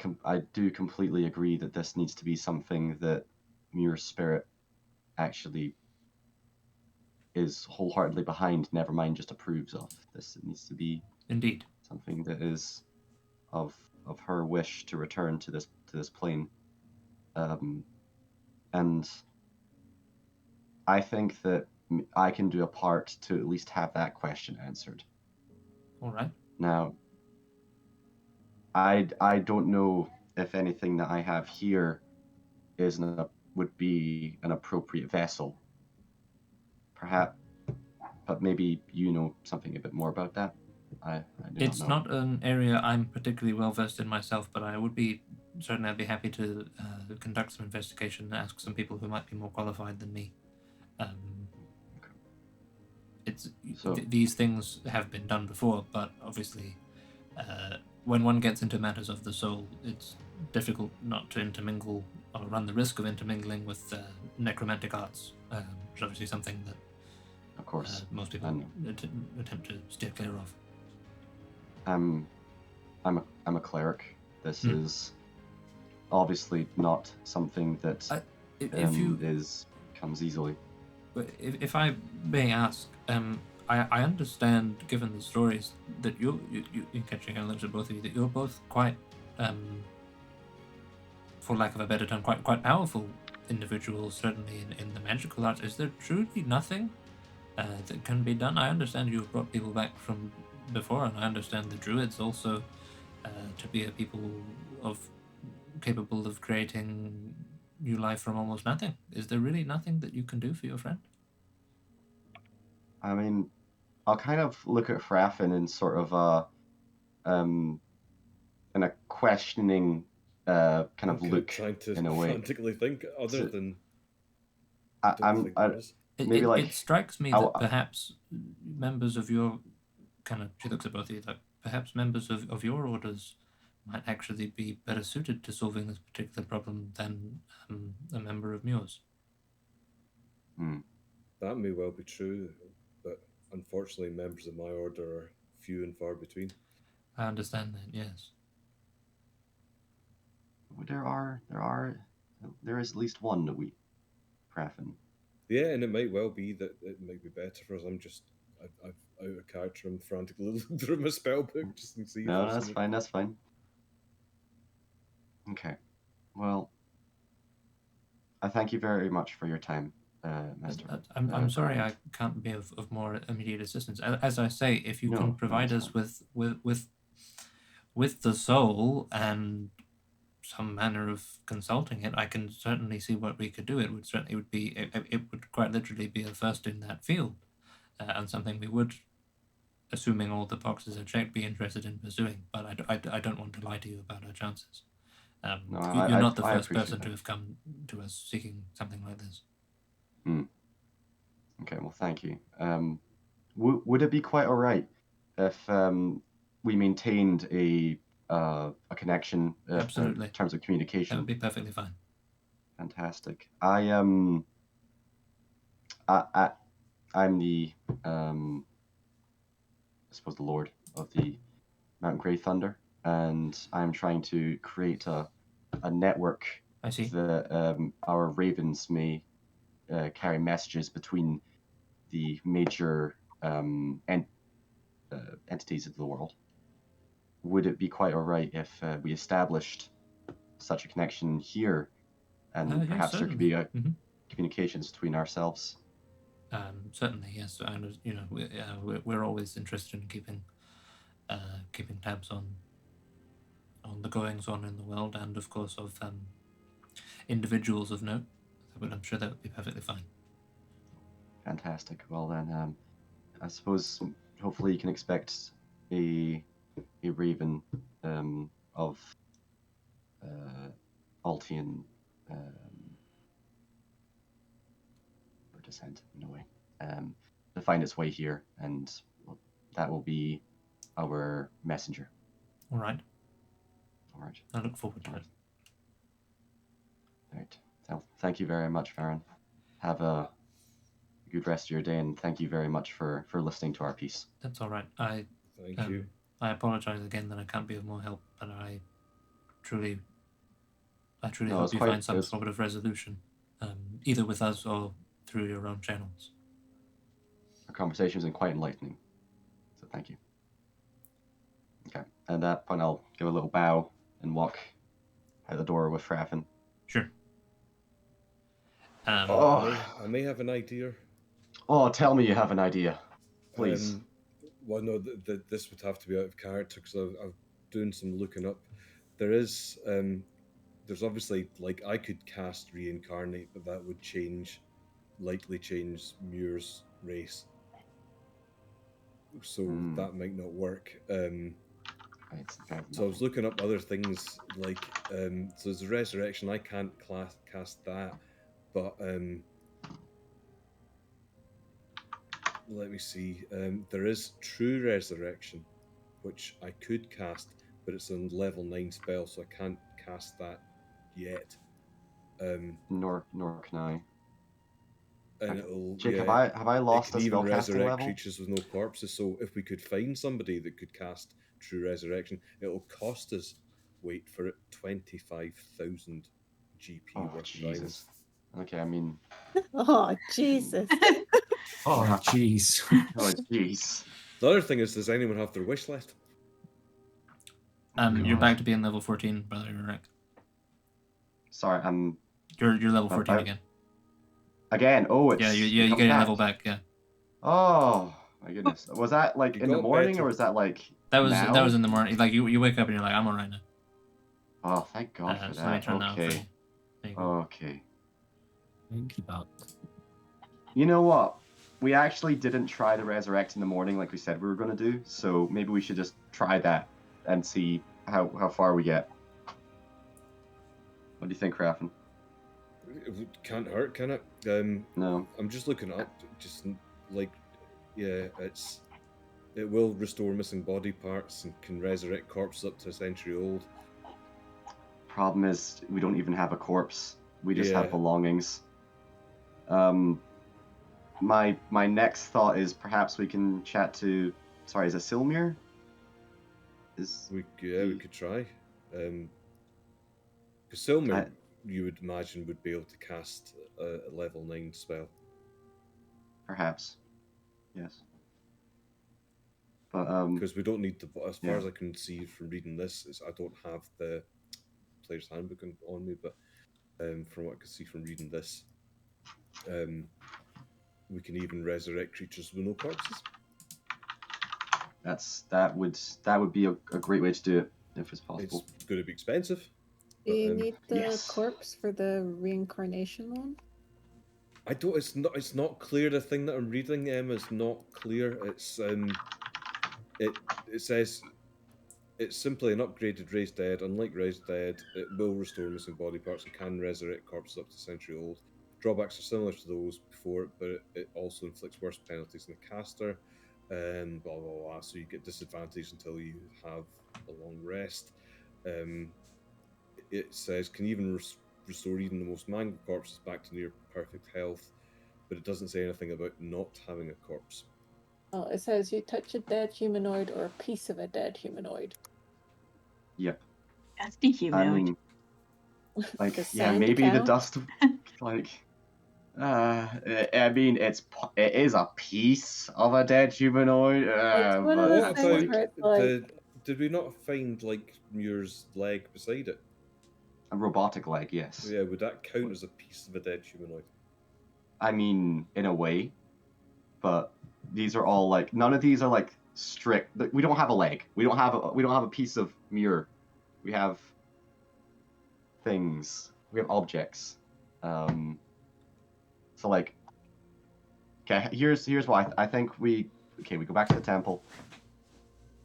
do completely agree that this needs to be something that Muir's spirit actually is wholeheartedly behind, never mind just approves of. This needs to be indeed something that is of her wish to return to this plane. And I think that I can do a part to at least have that question answered. All right. Now, I don't know if anything that I have here would be an appropriate vessel. Perhaps, but maybe you know something a bit more about that. I do it's not know. Not an area I'm particularly well versed in myself, but I'd be happy to conduct some investigation and ask some people who might be more qualified than me. These things have been done before, but obviously when one gets into matters of the soul, it's difficult not to intermingle or run the risk of intermingling with necromantic arts, which is obviously something that Of course. most people attempt to steer clear of. I'm a cleric. This is obviously not something that comes easily. If I may ask, I understand, given the stories, that you catching a looks at both of you, that you're both quite, for lack of a better term, quite powerful individuals, certainly in the magical arts. Is there truly nothing that can be done? I understand you've brought people back from before, and I understand the druids also to be a people capable of creating new life from almost nothing. Is there really nothing that you can do for your friend? I mean, I'll kind of look at H'rafn in sort of in a questioning kind of look, trying to in a way. frantically think other than. It strikes me that perhaps members of your she looks at both of you, like perhaps members of your orders might actually be better suited to solving this particular problem than a member of Muir's. That may well be true, but unfortunately members of my order are few and far between. I understand that, yes. There is at least one that we, H'rafn. Yeah, and it might well be that it might be better for us. I'm just I've out of character. I'm frantically looking through my spell book just to see. No, that's fine. That's fine. Okay, well, I thank you very much for your time, Master. I'm sorry I can't be of more immediate assistance. As I say, if you can provide us with the soul and some manner of consulting it, I can certainly see what we could do. It would quite literally be a first in that field, and something we would, assuming all the boxes are checked, be interested in pursuing. But I don't want to lie to you about our chances. You're not the first person to have come to us seeking something like this. Okay, well, thank you. Would it be quite all right if we maintained a connection Absolutely. in terms of communication? That would be perfectly fine. Fantastic. I'm the I suppose the Lord of the Mount Grey Thunder, and I'm trying to create a network that our ravens may carry messages between the major entities of the world. Would it be quite all right if we established such a connection here, and perhaps there could be communications between ourselves? Certainly, yes. And we're always interested in keeping tabs on the goings on in the world, and of course of individuals of note. But I'm sure that would be perfectly fine. Fantastic. Well then, I suppose hopefully you can expect a raven of Altian descent in a way to find its way here, and that will be our messenger. All right. Alright. I look forward to it. Right. So, thank you very much, Farron. Have a good rest of your day, and thank you very much for listening to our piece. That's all right. Thank you. I apologize again that I can't be of more help, but I truly hope you find some sort of resolution, either with us or through your own channels. Our conversation has been quite enlightening, so thank you. Okay, at that point I'll give a little bow and walk out the door with H'rafn. Sure. I may have an idea. Oh, tell me you have an idea, please. Well, no, this would have to be out of character because I've doing some looking up. There's obviously, like, I could cast reincarnate, but that would likely change Muir's race. So that might not work. So I was looking up other things, like, so there's resurrection. I can't cast that, but let me see. There is true resurrection, which I could cast, but it's a level 9 spell, so I can't cast that yet. Nor can I. And it'll Jake, yeah, have I it lost can a even spellcasting resurrect level? creatures with no corpses. So if we could find somebody that could cast True Resurrection, it'll cost us, wait for it, 25,000 GP Oh worth of Jesus. items. Okay, I mean, Oh Jesus. Oh, jeez. oh jeez. The other thing is, does anyone have their wish left? You're God. back to being level 14, brother Rurak. Sorry, You're level 14 I- again. again. Oh, it's Yeah, it you comes get a back. level back. Yeah, Oh my goodness. Was that like You in the got morning better. or was that like that now? was in the morning. Like you wake up and you're like, I'm alright now. Oh, thank God for So let me that. turn that on for you. Okay. There you go. Okay. Thank you, Buck. You know what? We actually didn't try the resurrect in the morning like we said we were going to do, so maybe we should just try that and see how far we get. What do you think, H'rafn? It can't hurt, can it? No. I'm just looking up. Just like, yeah, it will restore missing body parts and can resurrect corpses up to a century old. Problem is, we don't even have a corpse. We just Yeah. have belongings. My next thought is perhaps we can chat to. Sorry, is it Silmir? We could try. Because Silmir, you would imagine, would be able to cast a level 9 spell. Perhaps. Yes. But Because we don't need the. As far yeah. as I can see from reading this, I don't have the player's handbook on me, but from what I can see from reading this, we can even resurrect creatures with no corpses. that would be a great way to do it if it's possible. It's going to be expensive. Do you need the yes. corpse for the reincarnation one? I don't. It's not clear. The thing that I'm reading, Emma, is not clear. It's it says it's simply an upgraded raised dead. Unlike raised dead, it will restore missing body parts and can resurrect corpses up to a century old. Drawbacks are similar to those before, but it also inflicts worse penalties than the caster. Blah blah blah. So you get disadvantage until you have a long rest. It says can even restore even the most mangled corpses back to near perfect health, but it doesn't say anything about not having a corpse. Oh, it says you touch a dead humanoid or a piece of a dead humanoid. Yep. That's the humanoid. I mean, like, Does yeah, sand maybe the count? dust, like, I mean, it is a piece of a dead humanoid, It's one but of What the that's things like where it's like, did we not find like Muir's leg beside it? a robotic leg, yes. Yeah, would that count as a piece of a dead humanoid? I mean, in a way, but these are all like none of these are like strict. We don't have a leg. We don't have a piece of Muir. We have things. We have objects. So like, okay, here's why I think we go back to the temple,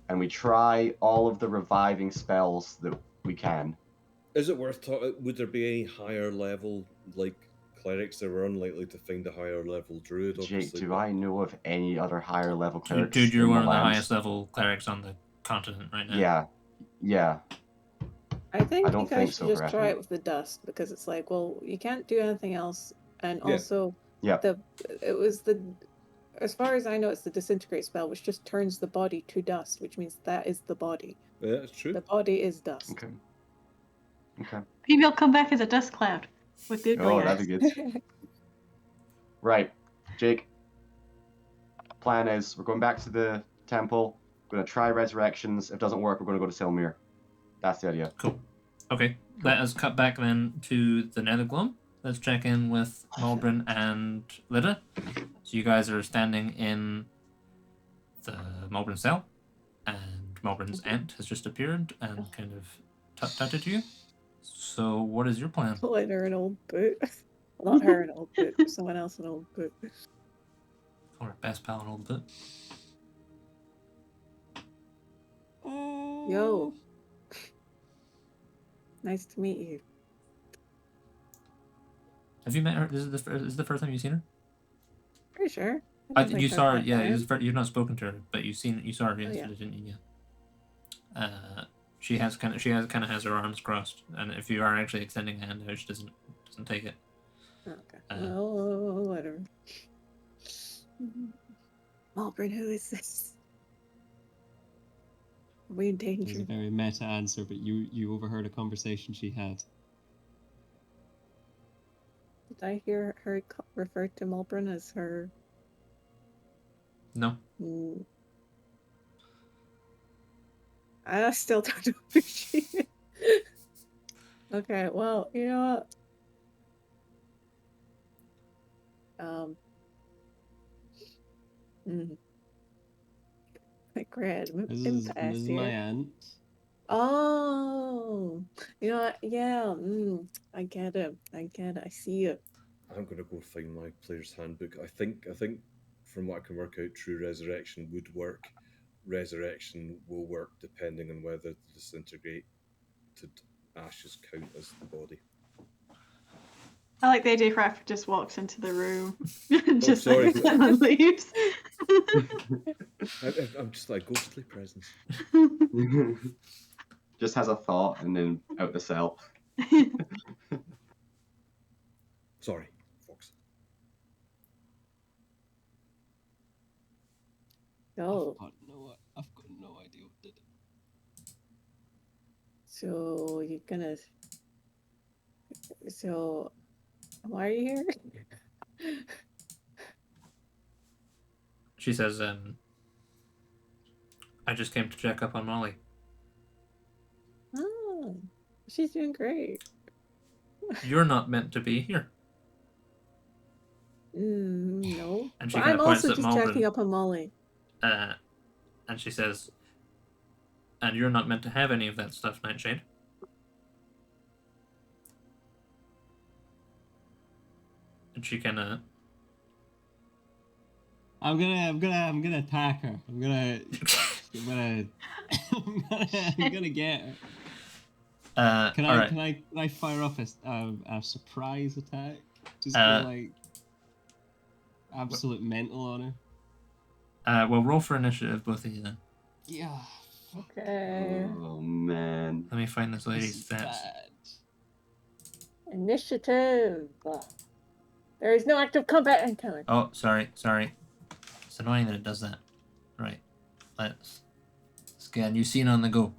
and we try all of the reviving spells that we can. Is it worth talking? Would there be any higher level like clerics that were unlikely to find a higher level druid? Jake, Obviously, do but I know of any other higher level clerics? Dude, you're in one of the land? highest level clerics on the continent right now. Yeah. I think I you don't guys think should so, just try H'rafn. it with the dust because it's like, well, you can't do anything else, and Yeah. also Yeah. as far as I know, it's the disintegrate spell, which just turns the body to dust, which means that is the body. yeah, that's true. The body is dust. Okay. Maybe I'll come back as a dust cloud with the ugly Oh, eyes. that'd be good. Right, Jake. Plan is we're going back to the temple. We're gonna try resurrections. If it doesn't work, we're gonna go to Silmir. That's the idea. Cool. Okay, let us cut back then to the Nethergloom. Let's check in with Malbryn and Lidda. So you guys are standing in the Malbryn cell, and Malbryn's aunt has just appeared and kind of tut-tutted you. So what is your plan? Pulling her an old boot. Well, not her an old boot, someone else an old boot. Call her best pal and all the bit. Yo. Nice to meet you. Have you met her? This is the first time you've seen her? Pretty sure. I don't think you think saw I've her. met Yeah, her. you've not spoken to her, but you saw her yeah. yesterday, didn't you? Yeah. She has kind of has her arms crossed, and if you are actually extending a hand out, she doesn't take it. Okay. Uh, Well, whatever. Malbryn, who is this? Are we in It was danger? a very meta answer, but you overheard a conversation she had. Did I hear her refer to Malbryn as her? No. I still don't know who she is. Okay, well, you know what? Like Grad, This impasse is here. my aunt. Oh, you know what? Yeah, I get it. I see it. I'm going to go find my player's handbook. I think from what I can work out, true resurrection would work. Resurrection will work depending on whether the disintegrated ashes count as the body. I like the idea Raph just walks into the room and just sorry. and leaves. I'm just like ghostly presence. Just has a thought and then out the cell. Sorry, Fox. Oh, I've got no idea what did it. so you're gonna. So, why are you here? She says, I just came to check up on Molly. Oh, she's doing great. You're not meant to be here. No. And she But kind I'm of points also at just Malbryn. checking up on Molly. And she says, and you're not meant to have any of that stuff, Nightshade. And she kind of. I'm gonna attack her. I'm gonna get her. Can I fire off a surprise attack? Just go like absolute mental on her. Well, roll for initiative, both of you then. Yeah. Okay. Oh man. Let me find this lady's stats. Initiative. There is no active combat encounter. Oh, sorry. It's annoying that it does that. Right. Let's get a new scene on the go.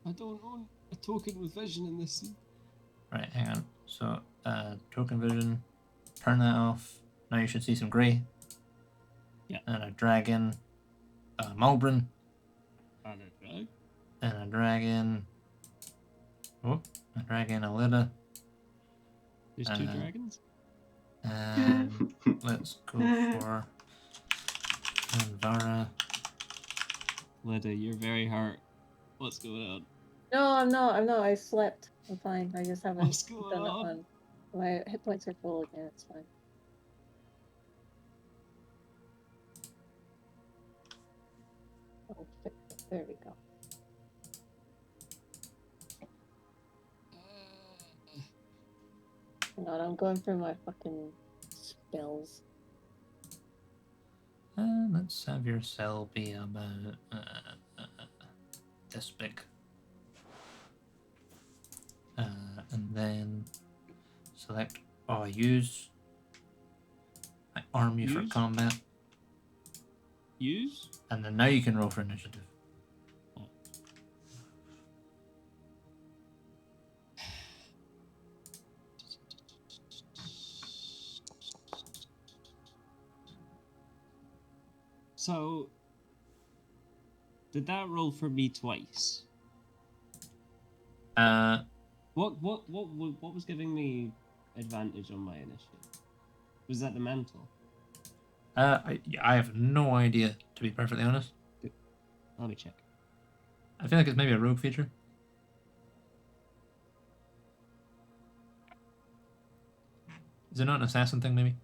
I don't own a token with vision in this scene. Right, hang on. So, token vision. Turn that off. Now you should see some grey. Yeah. And a dragon. Malbryn. And a drag. And a dragon. Oh, a dragon, a Lidda. There's two dragons? And let's go for Vara. Lidda, you're very hurt. What's going on? No, I'm not. I slept. I'm fine. I just haven't What's going done on? that one. My hit points are full again. It's fine. Oh, fix it. There we go. Hang on, I'm going through my fucking spells. Let's have your cell be about this big. And then select use. I arm you for combat. Use? And then now you can roll for initiative. So, did that roll for me twice? What was giving me advantage on my initiative? Was that the mantle? I have no idea, to be perfectly honest. Let me check. I feel like it's maybe a rogue feature. Is it not an assassin thing, maybe?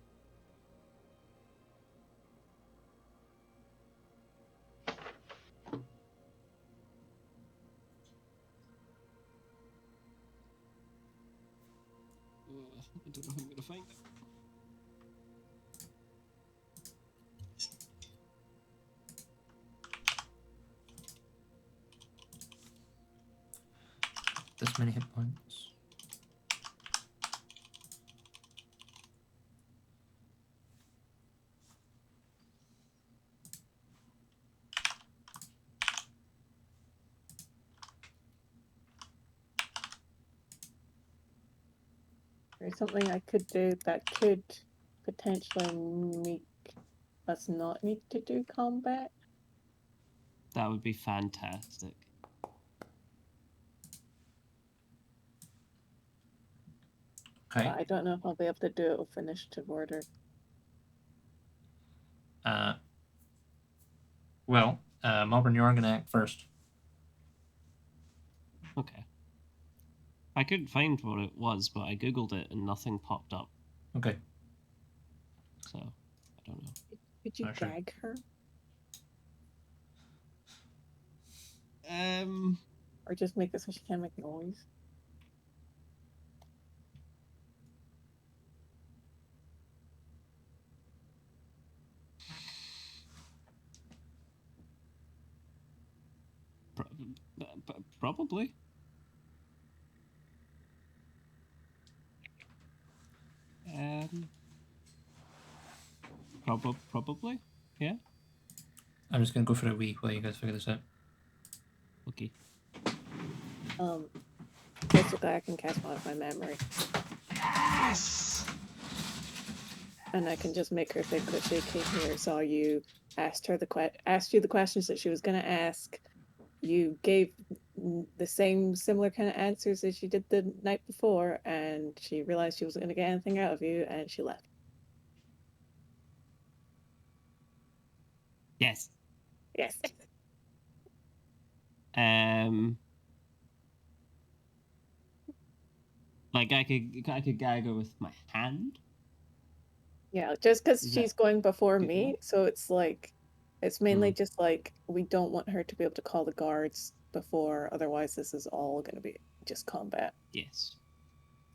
I don't know how I'm gonna find it. This many hit points. There's something I could do that could potentially make us not need to do combat. That would be fantastic. Okay. But I don't know if I'll be able to do it with initiative order. Well, Malbryn, you are going to act first. Okay. I couldn't find what it was, but I googled it and nothing popped up. Okay. So, I don't know. Could you Sure. gag her? Or just make it so she can't make noise? Probably. Probably. Yeah. I'm just going to go for a wee while you guys figure this out. Okay. Basically, I can cast Modify Memory. Yes! And I can just make her think that she came here, saw you, asked you the questions that she was going to ask. You gave the same similar kind of answers as you did the night before, and she realized she wasn't going to get anything out of you, and she left. Yes. Yes. Like I could gag her with my hand. Yeah, just because Is she's that going before good me, enough? so it's like, it's mainly just like, we don't want her to be able to call the guards before, otherwise this is all going to be just combat. Yes.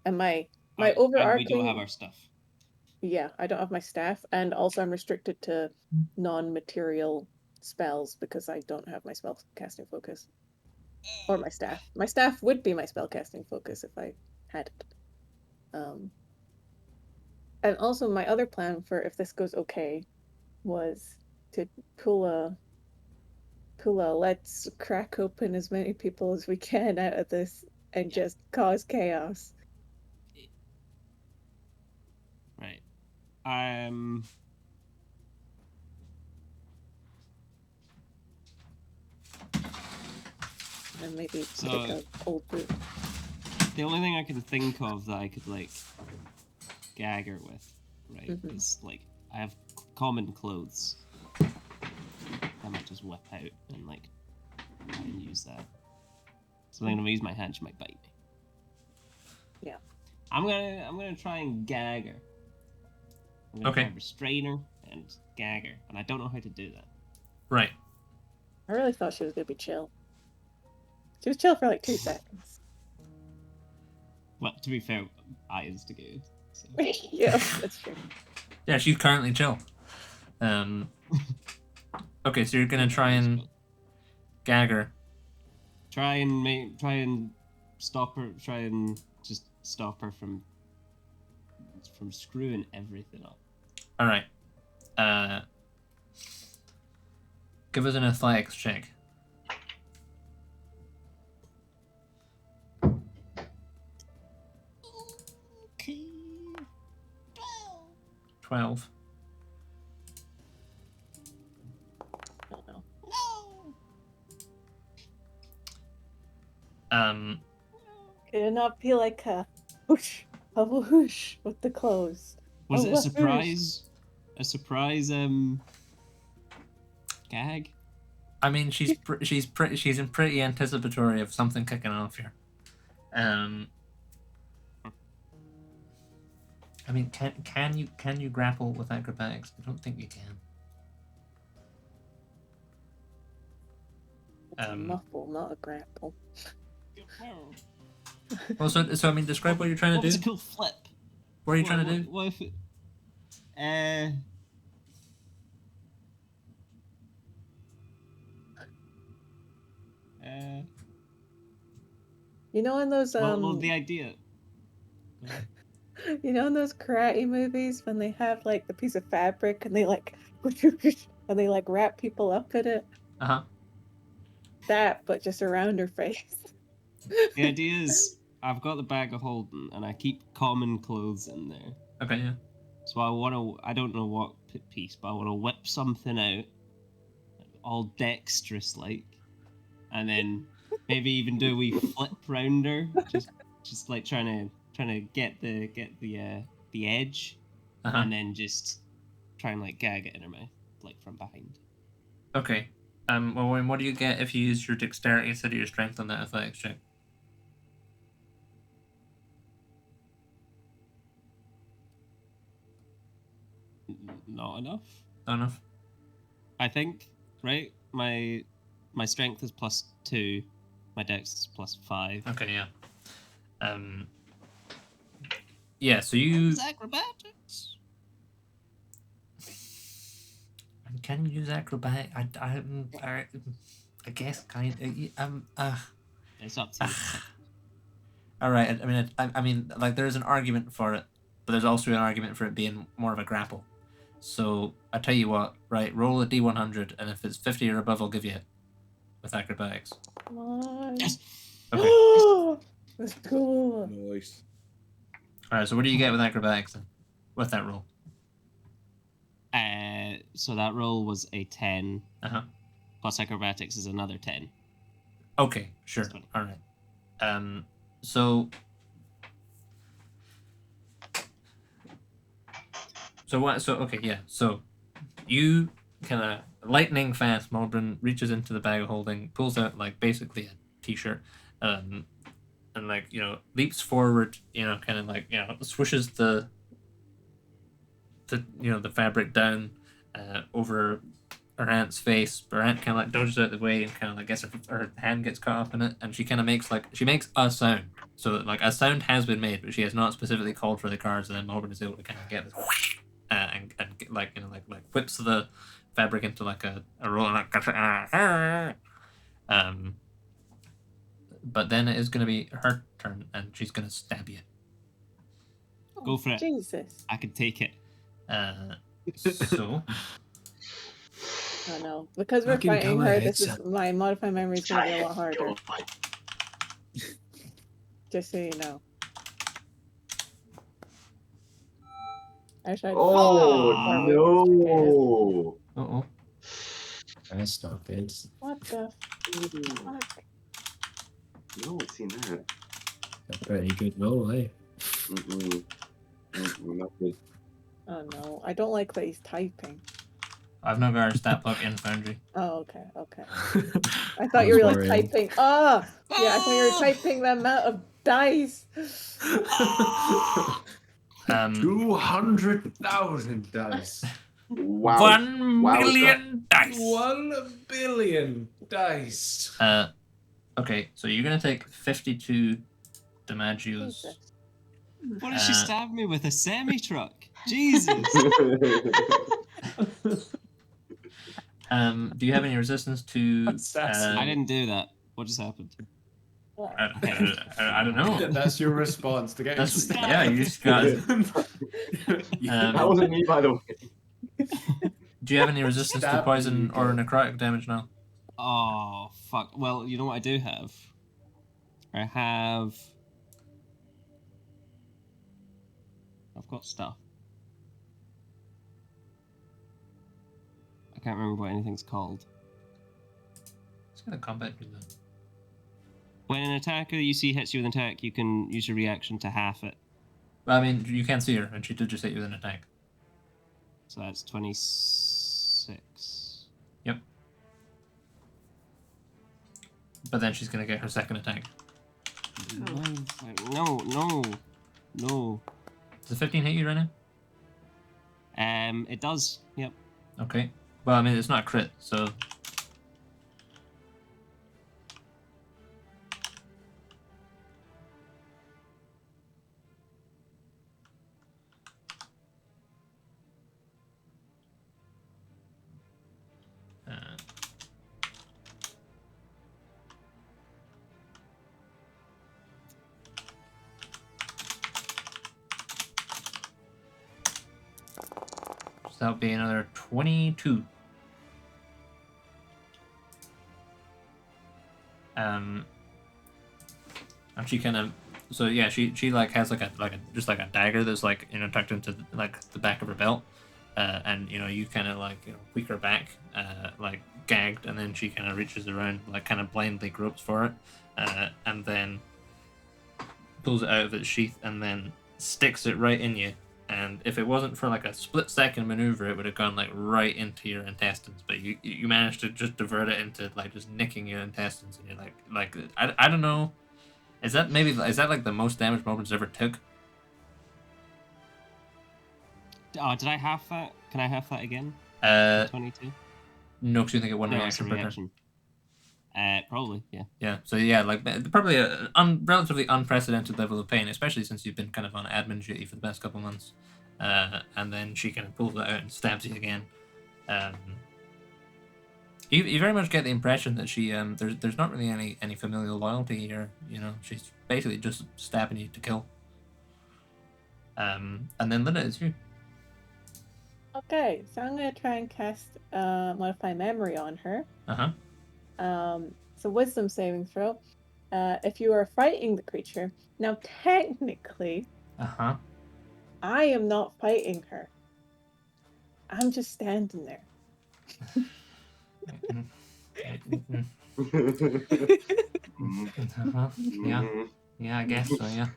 And my And overarching... we don't have our stuff. Yeah, I don't have my staff, and also I'm restricted to non-material spells because I don't have my spell casting focus. Or my staff. My staff would be my spell casting focus if I had it. And also my other plan for if this goes okay was to pull a let's crack open as many people as we can out of this and just cause chaos. Right. And maybe So, take a old boot. the only thing I can think of that I could like gag her with, right, is like I have common clothes. I might just whip out and like try and use that. So I'm gonna use my hand. She might bite me. Yeah. I'm gonna try and gag her. I'm gonna try and restrain her and gag her, and I don't know how to do that. Right. I really thought she was gonna be chill. She was chill for like 2 seconds. Well, to be fair, I instigated. So. Yeah, that's true. Yeah, she's currently chill. Okay, so you're gonna try and gag her. Try and stop her. Try and just stop her from screwing everything up. All right. Give us an athletics check. Okay. 12. Oh no. Could it not be like a whoosh, a whoosh with the clothes? Was a it a surprise? A surprise gag? I mean, she's in pretty anticipatory of something kicking off here. I mean, can you grapple with acrobatics? I don't think you can. It's a muffle, not a grapple. Well, so I mean, describe what you're trying to do. It's a cool flip. What are you trying to do? What if it, You know in those well, the idea. you know in those karate movies when they have like the piece of fabric and they like and they like wrap people up in it? Uh-huh. That, but just around her face. The idea is, I've got the bag of holding, and I keep common clothes in there. Okay, yeah. So I don't know what piece, but I want to whip something out, all dexterous like, and then maybe even do a wee flip round her, just like trying to get the edge, Uh-huh. and then just try and like gag it in her mouth, like from behind. Okay. Well, Wayne, what do you get if you use your dexterity instead of your strength on that athletics check? Not enough. Not enough? I think, right? My strength is +2, my dex is +5. Okay, yeah. Yeah, so you... Acrobatics. Can you use acrobatic? I guess kind of. It's up to you. All right. I mean, like there is an argument for it, but there's also an argument for it being more of a grapple. So I tell you what, right? Roll a d100, and if it's 50 or above, I'll give you it with acrobatics. Come on. Yes. Okay. That's cool. Nice. All right. So what do you get with acrobatics then? With that roll? So that roll was a 10. Uh-huh. Plus acrobatics is another 10. Okay. Sure. All right. So what? So okay, yeah. So you kind of lightning fast. Malbryn reaches into the bag of holding, pulls out like basically a t-shirt, and like leaps forward. Kind of like swishes the the fabric down over her aunt's face. Her aunt kind of like dodges out of the way and kind of like gets her hand gets caught up in it, and she kind of makes a sound. So like a sound has been made, but she has not specifically called for the cards, and then Malbryn is able to kind of get this and like whips the fabric into like a roll and like but then it is going to be her turn, and she's going to stab you. Go for it. Jesus. I can take it. So. Oh no. Because we're fighting her, this is my modified memory is going to be a lot harder. Just so you know. I tried. No! Uh-oh. That's not good. What the fuck? No one's seen that. A pretty good roll, eh? Not good. Oh no. I don't like that he's typing. I've not got our stat block in Foundry. Oh, okay. I thought you were like typing. Oh! Yeah, I thought you were typing the amount of dice. 200,000 dice. Wow. 1 million dice. 1 billion dice. Okay, so you're gonna take 52 damages. What did she stab me with? A semi-truck? Jesus. Do you have any resistance to? I didn't do that. What just happened? I don't know. That's your response to getting yeah, you just got. That wasn't me, by the way. Do you have any resistance to poison or necrotic damage now? Oh fuck! Well, you know what I do have. I've got stuff. I can't remember what anything's called. It's got a combat do that. When an attacker you see hits you with an attack, you can use your reaction to half it. Well, I mean, you can't see her, and she did just hit you with an attack. So that's 26. Yep. But then she's gonna get her second attack. No. Does the 15 hit you right now? It does. Yep. Okay. Well, I mean, it's not a crit, so. that would be another 22. And she kind of, so yeah, she like has like a just like a dagger that's like, you know, tucked into like the back of her belt, and you know, you kind of like, you know, tweak her back, like gagged, and then she kind of reaches around, like kind of blindly gropes for it, and then pulls it out of its sheath and then sticks it right in you. And if it wasn't for like a split second maneuver, it would have gone like right into your intestines. But you managed to just divert it into like just nicking your intestines, and you're like I don't know, is that like the most damage Malbryn's ever took? Oh, did I half that? Can I half that again? 22. No, because you think it one No, it's a reaction per turn. reaction. Probably, yeah. Yeah, so yeah, like probably a relatively unprecedented level of pain, especially since you've been kind of on admin duty for the past couple months. And then she kind of pulls it out and stabs you again. You very much get the impression that she there's not really any familial loyalty here. You know, she's basically just stabbing you to kill. And then Lidda, it's you. Okay, so I'm gonna try and cast modify memory on her. So wisdom saving throw. If you are fighting the creature, now technically, I am not fighting her. I'm just standing there. Yeah, I guess so. Yeah.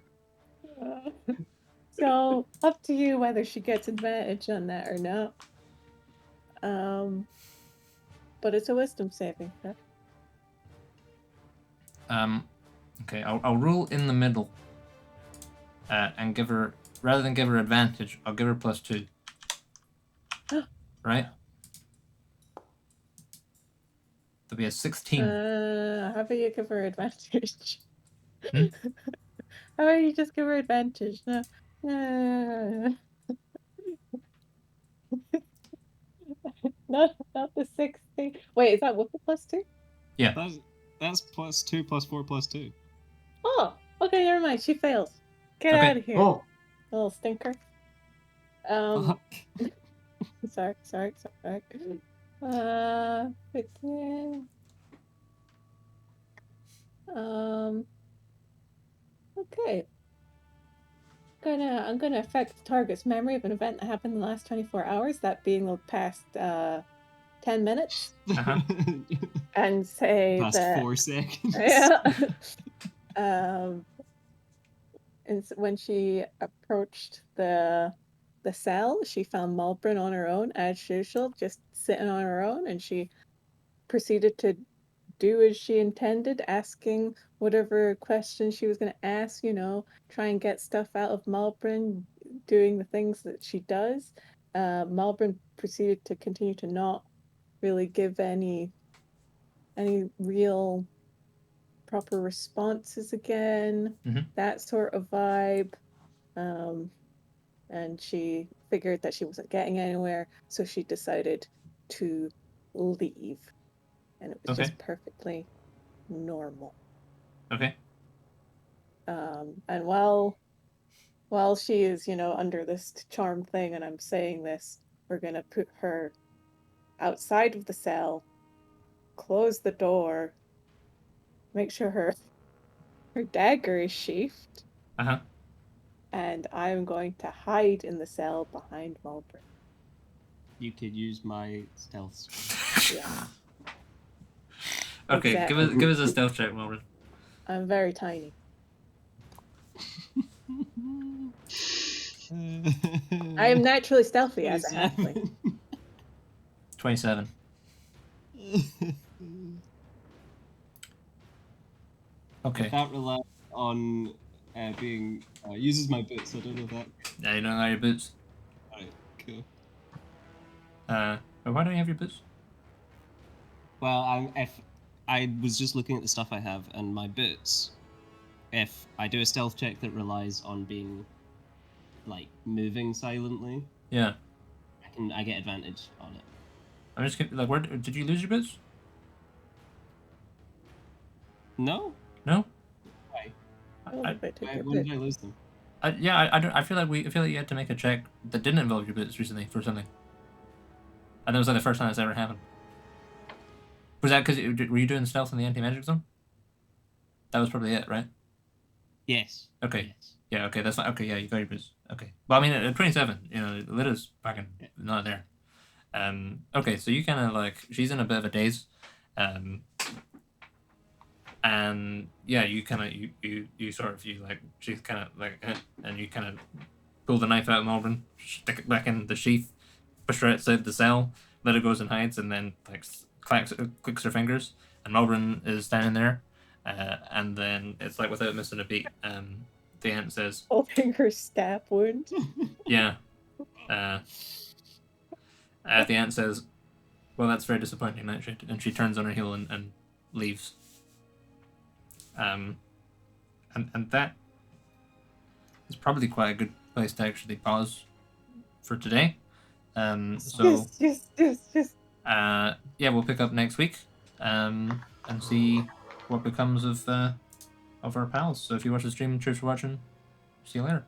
So up to you whether she gets advantage on that or not. But it's a wisdom saving throw. Okay, I'll rule in the middle. And give her, rather than give her advantage, I'll give her +2. Right? There'll be a 16. How about you give her advantage? Hmm? How about you just give her advantage? No. not the 16. Wait, is that with the +2? Yeah. That's +2 +4 +2. Oh, okay, never mind. She fails. Get Okay. out of here. Oh, Little stinker. Fuck. Sorry. 15. Okay. I'm gonna affect the target's memory of an event that happened in the last 24 hours, that being the past 10 minutes. And say Past that 4 seconds. Yeah. And when she approached the cell, she found Malbryn on her own, as usual, just sitting on her own, and she proceeded to do as she intended, asking whatever questions she was going to ask, you know, try and get stuff out of Malbryn, doing the things that she does. Malbryn proceeded to continue to not really give any real proper responses again, that sort of vibe. And she figured that she wasn't getting anywhere, so she decided to leave. And it was just perfectly normal. Okay. And while she is, you know, under this charm thing, and I'm saying this, we're gonna put her outside of the cell, close the door, make sure her dagger is sheathed. And I'm going to hide in the cell behind Malbryn. You could use my stealth. Yeah. Okay, Exactly. give us a stealth check, Malbryn. I'm very tiny. I am naturally stealthy as a halfling. 27. Okay. That relies on being uses my boots. I don't know that. Yeah, you don't have your boots. Alright, cool. Why don't you have your boots? Well, if I was just looking at the stuff I have and my boots, if I do a stealth check that relies on being like moving silently, yeah, I get advantage on it. I'm just like, where did you lose your boots? No. No. Why? Why did I lose them? I feel like you had to make a check that didn't involve your boots recently for something. And that was like the first time it's ever happened. Was that because were you doing stealth in the anti-magic zone? That was probably it, right? Yes. Okay. Yes. Yeah. Okay. That's fine. Okay. Yeah. You got your boost. Okay. Well, I mean, at 27, you know, Lidda's fucking not there. Okay. So you kind of like she's in a bit of a daze, and yeah, you kind of you sort of you like she's kind of like and you kind of pull the knife out of Malbryn, stick it back in the sheath, push her outside the cell. Lidda goes and hides, and then like clicks her fingers, and Malbryn is standing there, and then it's like without missing a beat, the ant says, Holding her stab wound. "Yeah." The ant says, "Well, that's very disappointing, Nightshade," and she turns on her heel and leaves. And that is probably quite a good place to actually pause for today. So Yes. yeah, we'll pick up next week, and see what becomes of our pals. So if you watch the stream, cheers for watching. See you later.